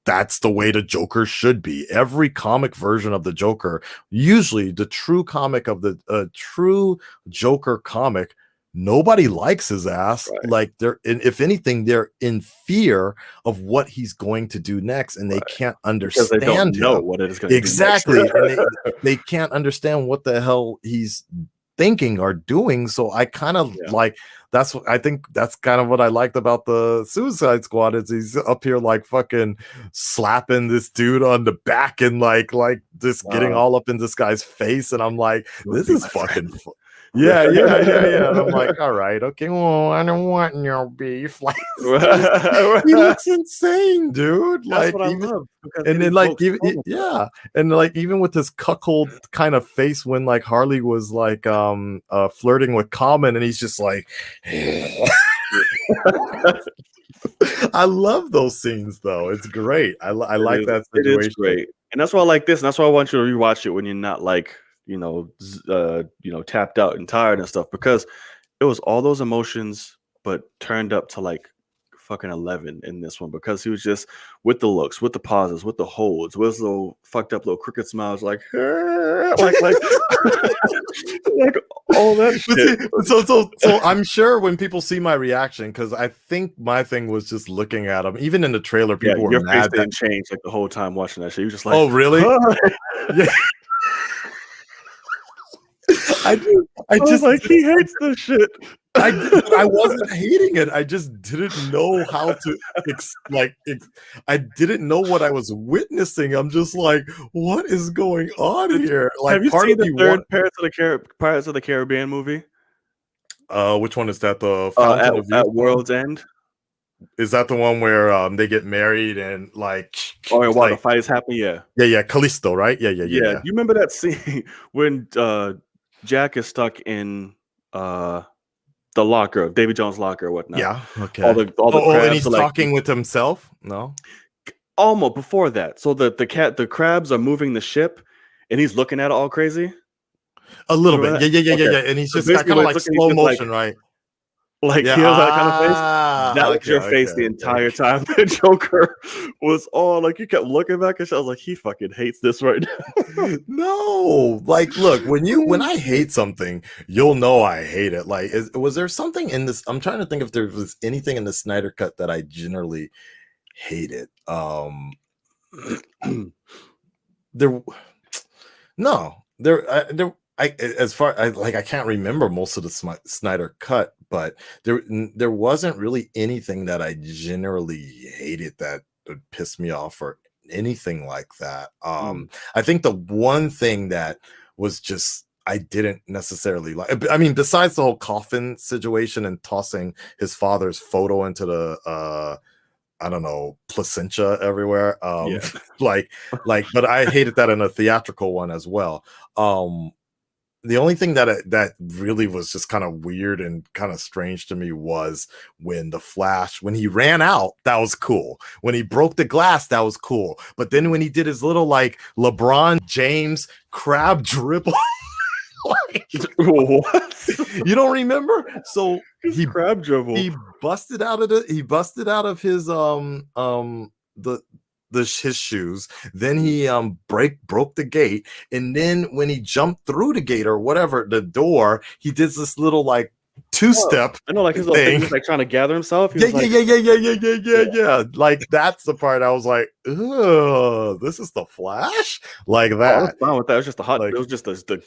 that's the way the Joker should be. Every comic version of the Joker, usually the true comic of the true Joker comic, nobody likes his ass. Like if anything, they're in fear of what he's going to do next, and they can't understand. Because they don't know what it is going to do next. And they can't understand what the hell he's thinking or doing. So I kind of like, that's what I think, that's kind of what I liked about the Suicide Squad, is he's up here like fucking slapping this dude on the back and like just getting all up in this guy's face, and I'm like, this is fucking yeah. And I'm like, all right, okay, well, I don't want no beef. Like, he looks insane, dude. That's Like, what I even, love. and then like even and like even with this cuckold kind of face when like Harley was like flirting with Common, and he's just like I love those scenes though. It's great. I like that situation. It is great, and that's why I like this, and that's why I want you to rewatch it when you're not like tapped out and tired and stuff, because it was all those emotions but turned up to like fucking 11 in this one, because he was just with the looks, with the pauses, with the holds, with little fucked up little crooked smiles, like like like all that shit. So I'm sure when people see my reaction, because I think my thing was just looking at him. Even in the trailer, people were your mad. Face didn't change like the whole time watching that shit. You just like, oh really? Yeah. I just like, he hates this shit. I wasn't hating it. I just didn't know how to I didn't know what I was witnessing. I'm just like, what is going on here? Like, have you seen the third Pirates of the Caribbean movie? Which one is that? The Fountain of Youth at World's End? Is that the one where they get married and like while the fights happen? Yeah, Callisto, right? Yeah. You remember that scene when Jack is stuck in the locker, Davy Jones' locker or whatnot? Yeah, okay. All the crabs, and he's talking with himself? No, almost before that. So the crabs are moving the ship, and he's looking at it all crazy. A little bit, yeah. And he's just kind of like slow motion, right? Like, he has that kind of face. That was your face the entire time. The Joker was all like, you kept looking back and I was like, he fucking hates this right now. No, like, look, when I hate something, you'll know I hate it. Like, was there something in this? I'm trying to think if there was anything in the Snyder Cut that I generally hated. I can't remember most of the Snyder Cut, but there wasn't really anything that I generally hated that would piss me off or anything like that. I think the one thing that was just I didn't necessarily like, I mean, besides the whole coffin situation and tossing his father's photo into the I don't know, placenta everywhere. But I hated that in a theatrical one as well. The only thing that really was just kind of weird and kind of strange to me was when the Flash, when he ran out, that was cool. When he broke the glass, that was cool. But then when he did his little like LeBron James crab dribble, what? You don't remember? So he crab dribble. He busted out of his his shoes. Then he broke the gate, and then when he jumped through the gate or whatever, the door, he did this little like two-step. I know, like his little thing was like trying to gather himself. Yeah. Like, that's the part I was like, "Ugh, this is the Flash," like that. I was fine with that. It was just the hot. Like, it was just the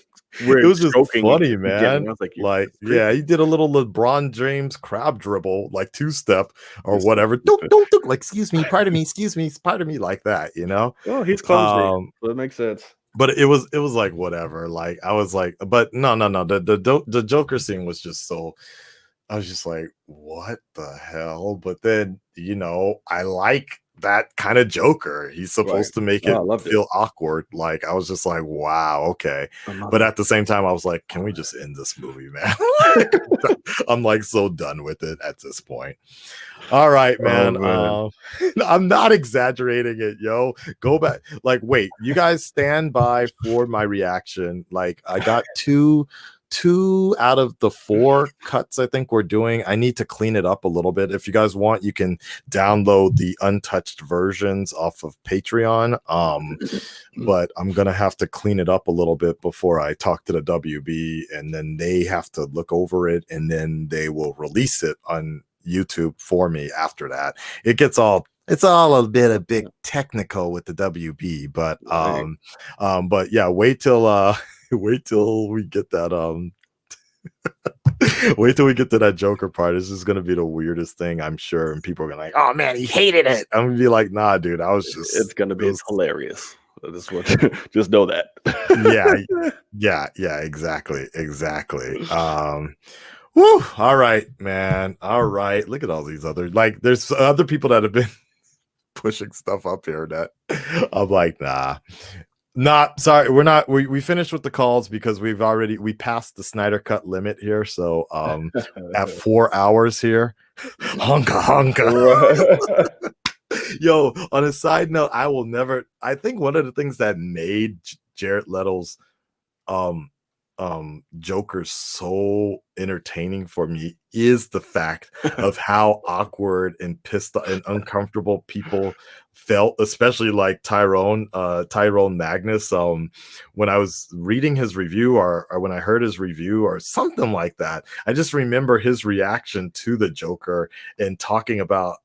weird. It was just funny, man. I was like, yeah, he did a little LeBron James crab dribble, like two-step or whatever. Don't like, excuse me, pardon me, like that, you know. Oh, he's clumsy, so it makes sense. But it was like whatever. Like, I was like, but no. The Joker scene was just so. I was just like, what the hell? But then, I like that kind of Joker. He's supposed to make it feel awkward. Like, I was just like, wow, okay. But at the same time, I was like, can we just end this movie, man? I'm like so done with it at this point. All right, man. I'm not exaggerating it, yo. Go back. Like, wait, you guys stand by for my reaction. Like, I got two out of the 4 cuts I think we're doing. I need to clean it up a little bit. If you guys want, you can download the untouched versions off of Patreon. But I'm gonna have to clean it up a little bit before I talk to the WB, and then they have to look over it, and then they will release it on YouTube for me after that. It's all a bit technical with the WB, but but yeah, wait till we get that Wait till we get to that Joker part. This is gonna be the weirdest thing, I'm sure. And people are gonna like, oh man, he hated it. I'm gonna be like, nah, dude, it's gonna be hilarious. Just know that. yeah, exactly. Woo, all right, man. All right. Look at all these other, like, there's other people that have been pushing stuff up here that I'm like, sorry, we're not. We finished with the calls because we passed the Snyder cut limit here. So at 4 hours here, honka. Yo, on a side note, I think one of the things that made Jared Leto's Joker so entertaining for me is the fact of how awkward and pissed and uncomfortable people felt, especially like Tyrone Magnus. When I was reading his review or when I heard his review or something like that, I just remember his reaction to the Joker and talking about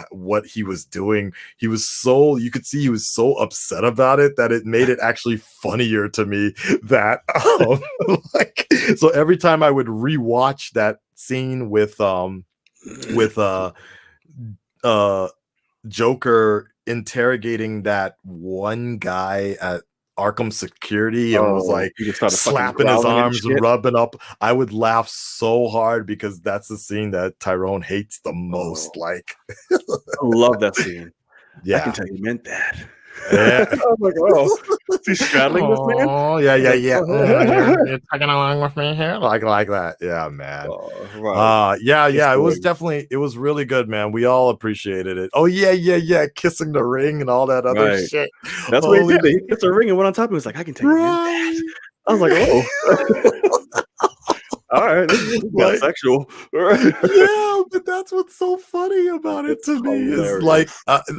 what he was doing. You could see he was so upset about it that it made it actually funnier to me that so every time I would rewatch that scene with Joker interrogating that one guy at Arkham Security and was like slapping his arms and rubbing up, I would laugh so hard because that's the scene that Tyrone hates the most. Like, I love that scene. Yeah, I can tell you meant that. Yeah. I was like, oh, is he straddling this man? Oh, yeah. You're tagging along with me here, like that. Yeah, man. Right. Yeah. It was really good, man. We all appreciated it. Oh yeah. Kissing the ring and all that other shit. That's what he did. He kissed the ring and went on top of it. He was like, I can take that. I was like, oh. All right, this is sexual. Yeah, but that's what's so funny about it to me. Is like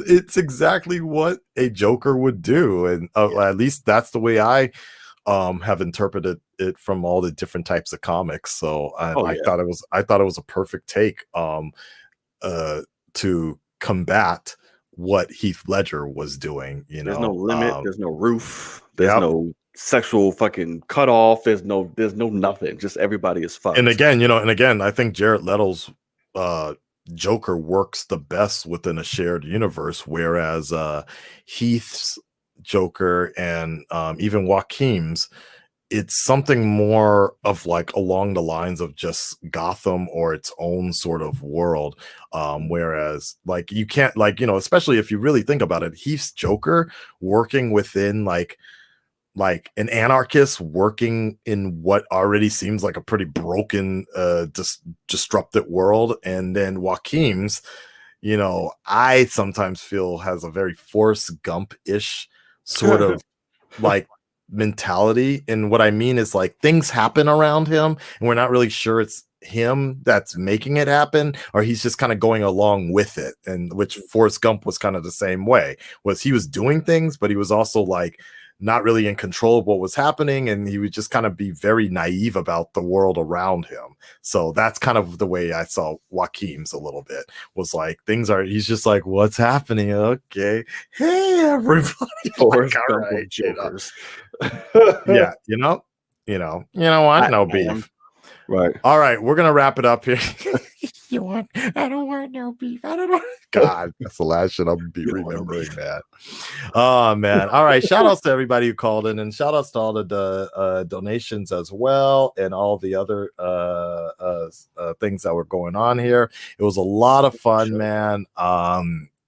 it's exactly what a Joker would do, and at least that's the way I have interpreted it from all the different types of comics. So I thought it was a perfect take to combat what Heath Ledger was doing. There's no limit. There's no roof. There's no sexual fucking cutoff. There's no nothing. Just everybody is fucked. And again, I think Jared Leto's Joker works the best within a shared universe, whereas Heath's Joker and even Joaquin's, it's something more of like along the lines of just Gotham or its own sort of world. Whereas like you can't, like, especially if you really think about it, Heath's Joker working within like an anarchist working in what already seems like a pretty broken, disrupted world. And then Joaquin's, I sometimes feel has a very Forrest Gump-ish sort of like mentality. And what I mean is like things happen around him and we're not really sure it's him that's making it happen, or he's just kind of going along with it. And which Forrest Gump was kind of the same way, was he was doing things, but he was also like not really in control of what was happening, and he would just kind of be very naive about the world around him. So that's kind of the way I saw Joaquin's a little bit, was like he's just like, what's happening? Okay, hey everybody. Forrest Gump Jokers. Yeah, you know what? No beef. Right. All right, we're gonna wrap it up here. I don't want no beef. I don't want. God, that's the last shit I'll be remembering, man. Oh man. All right. Shout outs to everybody who called in, and shout outs to all the donations as well, and all the other things that were going on here. It was a lot of fun, man.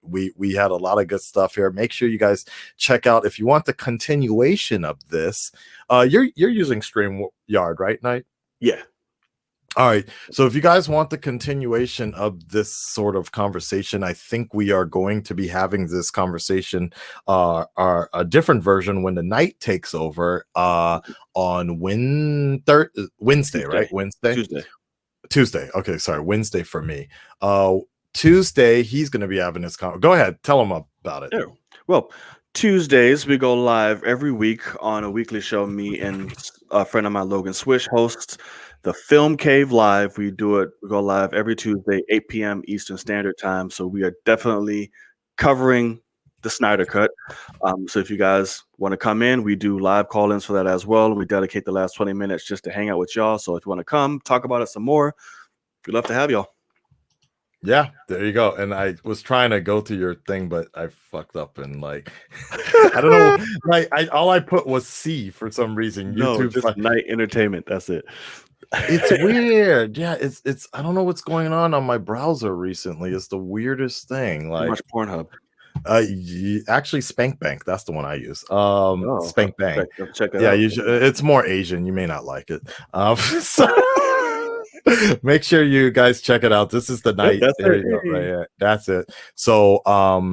We had a lot of good stuff here. Make sure you guys check out, if you want the continuation of this. You're using StreamYard, right, Knight? Yeah. All right. So if you guys want the continuation of this sort of conversation, I think we are going to be having this conversation, a different version when the night takes over on Wednesday, right? Tuesday. Okay, sorry, Wednesday for me. Tuesday, he's going to be having his go ahead, tell him about it. Yeah. Well, Tuesdays we go live every week on a weekly show. Me and a friend of mine, Logan Swish, hosts the Film Cave Live. We go live every Tuesday, 8 p.m. Eastern Standard Time. So we are definitely covering the Snyder Cut. So if you guys want to come in, we do live call-ins for that as well. We dedicate the last 20 minutes just to hang out with y'all. So if you want to come, talk about it some more, we'd love to have y'all. Yeah, there you go. And I was trying to go to your thing, but I fucked up and like I don't know. Like all I put was C for some reason. No, YouTube just Night Entertainment. That's it. It's weird. Yeah, it's I don't know what's going on my browser recently. It's the weirdest thing. Like much Pornhub. Actually Spank Bank. That's the one I use. Spank Bang. Check that yeah, out. it's more Asian. You may not like it. So make sure you guys check it out. This is the night. There you go, right here. That's it. So I'll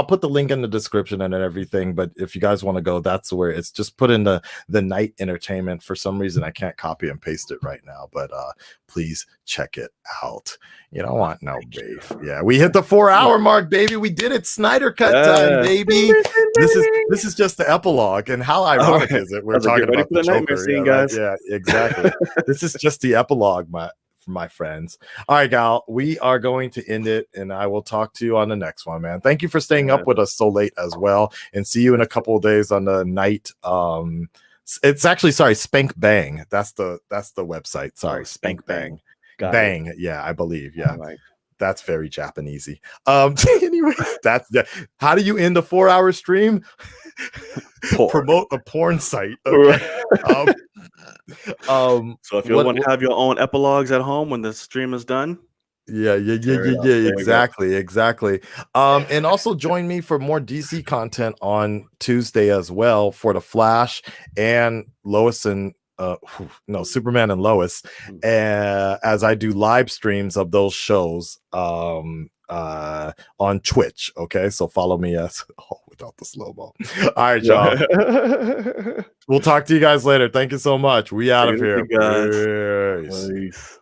put the link in the description and everything, but if you guys want to go, that's where it's just put in the Night Entertainment. For some reason I can't copy and paste it right now, but please check it out. You don't want no beef. Yeah, we hit the 4-hour mark, baby. We did it. Snyder Cut time, baby. This is just the epilogue. And how ironic is it? We're talking about the Joker. Scene, guys. Yeah, exactly. This is just the epilogue, my friends. All right, gal, we are going to end it, and I will talk to you on the next one, man. Thank you for staying up with us so late as well, and see you in a couple of days on the night. It's actually Spank Bang. That's the website. Sorry, Spank Bang. Bang. It. Yeah, I believe. Yeah. Right. That's very Japanesey. Anyways, how do you end a 4-hour stream? Promote a porn site. Okay. So if you want to have your own epilogues at home when the stream is done. Yeah, exactly. And also join me for more DC content on Tuesday as well for the Flash and Lois and Superman and Lois, as I do live streams of those shows on Twitch. Okay, so follow me without the slow-mo. All right, y'all. We'll talk to you guys later. Thank you so much. We out of here. Guys. Peace.